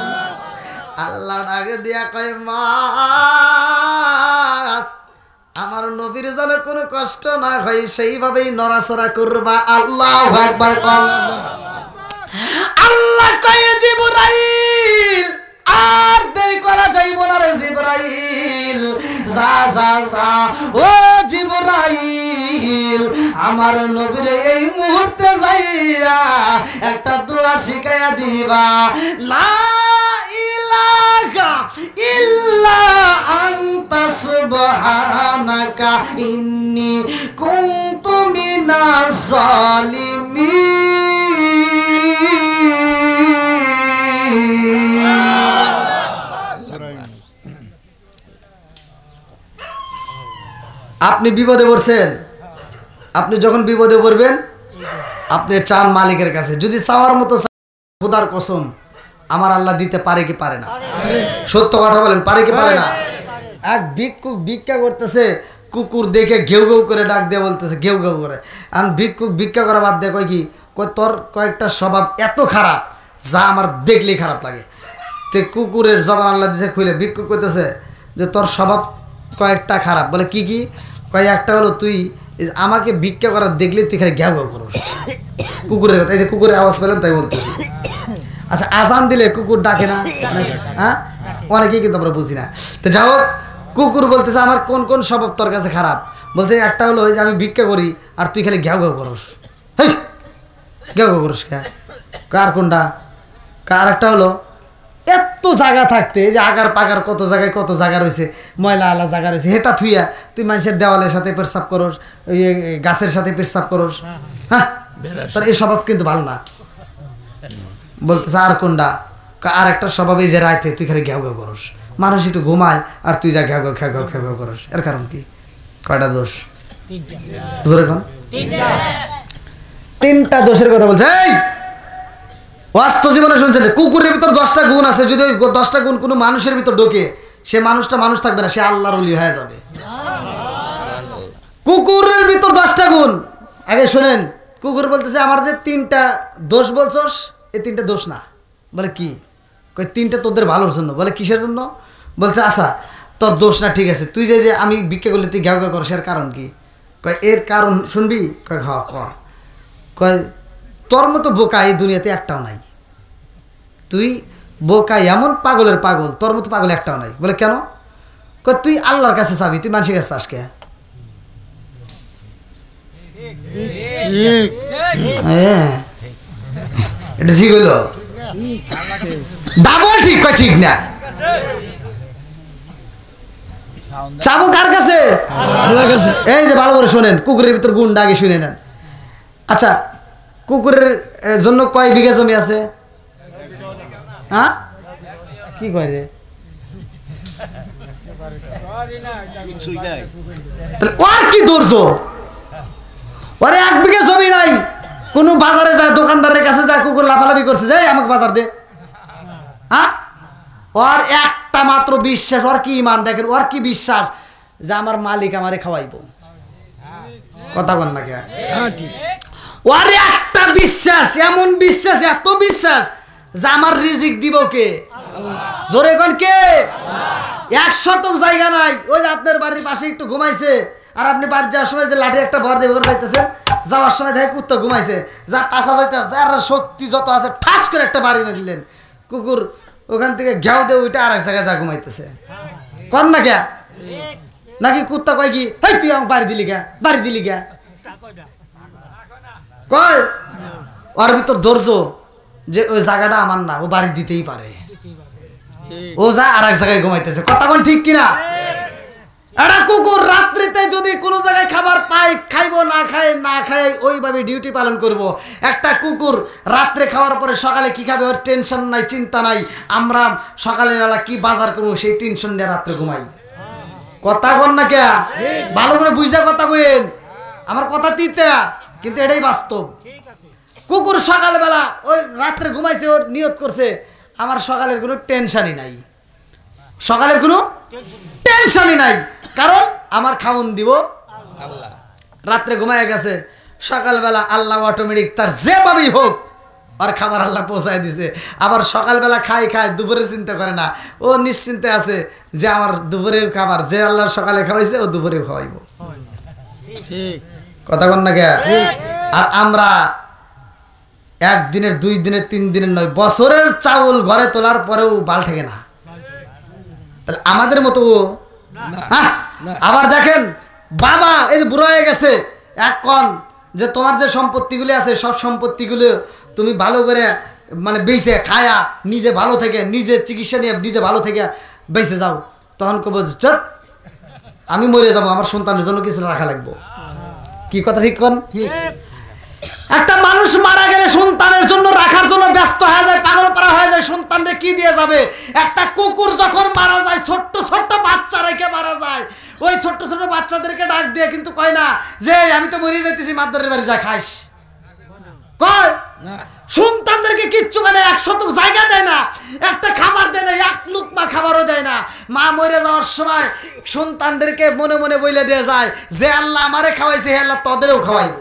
আল্লাহ ডাকে দিয়া কয় মাস আমার নবীর যেন কোনো কষ্ট না হয় সেইভাবেই নড়াচড়া করবা। আল্লাহু আকবার কোন। আল্লাহ কয় জিবরাইল আর দেরি করা যাইব না রে জিবরাইল, যা যা যা ও জিবরাইল আমার নবীর এই মুহূর্তে যাইয়া একটা দোয়া শিখাইয়া দিবা। লা ইলাহা ইল্লা আনতা সুবহানাকা ইন্নী কুনতু মিনাজ জালিমিন। আপনি বিপদে পড়ছেন, আপনি যখন বিপদে পড়বেন আপনি চান মালিকের কাছে, যদি চাওয়ার মতো খোদার কসম আমার আল্লাহ দিতে পারে কি পারে না? সত্য কথা বলেন, পারে কি পারে না? এক ভিক্ষুক ভিক্ষা করতেছে, কুকুর দেখে ঘেউ ঘেউ করে ডাক দিয়ে বলতেছে, ঘেউ ঘেউ করে। আর ভিক্ষুক ভিক্ষা করা বাদ দিয়ে কয় কি, কয় তোর কয়েকটা স্বভাব এত খারাপ যা আমার দেখলেই খারাপ লাগে। তে কুকুরের জবান আল্লাহ দিছে খুলে, ভিক্ষুক করতেছে যে তোর স্বভাব কয়েকটা খারাপ। বলে কি কি? কয় একটা হলো তুই আমাকে ভিক্ষা করার দেখলে তুই খালি ঘ্যাও ঘ্যাও করস। কুকুরের কথা, এই যে কুকুরের আওয়াজ পেলেন তাই বলতেছি। আচ্ছা, আজান দিলে কুকুর ডাকে না? হ্যাঁ, অনেকেই কিন্তু আমরা বুঝি না। তো যাই হোক, কুকুর বলতেছে আমার কোন কোন স্বভাব তোর কাছে খারাপ। বলতে একটা হলো ওই যে আমি ভিক্ষা করি আর তুই খালি ঘ্যাও ঘ্যাও করস। হেই, ঘ্যাও ঘ্যাও করস কে? কার কোনটা? কার একটা হলো এত জায়গা থাকতে, যে আগার পাগার কত জায়গায় কত জায়গা রয়েছে, ময়লা আলা জায়গা রয়েছে, হেতা থুইয়া তুই মানুষের দেওয়ালের সাথে পেশাব করস, ওই গাছের সাথে পেশাব করস। হ্যাঁ, তোর এই স্বভাব কিন্তু ভালো না। বলতেছে আর কোনটা? আর একটা স্বভাব এই যে রাইতে তুই খালি ঘ্যাও ঘ্যাও করস, মানুষ একটু ঘুমায় আর তুই যা ঘ্যাও ঘ্যাও ঘ্যাও ঘ্যাও ঘ্যাও ঘ্যাও করস। এর কারণ কি? কয়টা দোষ? জোরে কোন। 3টা দোষের কথা বলছে। এই বাস্তব জীবনে শুনছেন, কুকুরের ভিতর 10টা গুণ আছে, যদি ওই 10টা গুণ কোনো মানুষের ভিতর ঢোকে সে মানুষটা মানুষ থাকবে না, সে আল্লাহর ওলি হয়ে যাবে। কুকুরের ভিতর 10টা গুণ। আগে শোনেন, কুকুর বলতেছে আমার যে 3টা দোষ বলছস, এই 3টা দোষ না। বলে কি? কই 3টা তোদের ভালোর জন্য। বলে কিসের জন্য? বলতে আচ্ছা তোর দোষ না, ঠিক আছে, তুই যে যে আমি ভিক্ষা করলে তুই ঘ্যাও ঘ্যাও করস, এর কারণ কি? কয় এর কারণ শুনবি? কয় হ ক। কয় তোর মতো বোকা এই দুনিয়াতে একটাও নাই। তুই বোকা, এমন পাগলের পাগল, তোর মতো পাগল একটাও নাই। বলে কেন? কয় তুই আল্লাহর কাছে চাবি, তুই মানুষের কাছে চাস কে? হ্যাঁ, এটা ঠিক হইলো? ডাবল ঠিক। কয় ঠিক না। চাবো কার কাছে? আল্লাহর কাছে। এই যে ভালো করে শোনেন, কুকুরের ভিতর গুণটা আগে শুনে নেন। আচ্ছা, কুকুরের জন্য কয় বিঘা জমি আছে? হ্যাঁ, কি কয় রে? ওর কি ধৈর্য? ওরে 1 বিঘা জমি নাই, কোনো বাজারে যায়, দোকানদারের কাছে যায়, কুকুর লাফালাফি করছে, যাই আমাকে বাজার দে। হ্যাঁ, ওর একটা মাত্র বিশ্বাস, ওর কি ইমান দেখেন, ওর কি বিশ্বাস যে আমার মালিক আমারে খাওয়াইবো। কথা বল না কে? ওর একটা বিশ্বাস, এমন বিশ্বাস, এত বিশ্বাস যে আমার রিজিক দিব কে? জোরে কোন কে? 1 শতক জায়গা নাই। ওই যে আপনার বাড়ির পাশে একটু ঘুমাইছে, আর আপনি বাড়ি যাওয়ার সময় যে লাঠি একটা ভর দেবে করে যাইতেছেন, যাওয়ার সময় দেখে কুত্তা ঘুমাইছে, যা পাশা যাইতেছে, যার শক্তি যত আছে ঠাস করে একটা বাড়ি মেরে দিলেন, কুকুর ওখান থেকে ঘেউ দিয়ে ওইটা আর এক জায়গায় যা ঘুমাইতেছে। কর না কে? নাকি কুত্তা কয় কি, হেই তুই আমাকে বাড়ি দিলি কে, বাড়ি দিলি কে? কয় ওর ভিতর ধৈর্য যে ওই জায়গাটা আমার না, ও বাড়ি দিতেই পারে, ও যা আর এক জায়গায় ঘুমাইতেছে। কথা কোন ঠিক কিনা? একটা কুকুর রাত্রিতে যদি কোনো জায়গায় খাবার পাই, খাইবো, না খায় না খায় ওইভাবে ডিউটি পালন করব। একটা কুকুর রাত্রে খাওয়ার পরে সকালে কি খাবে ওর টেনশন নাই, চিন্তা নাই। আমরা সকালবেলা কি বাজার করবো সেই টেনশন নিয়ে রাত্রে ঘুমাই। কথা কন না কে? ভালো করে বুঝা কথা কইেন, আমার কথা তিতা, কিন্তু এটাই বাস্তব। কুকুর সকালবেলা ওই রাত্রে ঘুমাইছে, ওর নিয়ত করছে আমার সকালের কোনো টেনশনই নাই, সকালের কোনো টেনশনই নাই, কারণ আমার খাওন দিব আল্লাহ। রাত্রে ঘুমায় গেছে, সকালবেলা আল্লাহ অটোমেটিক তার যেভাবেই হোক আর খাবার আল্লাহ পৌঁছায় দিছে। আবার সকালবেলা খায় দুপুরে চিন্তা করে না, ও নিশ্চিন্তে আছে যে আমার দুপুরেও খাবার যে আল্লাহ সকালে খাওয়াইছে ও দুপুরেও খাওয়াইব। কথা বল না কে? আর আমরা 1 দিনের 2 দিনের 3 দিনের নয়, বছরের চাউল ঘরে তোলার পরেও বাল ঠেকে না। তাহলে আমাদের মতো হ্যাঁ। আবার দেখেন বাবা এই যে বুড়ো হয়ে গেছে, এখন যে তোমার যে সম্পত্তিগুলি আছে সব সম্পত্তিগুলো তুমি ভালো করে মানে বেঁচে খায়া নিজে ভালো থেকে, নিজে চিকিৎসা নিয়ে নিজে ভালো থেকে বেঁচে যাও, তখন কব চট আমি মরে যাবো, আমার সন্তানের জন্য কিছু রাখা লাগবো। কি কথা ঠিক কোন? একটা মানুষ মারা গেলে সন্তানের জন্য রাখার জন্য ব্যস্ত হয়ে যায়, পাগল পারা হয়ে যায়, সন্তানরে কি দিয়ে যাবে? একটা কুকুর যখন মারা যায়, ছোট্ট ছোট্ট বাচ্চা রেখে মারা যায়, ওই ছোট্ট ছোট্ট বাচ্চাদেরকে ডাক দিয়ে কিন্তু কয় না যে আমি তো মরে যাইতেছি, মাদরের বাড়ি যা খাইস, কয় সন্তানদেরকে কিচ্ছু মানে 1 শতক জায়গা দেয় না, একটা খাবার দেয় না, 1 লুকমা খাবারও দেয় না। মা মরে যাওয়ার সময় সন্তানদেরকে মনে মনে বলে দিয়ে যায় যে আল্লাহ আমারে খাওয়াইছে, হে আল্লাহ তোদেরও খাওয়াইব।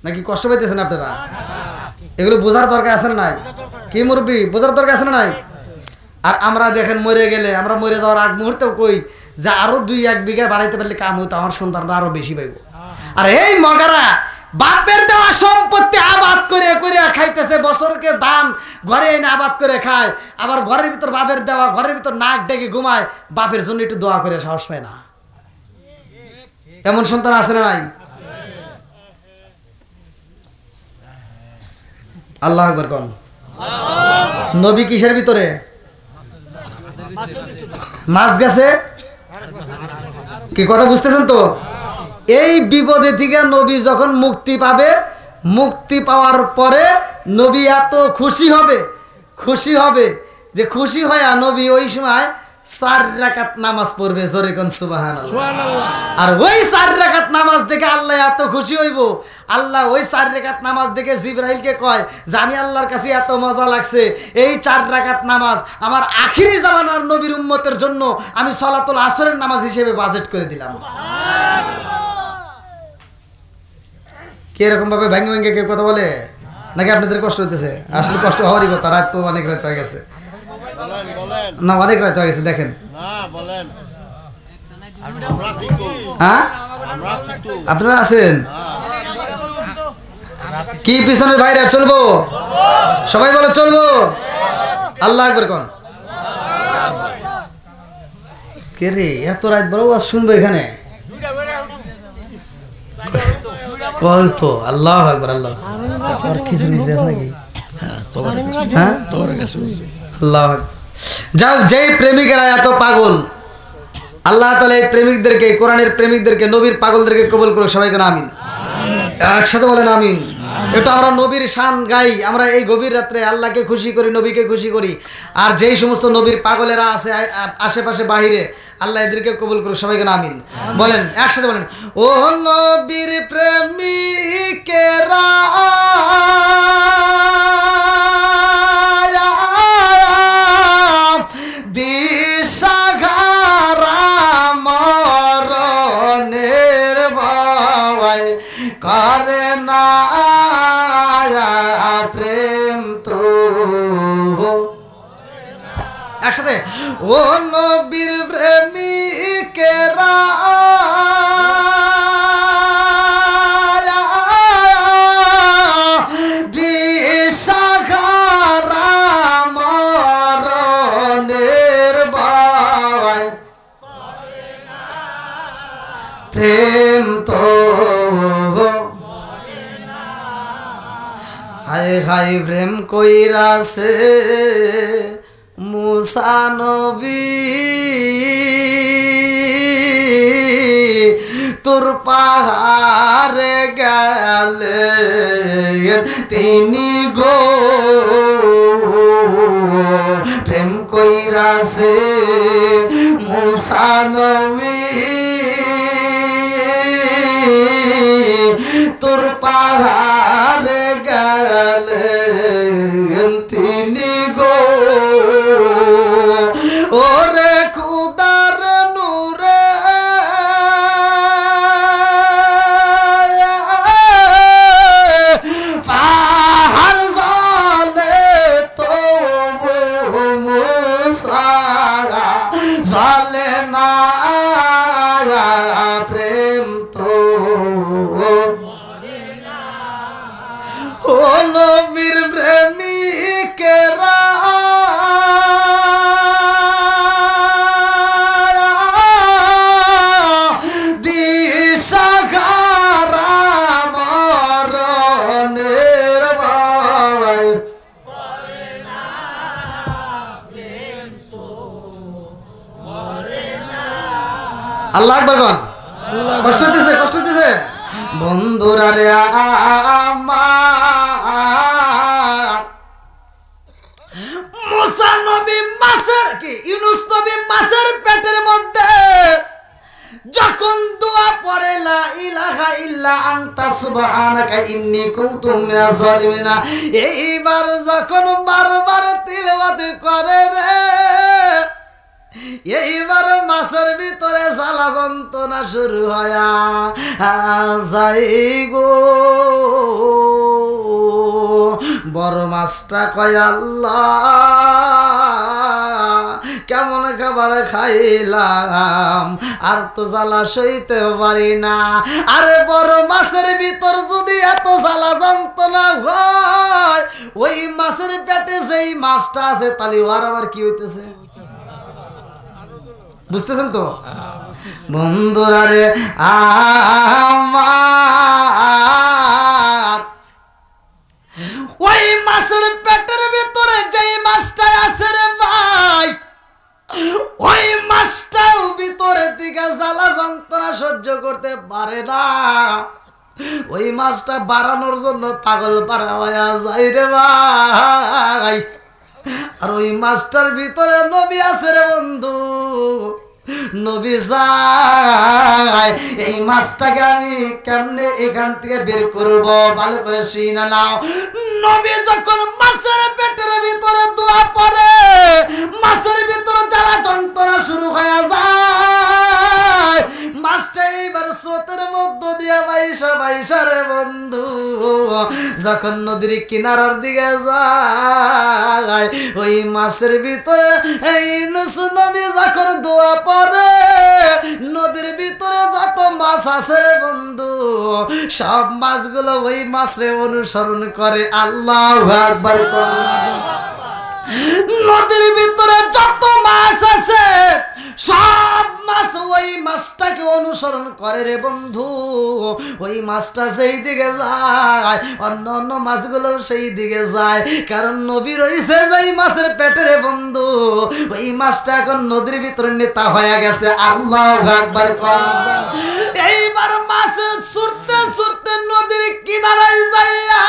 নাকি কষ্ট পাইতেছেন আপনারা? এগুলো বোঝার দরকার আছে না নাই? কি মুরব্বী, বোঝার দরকার আছে না নাই? আর আমরা দেখেন মরে গেলে, আমরা মরে যাওয়ার আগ মুহূর্তেও কই যে আরো 2-1 বিঘা বাড়াইতে পারলে কাম হইতো, আমার সন্তানরা আরো বেশি পাইব। আর এই মগারা বাপের দেওয়া সম্পত্তি আবাদ করে করে খাইতেছে, বছরকে ধান ঘরে এনে আবাদ করে খায়, আবার ঘরের ভিতর বাপের দেওয়া, ঘরের ভিতর নাক ডেকে ঘুমায়, বাপের জন্য একটু দোয়া করে সাহস পায় না। এমন সন্তান আছে না নাই? আল্লাহ আকবার কোন। নবী কিসের ভিতরে? মাছ গেছে। কি কথা বুঝতেছেন তো? এই বিপদে থেকে নবী যখন মুক্তি পাবে, মুক্তি পাওয়ার পরে নবী এত খুশি হবে যে খুশি হয়ে নবী ওই সময় 4 রাকাত নামাজ পড়বে। জোরে কোন সুবহানাল্লাহ। আর ওই 4 রাকাত নামাজ দেখে আল্লাহ এত খুশি হইব, আল্লাহ ওই 4 রাকাত নামাজ দেখে জিবরাইলকে কয় যে আমি আল্লাহর কাছে এত মজা লাগছে, এই 4 রাকাত নামাজ আমার আখিরি জামানার নবীর উম্মতের জন্য আমি সালাতুল আসরের নামাজ হিসেবে বাজেট করে দিলাম। কি এরকম ভাবে ভেঙে ভেঙে কেউ কথা বলে নাকি আপনাদের কষ্ট হইতেছে? আসলে কষ্ট হওয়ারই কথা, রাত তো অনেক রাত হয়ে গেছে না, অনেক রাত হয়ে গেছে। দেখেন হ্যাঁ আপনারা আছেন কি পিছনের ভাইরা? চলবো সবাই বলো চলবো। আল্লাহ আকবার কোন। কে রে এত রাত বড় শুনবো এখানে? কই তো আল্লাহ আকবার। আল্লাহ আর কিছু মিশে আছে নাকি? হ্যাঁ আল্লাহ যাও। যেই প্রেমিকেরা এত পাগল, আল্লাহ তাআলা এই প্রেমিকদেরকে, কোরআনের প্রেমিকদেরকে, নবীর পাগলদেরকে কবুল করুক। সবাই কেন আমিন, একসাথে বলেন আমিন। এটা আমরা নবীর শান গাই, আমরা এই গভীর রাত্রে আল্লাহকে খুশি করি, নবীকে খুশি করি। আর যেই সমস্ত নবীর পাগলেরা আছে আশেপাশে বাহিরে, আল্লাহ এদেরকে কবুল করুক, সবাইকে আমিন বলেন, একসাথে বলেন। ও নবীর প্রেমিকেরা দিশাহারা মরণের ভয় করে না প্রেম তো। একসাথে ও নবীর প্রেমিকেরা দিশাহারা মরণের ভয় প্রেম তো। হায় হায় প্রেম কইরাছে মুসা নবী, তোর পাহাড়ে গেলে তিনি গো প্রেম কইরাছে মুসা নবী, তোর পাহাড়ে গেলে তিনি গো। ওরে খুদার নূরে পাহাড় জলে তো মুসা জলে না প্রেম তো। ও নবীর প্রেমিকেরা দিশাহারা মরণের ভয় আল্লাহ আকবার গান। কষ্ট দিছে, কষ্ট দিছে বন্ধুরা রে আমার। মুসা নবী মাছের কি ইউনুস নবী মাছের পেটের মধ্যে যখন দোয়া পড়ে লা ইলাহা ইল্লা আনতা সুবহানাকা ইন্নী কুনতু মিনাজ জালিমিনা, এইবার যখন বারবার তিলাওয়াত করে রে, এইবার মাছের ভিতরে জ্বালা যন্ত্রণা শুরু হয়া যাই গো। বড় মাছটা কয় আল্লাহ কেমন খাবার খাইলাম, আর তো জ্বালা সইতে পারি না। আরে বড় মাছের ভিতর যদি এত জ্বালা যন্ত্রণা হয়, ওই মাছের পেটে যেই মাছটা আছে তাহলে ওর আবার কি হইতেছে, বুঝতেছেন তো বন্ধুরা রে আমার। ওই মাছের পেটের ভিতরে যেই মাছটা আছে রে ভাই, ওই মাছটাও ভিতরের দিকে জ্বালা যন্ত্রণা সহ্য করতে পারে না। ওই মাছটা বাড়ানোর জন্য পাগল পারা হয়ে যায় রে ভাই। আর ওই মাছটার ভিতরে নবী আছে রে বন্ধু, নবী যায় এই মাছটাকে আমি কেমনে এখান থেকে বের করব, ভালো করে শুনে নাও। নবী যখন মাছের পেটের ভিতরে দোয়া পড়ে, মাছের ভিতরে জ্বালা যন্ত্রণা শুরু হয়ে যায়। মাছটা এইবার স্রোতের মধ্য দিয়ে বাইসা বাইসা রে বন্ধু যখন নদীর কিনারার দিকে যায়, ওই মাছের ভিতরে এই ইউনুস নবী যখন দোয়া পড়ে, নদীর ভিতরে যত মাছ আছে রে বন্ধু সব মাছগুলো ওই মাছরে অনুসরণ করে। আল্লাহু আকবার। নদীর ভিতরে যত মাছ আছে সব মাছ ওই মাছটাকে অনুসরণ করে রে বন্ধু। ওই মাছটা সেই দিকে যায়, অন্য অন্য মাছগুলো সেই দিকে যায়, কারণ নবী রয়েছে যেই মাছের পেটে রে বন্ধু, ওই মাছটা এখন নদীর ভিতরে নেতা হয়ে গেছে। আল্লাহু আকবার। এইবার মাছ ছুটতে ছুটতে নদীর কিনারায় যাইয়া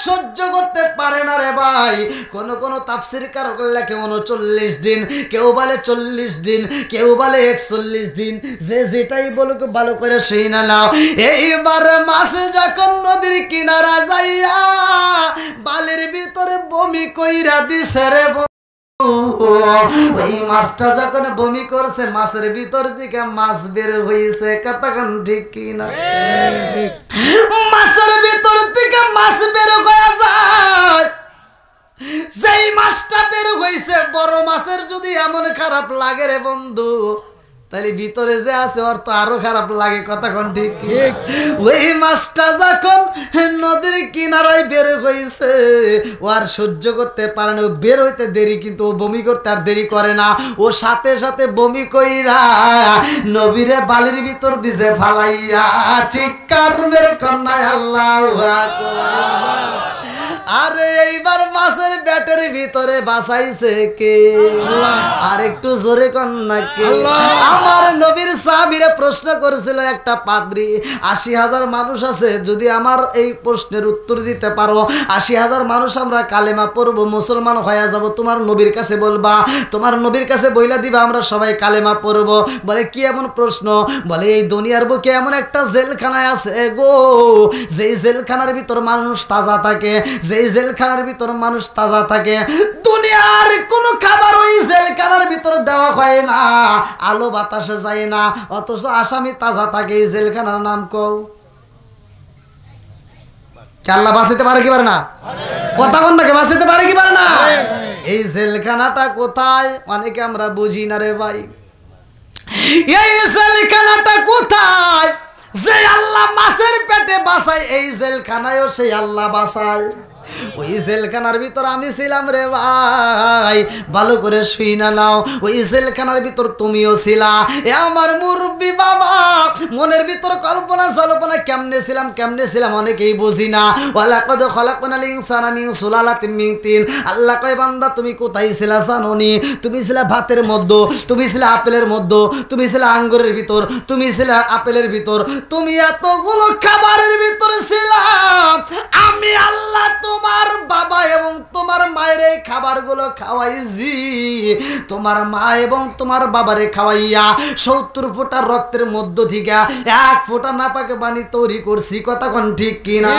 সহ্য করতে পারে না রে ভাই। কোন কোন তাফসীরকার লেখে 39 দিন, কেউ বলে 40 দিন, কেউ বলে 41 দিন, যে যেটাই বলুক ভালো করে শুই না নাও। এইবার মাছ যখন নদীর কিনারা যাইয়া বালির ভিতরে বমি কইরা দিছে রে, ওই মাছটা যখন বমি করছে মাছের ভিতর থেকে মাছ বের হয়েছে, কতক্ষণ ঠিক কিনা? মাছের ভিতর থেকে মাছ বের হয়ে যায়। যেই মাছটা বের হয়েছে বড় মাছের যদি এমন খারাপ লাগে রে বন্ধু, তাহলে ভিতরে যে আছে ওর তো আরো খারাপ লাগে, কতক্ষণ ঠিক? ওই মাছটা যখন নদীর কিনারায় বের হয়েছে ও আর সহ্য করতে পারে না, বের হইতে দেরি কিন্তু ও বমি করতে আর দেরি করে না, ও সাথে সাথে বমি কইরা নবীরে বালির ভিতর দিছে ফালাইয়া, চিৎকার মেরে কন্যায় আল্লাহু আকবার। আরে এইবার মাছের পেটের ভিতরে বাসাইছে কে? আর একটু জোরে কন্যা কে? আমার নবীর সাহাবীরা প্রশ্ন করেছিল একটা পাদ্রী, ৮০,০০০ মানুষ আছে, যদি আমার এই প্রশ্নের উত্তর দিতে পারো ৮০,০০০ মানুষ আমরা কালেমা পড়বো, মুসলমান হয়ে যাব, তোমার নবীর কাছে বলবা, তোমার নবীর কাছে বইলা দিবা আমরা সবাই কালেমা পড়বো। বলে কি এমন প্রশ্ন? বলে এই দুনিয়ার বুকে এমন একটা জেলখানায় আছে গো, যেই জেলখানার ভিতর মানুষ তাজা থাকে, যেই জেলখানার ভিতর মানুষ তাজা থাকে, দুনিয়ার কোনো খাবার ওই জেলখানার ভিতর দেওয়া হয় না, আলো বাতাসে যায় না, অথচ আসামি তাজা থাকে। এই জেলখানার নাম কও? আল্লাহ বাঁচাতে পারে কি পারে না? কথা বল না, কে বাঁচাতে পারে কি পারে না? এই জেলখানাটা কোথায় অনেকে আমরা বুঝি না রে ভাই। এই জেলখানাটা কোথায়? যে আল্লাহ মাছের পেটে বাঁচায়, এই জেলখানায়ও সেই আল্লাহ বাঁচায়। ওই জেলখানার ভিতর আমি ছিলাম রে ভাই, ভালো করে শুই না নাও। ওই জেলখানার ভিতর তুমিও ছিলা। এ আমার মুরব্বী বাবা, মনের ভিতর কল্পনা জল্পনা কেমনে ছিলাম অনেকেই বুঝি না। ওয়ালাকাদ খালাকনাল ইনসানা মিন সুলালাতিন মিন তিন। আল্লাহ কয় বান্দা তুমি কোথায় ছিলা জানোনি? তুমি ছিলা ভাতের মধ্যে, তুমি ছিলা আপেলের মধ্যে, তুমি ছিলা আঙ্গুরের ভিতর, তুমি ছিলা আপেলের ভিতর, তুমি এতগুলো খাবারের ভিতরে ছিলা। আমি আল্লাহ তোমার বাবা এবং তোমার মায়ের এই খাবারগুলো খাওয়াইছি। তোমার মা এবং তোমার বাবারে খাওয়াইয়া ৭০ ফোঁটা রক্তের মধ্য থেকে ১ ফোঁটা নাপাক পানি তৈরি করছি, কতক্ষণ ঠিক কিনা?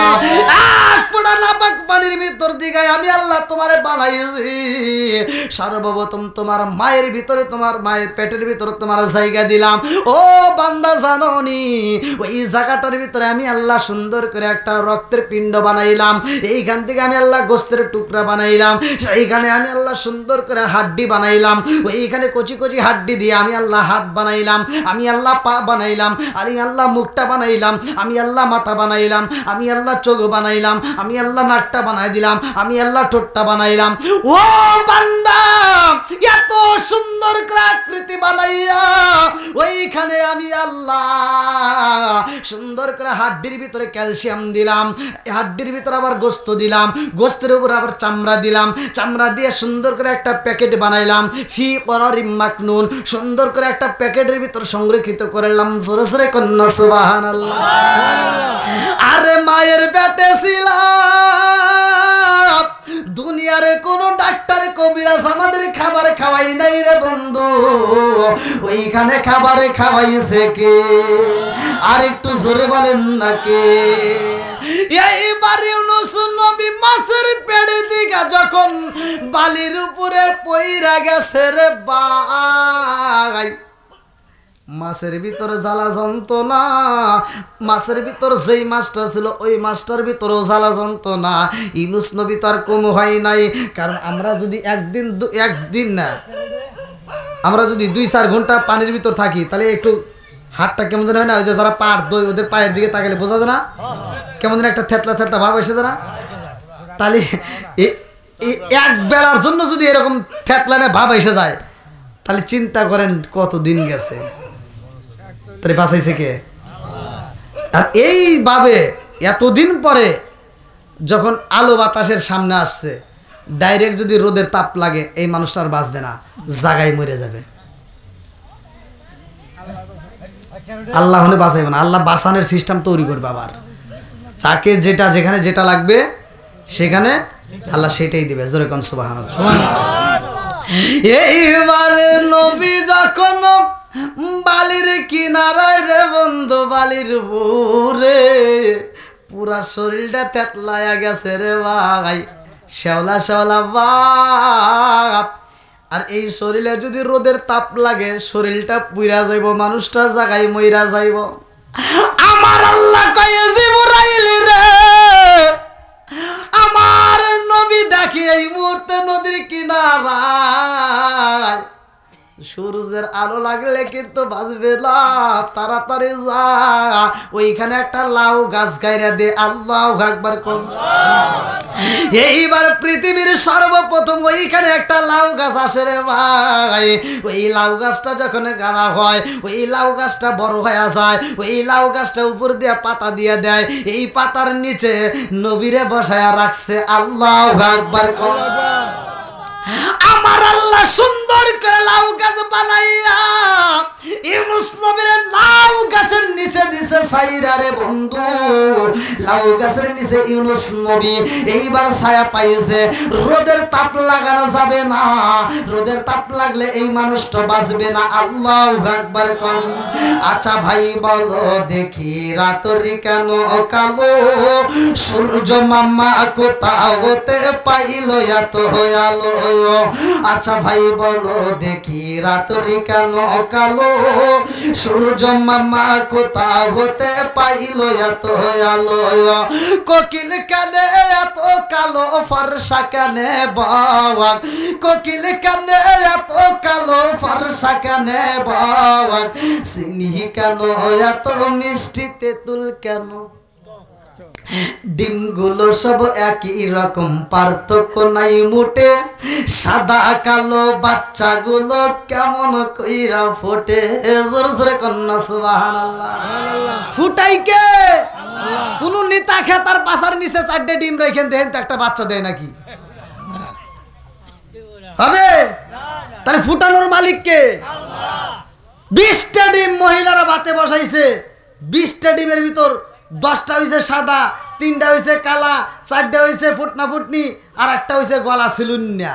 ১ ফোঁটা নাপাক পানির ভিতর দিকে আমি আল্লাহ তোমারে বানাইছি। সর্বপ্রথম তোমার মায়ের ভিতরে, তোমার মায়ের পেটের ভিতরে তোমার জায়গা দিলাম। ও বান্দা জানোনি ওই জায়গাটার ভিতরে আমি আল্লাহ সুন্দর করে একটা রক্তের পিণ্ড বানাইলাম। এইখান থেকে আমি আল্লাহ গোস্তের টুকরা বানাইলাম। এইখানে আমি আল্লাহ সুন্দর করে হাড্ডি বানাইলাম। ওইখানে কচি কচি হাড্ডি দিয়ে আমি আল্লাহ হাত বানাইলাম, আমি আল্লাহ পা বানাইলাম, আমি আল্লাহ মুখটা বানাইলাম, আমি আল্লাহ মাথা বানাইলাম, আমি আল্লাহ চোখ বানাইলাম, আমি আল্লাহ নাকটা বানাই দিলাম, আমি আল্লাহ ঠোঁটটা বানাইলাম। ও বান্দা, এত সুন্দর করে আকৃতি বানাইয়া ওইখানে আমি আল্লাহ সুন্দর করে হাড্ডির ভিতরে ক্যালসিয়াম দিলাম, হাড্ডির ভিতরে আবার গোস্ত দিলাম, গোস্তের উপর আবার চামড়া দিলাম, চামড়া দিয়ে সুন্দর করে একটা প্যাকেট বানাইলাম। ফি করারিম মাকনুন, সুন্দর করে একটা প্যাকেটের ভিতর সংরক্ষিত করলাম। জোরে জোরে কন্যা সুবহানাল্লাহ। আরে মায়ের পেটে ছিলাম, দুনিয়ারে কোন ডাক্তার কবিরাজ আমাদের খাবার খাওয়াই নাই রে বন্ধু। ওইখানে খাবারে খাওয়াইছে কে? আর একটু জোরে বলেন না কে? এইবার ইউনূস নবী মাছের পেটে দিকে যখন বালির উপরে পইরা গেছে রে ভাই, মাছের ভিতরে জ্বালা যন্ত্রণা, মাছের ভিতর যেই মাছটা ছিল ওই মাছটার ভিতরেও জ্বালা যন্ত্রণা। ইউনূস নবী তার কম হয় নাই। কারণ আমরা যদি একদিন না, আমরা যদি ২-৪ ঘন্টা পানির ভিতর থাকি তাহলে একটু হাতটা কেমন যেন হয় না? ওই যে যারা পাড় দই ওদের পায়ের দিকে তাকালে বোঝা যায় না কেমন যেন একটা থেতলা থেতলা ভাব এসে যায় না? তাহলে এক বেলার জন্য যদি এরকম থেতলানে ভাব এসে যায় তাহলে চিন্তা করেন কত দিন গেছে, তাহলে বাঁচাইছে কে? আর এইভাবে এতদিন পরে যখন আলো বাতাসের সামনে আসছে, ডাইরেক্ট যদি রোদের তাপ লাগে এই মানুষটা আর বাঁচবে না, জাগায় মরে যাবে। আল্লাহ হলে বাঁচাইবে না, আল্লাহ বাঁচানোর সিস্টেম তৈরি করবে। আবার যাকে যেটা যেখানে যেটা লাগবে সেখানে আল্লাহ সেটাই দিবে। জোরে কোন সুবহানাল্লাহ। এইবারে নবী যখন বালির কিনারায় রে বন্ধু, বালির পুরে পুরা শরীরটা তেতলায়া গেছে রে ভাই, শ্যাওলা শ্যাওলা বাপ। আর এই শরীরে যদি রোদের তাপ লাগে শরীরটা পুইরা যাইব, মানুষটা জায়গায় মইরা যাইব। আমার আল্লাহ কয়ে জিবরাইল রে, আমার নবী দেখি এই মুহূর্তে নদীর কিনারায় সূর্যের আলো লাগলে কিন্তু বাজবে না, তাড়াতাড়ি যা ওইখানে একটা লাউ গাছ গাইরা দে। আল্লাহু আকবার কোন। এইবার পৃথিবীর সর্বপ্রথম ওইখানে একটা লাউ গাছ আসে রে ভাই। ওই লাউ গাছটা যখন গাড়া হয় ওই লাউ গাছটা বড় হয়ে যায়, ওই লাউ গাছটা উপর দিয়ে পাতা দিয়ে দেয়, এই পাতার নিচে নবীরে বসায়া রাখছে। আল্লাহু আকবার কোন। আমার আল্লাহ সুন্দর করে লাউ গাছ বানাইয়া ইউনূস নবীর লাউ গাছের নিচে দিছে ছাইরা রে বন্ধু। লাউ গাছের নিচে ইউনূস নবী এইবার ছায়া পাইছে। রোদের তাপ লাগানো যাবে না, রোদের তাপ লাগলে এই মানুষটা বাঁচবে না। আল্লাহু আকবার কোন। আচ্ছা ভাই বলো দেখি রাতরি কেন কালো, সূর্য মামা কোথাও হতে পাইল এত আলো। আচ্ছা ভাই বলো দেখি রাতরি কেন কালো, সূর্য মামা কোথাও হতে পাইল এত আলো। কোকিল কানে এত কালো, ফর্সা কানে বাওয়াক, কোকিল কানে এত কালো, ফর্সা কানে বাওয়াক, চিনি কেন এত মিষ্টি, তেঁতুল কেন। ডিমগুলো সব একই রকম, পার্থক্য নাই মুটে, সাদা কালো বাচ্চাগুলো কেমন কইরা ফোটে। জোরে জোরে কন্যা সুবহানাল্লাহ। ফুটাই কে? কোন নেতা খেতার পাশার নিচে 4টে ডিম রাখেন দেন তো একটা বাচ্চা দেয় নাকি? হবে? তাহলে ফুটানোর মালিক কে? 20টা ডিম মহিলারা ভাতে বসাইছে, 20টা ডিমের ভিতর 10টা হইছে সাদা, 3টা হইছে কালা, 4টা হইছে ফুটনা ফুটনি, আর একটা হইছে গলা সিলুন্না।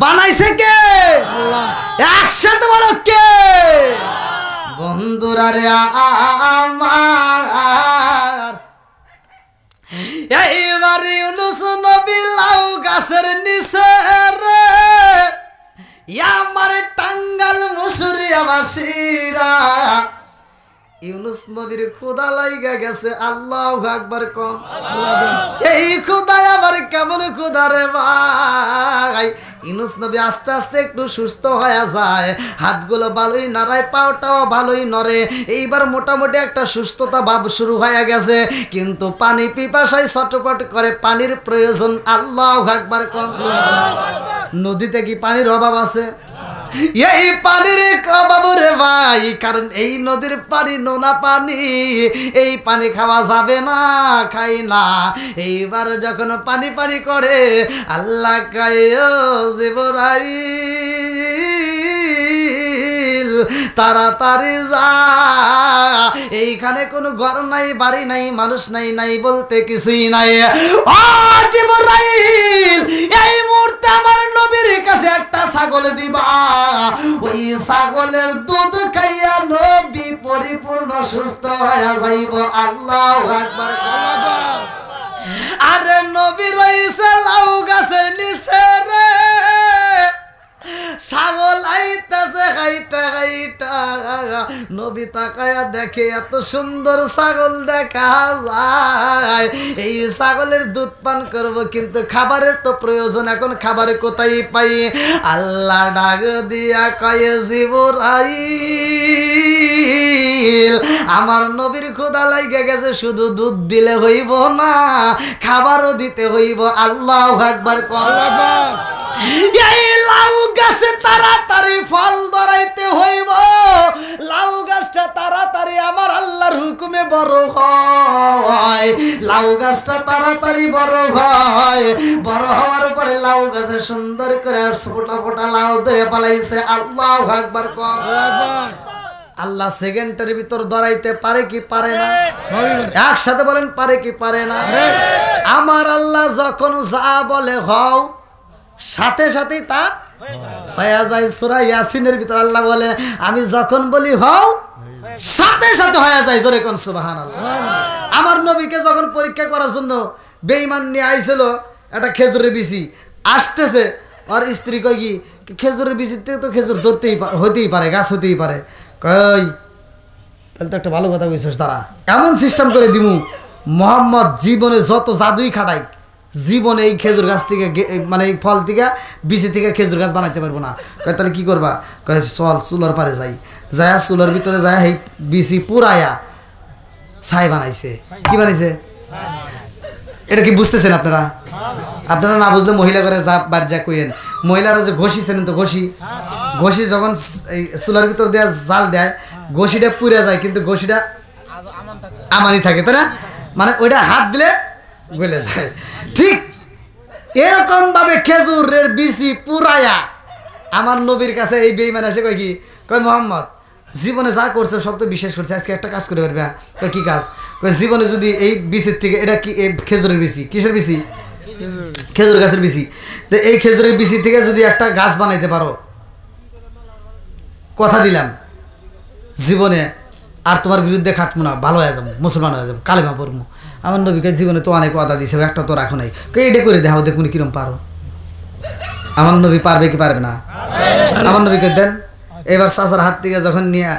বানাইছে কে? একসাথে বলো কে? বন্ধুরা রে আমার, এইবারে ইউনূস নবী লাউ গাছের নিচে রে, আমার টাঙ্গাল মুসুরিয়া বাসীরা, ইউনূস নবীর ক্ষুধা লাইগা গেছে। আল্লাহু আকবার কোন। এই ক্ষুধা আবার কেমন ক্ষুধা রে ভাই। ইউনূস নবী আস্তে আস্তে একটু সুস্থ হয়ে যায়, হাতগুলো ভালোই নাড়ায়, পাওটাও ভালোই নড়ে। এইবার মোটামুটি একটা সুস্থতা ভাব শুরু হয়ে গেছে, কিন্তু পানি পিপাসায় ছটফট করে, পানির প্রয়োজন। আল্লাহু আকবার কোন। নদীতে কি পানির অভাব আছে? এই পানির অভাব রে ভাই, কারণ এই নদীর পানি নোনা পানি, এই পানি খাওয়া যাবে না, খাই না। এইবার যখন পানি পানি করে আল্লাহ কায়ো জিবরাইল তাড়াতাড়ি যা, এইখানে কোনো ঘর নাই, বাড়ি নাই, মানুষ নাই, নাই বলতে কিছুই নাই। ও জিবরাইল, এই মুহূর্তে আমার নবীর কাছে একটা ছাগল দিবা, ওই ছাগলের দুধ খাইয়া নবী পরিপূর্ণ সুস্থ হয়ে যাইব। আল্লাহু আকবার। আরে নবী রইছে লাউ গাছের নিচে রে, ছাগল আইতাছে খাইটা খাইটা, নবী তাকায়া দেখে এত সুন্দর ছাগল দেখা যায়, এই ছাগলের দুধ পান করব, কিন্তু খাবারের তো প্রয়োজন, এখন খাবার কোথায় পাই? আল্লাহ ডাক দিয়া কয়ে জিবরাইল, আমার নবীর ক্ষুধা লাগে গেছে, শুধু দুধ দিলে হইব না, খাবারও দিতে হইব। আল্লাহু আকবার। এই লাউ গাছে তাড়াতাড়ি ফল ধরাইতে হইব, লাউ গাছটা তাড়াতাড়ি আমার আল্লাহর হুকুমে বড় হয়, লাউ গাছটা তাড়াতাড়ি বড় হয়। বড় হওয়ার পরে লাউ গাছে সুন্দর করে ফোটা ফোটা লাউ ধরে পালাইছে। আল্লাহু আকবার। আল্লাহ সেকেন্ডের ভিতর ধরাইতে পারে কি পারে না? একসাথে বলেন পারে কি পারে না? আমার আল্লাহ যখন যা বলে হও সাথে সাথেই তা হয়ে যায়। সূরা ইয়াসিনের ভিতর আল্লাহ বলে আমি যখন বলি হও সাথে সাথে হয়ে যায়। জোরে কোন সুবহানাল্লাহ। আমার নবীকে যখন পরীক্ষা করার জন্য বেঈমান নিয়ে আইছিল একটা খেজুরের বিচি, আসতেছে আর স্ত্রী কয় কি খেজুরের বিচিতে তো খেজুর ধরতেই হতেই পারে, গাছ হতেই পারে। কই তাহলে তো একটা ভালো কথা কইছিস, তারা এমন সিস্টেম করে দিমু মোহাম্মদ জীবনে যত জাদুই খাটাই জীবনে এই খেজুর গাছ থেকে মানে এই ফল থেকে বিচি থেকে খেজুর গাছ বানাইতে পারবো না। কয় তাহলে কি করবা? কয় চল চুলার পারে যাই, যায় চুলার ভিতরে যায় এই বিচি পুরায়া ছাই বানাইছে। কি বানাইছে? এটা কি বুঝতেছেন আপনারা? আপনারা না বুঝলে মহিলা করে যা বার যা কইেন। মহিলারা যে ঘষি চেনেন তো, ঘষি ঘষি যখন এই চুলার ভিতর দেওয়া জাল দেয় ঘষিটা পুড়ে যায় কিন্তু ঘষিটা আমানি থাকে, তাই না? মানে ওইটা হাত দিলে গলে যায়। ঠিক এরকম ভাবে খেজুরের বিচি পুরায়া আমার নবীর কাছে এই বেঈমান এসে কয় কি কয় মোহাম্মদ জীবনে যা করছে সব তো বিশ্বাস করছে, আজকে একটা কাজ করে পারবে। কয় কি কাজ? কয় জীবনে যদি এই বিচির থেকে, এটা কি খেজুরের বিচি, কিসের বিচি? খেজুর গাছের বিচি। তো এই খেজুরের বিচি থেকে যদি একটা গাছ বানাইতে পারো, কথা দিলাম জীবনে আর তোমার বিরুদ্ধে খাটবো না, ভালো হয়ে যাবো, মুসলমান হয়ে যাবো, কালেমা পড়বো। আমার নবীকে জীবনে তো অনেক কথা দিয়েছে, একটা তো রাখো নাই। এটা করে দেখাও দেখুন কিরম পারো। আমার নবী পারবে কি পারবে না? আমার নবীকে দেন। এবার চাচার হাত থেকে যখন নিয়ে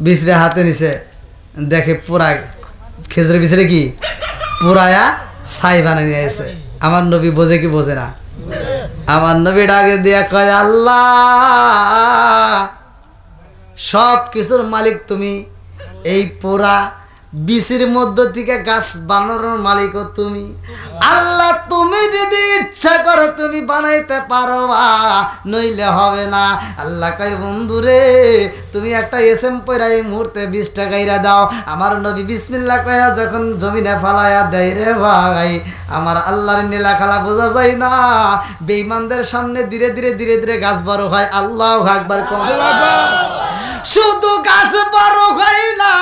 বিছড়ে হাতে নিছে দেখে পুরা খেজুরের বিছড়ে কি পুরায়া ছাই বানিয়ে নিয়ে এসে। আমার নবী বোঝে কি বোঝে না? আমার নবী ডাকে দিয়ে কয় আল্লাহ সব কিছুর মালিক তুমি, এই পুরা বিচির মধ্য থেকে গাছ বানানোর মালিকও তুমি। আল্লাহ তুমি যদি ইচ্ছা করো তুমি বানাইতে পারবা, নইলে হবে না। আল্লাহ কয় বন্ধুরে তুমি একটা এসএম পয়রা এই মুহূর্তে 20 টাকাইরা দাও। আমার নবী বিসমিল্লাহ কয়া যখন জমিনে ফালায়া দেয় রে ভাই, আমার আল্লাহর নীলা খালা বোঝা যায় না। বেঈমানদের সামনে ধীরে ধীরে ধীরে ধীরে গাছ বড় হয়। আল্লাহু আকবার। শুধু গাছ বড় হয় না,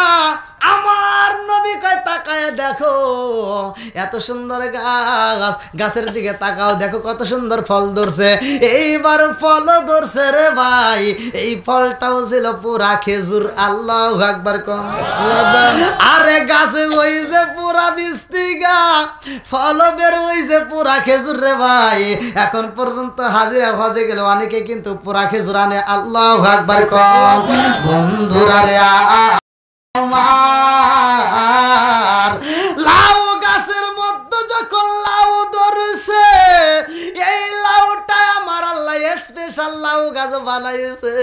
আমার নবী কয় তাকায় দেখো এত সুন্দর গাছ, গাছের দিকে তাকাও দেখো কত সুন্দর ফল ধরছে। এইবার ফল ধরছে রে ভাই, এই ফলটাও ছিল পুরা খেজুর। আল্লাহু আকবার কম। আরে গাছে হইছে পুরা বিস্তিগা, ফল বের হইছে পুরা খেজুর রে ভাই। এখন পর্যন্ত হাজিরা হজে গেলে অনেকে কিন্তু পুরা খেজুর আনে। আল্লাহু আকবার কম। বন্ধুরা রে আমার লাউ গাছের মধ্যে যখন লাউ ধরছে, এই লাউটা আমার আল্লাহ স্পেশাল লাউ গাছ বানাইছে।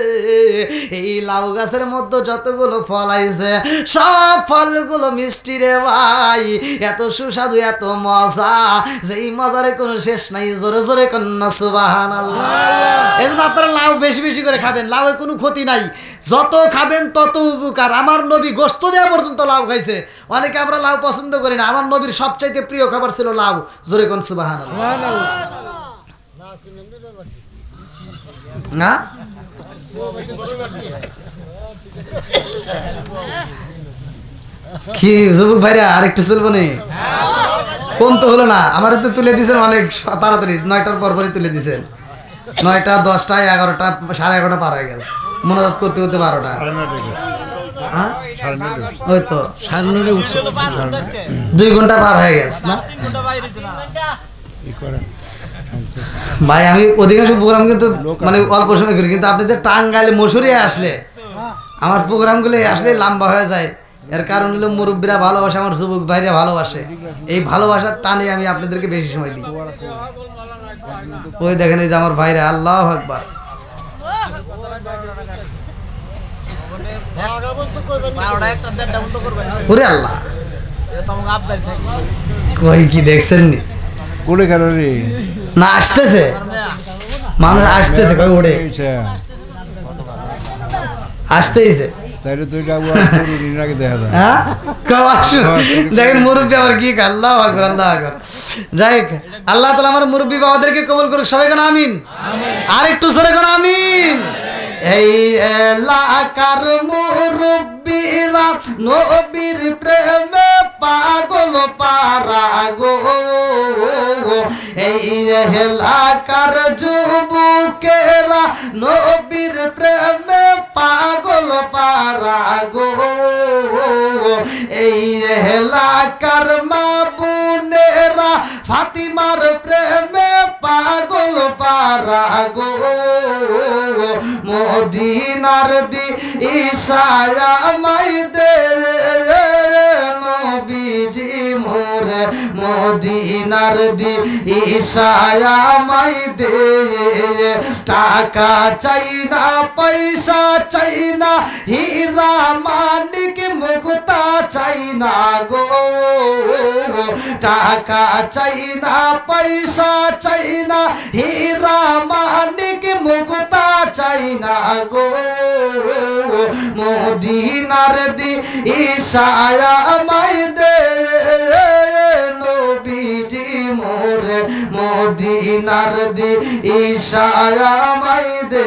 এই লাউ গাছের মধ্যে যতগুলো ফল আইছে সব ফলগুলো মিষ্টি রে ভাই, এত সুস্বাদু এত মজা, যেই মজারে কোনো শেষ নাই। জোরে জোরে কন্যা সুবহানাল্লাহ। এই জন্য আপনারা লাউ বেশি বেশি করে খাবেন, লাউয়ে কোনো ক্ষতি নাই, যত খাবেন তত উপকার। আমার নবী গোস্ত দেওয়া পর্যন্ত লাউ খাইছে। অনেকে আমরা লাউ পছন্দ করি না, আমার নবীর সবচাইতে প্রিয় খাবার ছিল লাউ। জোরে কোন সুবহানাল্লাহ। না কি যুবক ভাইরা আরেকটু চলবো নি? কম তো হলো না, আমার তো তুলে দিয়েছেন অনেক তাড়াতাড়ি, 9টার পরপরই তুলে দিয়েছেন। 9টা 10টা 11টা 11:30 পার হয়ে গেছে, মনোজাত করতে করতে 12টা। ওই তো 2 ঘন্টা পার হয়ে গেছে না ভাই। আমি অধিকাংশ প্রোগ্রাম কিন্তু মানে অল্প সময় করি, কিন্তু আপনাদের টাঙ্গাইলে মসুরি আসলে আমার প্রোগ্রামগুলো আসলে লম্বা হয়ে যায়। এর কারণ হলো মুরব্বীরা ভালোবাসে, আমার যুবক ভাইরা ভালোবাসে, এই ভালোবাসার টানে আমি আপনাদেরকে বেশি সময় দিই। ওই দেখেন এই যে আমার ভাইরা, আল্লাহু আকবার। ওরে আল্লাহ কই কি দেখছেন নি? কোলে গেল রে না আসতেছে মানুষ, আসতেছে কই ওড়ে আসতেইছে। তাইলে তুই যাবো নিরাকে দেখা যায়। হ্যাঁ দেখেন মুরব্বী আবার কি, আল্লাহু আকবার আল্লাহু আকবার। যাই হোক আল্লাহ তাআলা আমার মুরব্বী বাবাদেরকে কবুল করুক, সবাই কোন আমিন। আর একটু জোরে কোন আমিন। এই এলাকার মুরব্বীরা নবীর প্রেমে পাগল পারা গো এই এলাকার যুবকেরা নবীর প্রেমে পাগল পারা গো এই এলাকার মা বোনেরা ফাতিমার প্রেমে পাগল পারা গো মদিনার দি ঈশায়া মাই দে নবীজি মোরে মদিনার দি ঈশায়া মাই দে টাকা চাই না পয়সা চাই না হীরা মানিক মুক্তা চাই না গো টাকা চাই না পয়সা চাই না হীরা মানিক মুক্তা চাই না গো মদিনার দি ঈশায়া মাই দে নবীজি মোরে মদিনার দি ঈশায়া মাই দে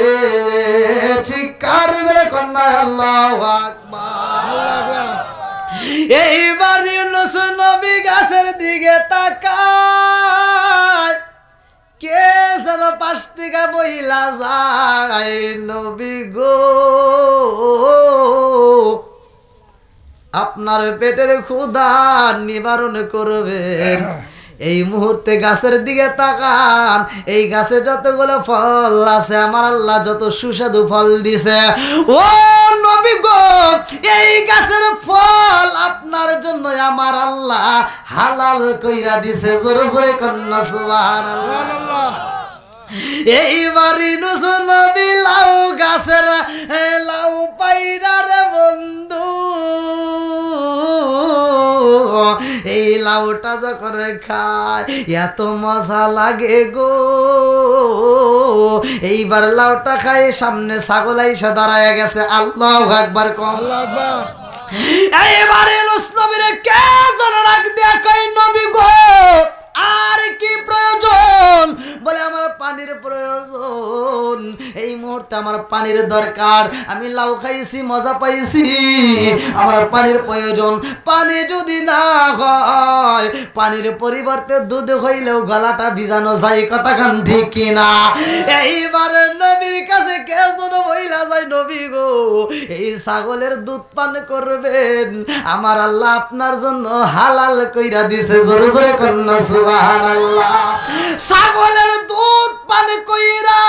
চিৎকার মেরে কন্যা আল্লাহু আকবার এইবার ইউনূস নবী গাছের দিকে তাকায় কে যেন পাশ থেকে বইলা যায় নবী গো আপনার পেটের ক্ষুধা নিবারণ করবেন এই মুহূর্তে গাছের দিকে তাকান এই গাছে যতগুলো ফল আছে আমার আল্লাহ যত সুস্বাদু ফল দিছে ও নবী গো এই গাছের ফল আপনার জন্য আমার আল্লাহ হালাল কইরা দিছে জোরে জোরে কন্যা সুবহানাল্লাহ এইবার ইউনূস নবী লাউ গাছের লাউ পাইরা রে বন্ধু এই লাউটা যখন খায় এত মজা লাগে গো এইবার লাউটা খায় সামনে ছাগল আইসা দাঁড়ায় গেছে আল্লাহু আকবার কম এইবার ইউনূস নবীরে কে যেন ডাক দিয়া কই নবী গো আর কি প্রয়োজন বলে আমার পানির প্রয়োজন এই মুহূর্তে আমার পানির দরকার আমি লাউ খাইছি মজা পাইছি আমার পানির প্রয়োজন পানি যদি না হয় পানির পরিবর্তে দুধ হইলেও গলাটা ভিজানো যায় কথাখান ঠিক কিনা এইবার নবীর কাছে কে যেন বইলা যায় নবী গো এই ছাগলের দুধ পান করবেন আমার আল্লাহ আপনার জন্য হালাল কইরা দিছে জোরে জোরে কন্যা সুবহানাল্লাহ ছাগলের দুধ পান কইরা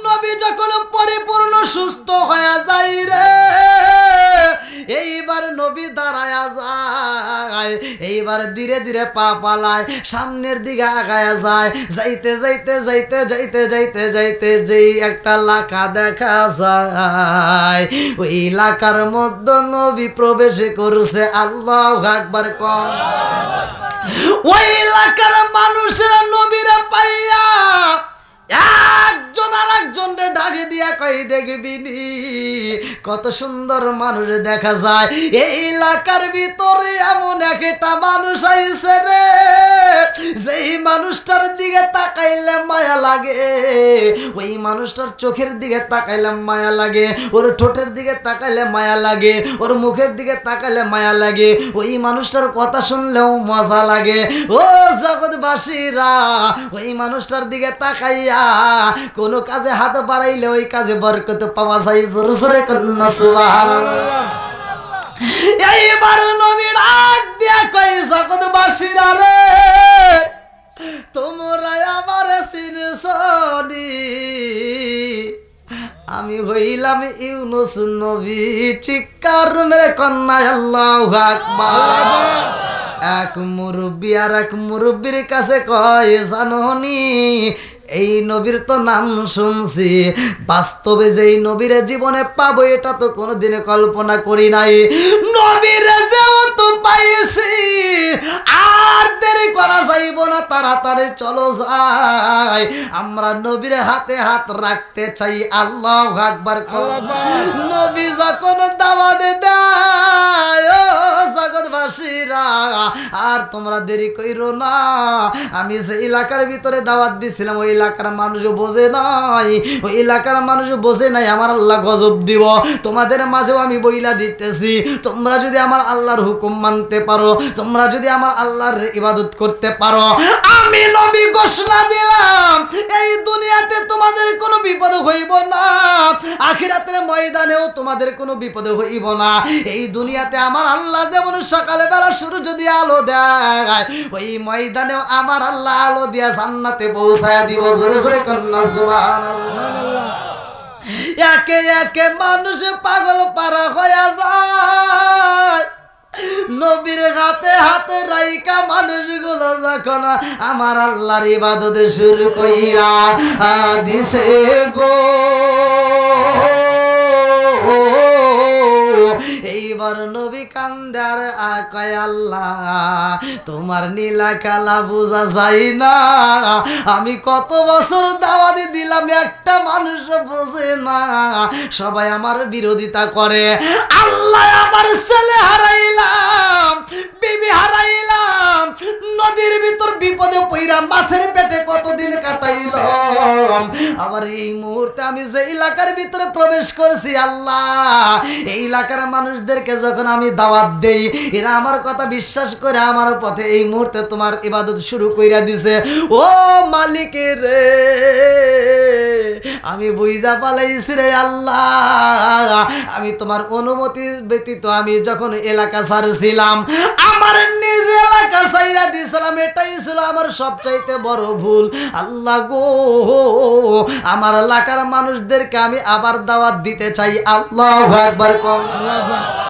নবী যখন পরিপূর্ণ সুস্থ হয়ে যায় রে এইবার নবী দাঁড়ায়া যায় এইবার ধীরে ধীরে পা পালায় সামনের দিকে আগায়া যায় যাইতে যাইতে যাইতে যাইতে যাইতে যাইতে যেই একটা লাকা দেখা যায় ওই লাকার মধ্যে নবী প্রবেশ করছে আল্লাহু আকবার কম ওই এলাকার মানুষেরা নবীরা পাইয়া একজন আর একজনকে ডাকে দিয়া কই দেখবি কত সুন্দর মানুষ দেখা যায় এই এলাকার ভিতরে এমন একটা মানুষ আইছে রে যেই মানুষটার দিকে তাকাইলে মায়া লাগে ওই মানুষটার চোখের দিকে তাকাইলে মায়া লাগে ওর ঠোঁটের দিকে তাকাইলে মায়া লাগে ওর মুখের দিকে তাকাইলে মায়া লাগে ওই মানুষটার কথা শুনলেও মজা লাগে ও জগৎবাসীরা ওই মানুষটার দিকে তাকাইয়া কোন কাজে হাত বাড়াইলে ওই কাজে বরকত পাওয়া যায় জোরে জোরে কন্যা সুবহানাল্লাহ এইবার নবী ডাক দিয়া কই জগৎবাসীরা রে তোমরা আমারে চিনছনি আমি হইলাম ইউনূস নবী চিৎকার মেরে কন্যা আল্লাহু আকবার এক মুরব্বি আর এক মুরব্বির কাছে কয় জাননি এই নবীর তো নাম শুনছি বাস্তবে যে এই নবীর জীবনে পাবো এটা তো কোনোদিন কল্পনা করি নাই নবীর যেহেতু পাইছি আর দেরি করা যাইব না তাড়াতাড়ি চলো যাই আমরা নবীর হাতে হাত রাখতে চাই আল্লাহু আকবার নবী যখন দাওয়াত দেয় ও জগৎবাসী এলাকাবাসীরা আর তোমরা দেরি কইরো না, আমি যে এলাকার ভিতরে দাওয়াত দিছিলাম ওই এলাকার মানুষ বোঝে নাই, ওই এলাকার মানুষ বোঝে নাই, আমার আল্লাহ গজব দিব। তোমাদের মাঝেও আমি বইলা দিতেছি, তোমরা যদি আমার আল্লাহর হুকুম মানতে পারো, তোমরা যদি আমার আল্লাহর ইবাদত করতে পারো, আমি নবী ঘোষণা দিলাম এই দুনিয়াতে তোমাদের কোনো বিপদ হইব না, আখিরাতের ময়দানেও তোমাদের কোনো বিপদ হইব না। এই দুনিয়াতে আমার আল্লাহ যেমন সকালে বেলা সূর্য দিয়ে আলো দেয়, ওই ময়দানেও আমার আল্লাহ আলো দিয়া জান্নাতে পৌঁছায়া দিব। জোরে জোরে কন্যা সুবহানাল্লাহ। একে একে মানুষ পাগল পারা হয়ে যায়, নবীর হাতে হাতে রাইকা মানুষগুলো যখন আমার আল্লাহর ইবাদত শুরু কইরা দিছে গো, এইবার নবী কান্দার কয় আল্লাহ তোমার নীলা কালা বোঝা যায় না, আমি কত বছর দাওয়াতি দিলাম একটা মানুষ বোঝে না, সবাই আমার বিরোধিতা করে। আল্লাহ আমার ছেলে হারাইলাম, বিবি হারাইলাম, নদীর ভিতর বিপদে পইরা মাছের পেটে কতদিন কাটাইলাম, আবার এই মুহূর্তে আমি যে এলাকার ভিতরে প্রবেশ করেছি আল্লাহ এই এলাকার মানুষদেরকে যখন আমি দাওয়াত দেই এরা আমার কথা বিশ্বাস করে আমার পথে এই মুহূর্তে তোমার ইবাদত শুরু কইরা দিছে। ও মালিক রে আমি বুঝা পালাইছি রে আল্লাহ, আমি তোমার অনুমতি ব্যতীত আমি যখন এলাকা ছাড়ছিলাম, আমার নিজ এলাকা ছাইরা দিয়েছিলাম, এটাই ছিল আমার সবচাইতে বড় ভুল। আল্লাহ গো আমার এলাকার মানুষদেরকে আমি আবার দাওয়াত দিতে চাই। আল্লাহু আকবার।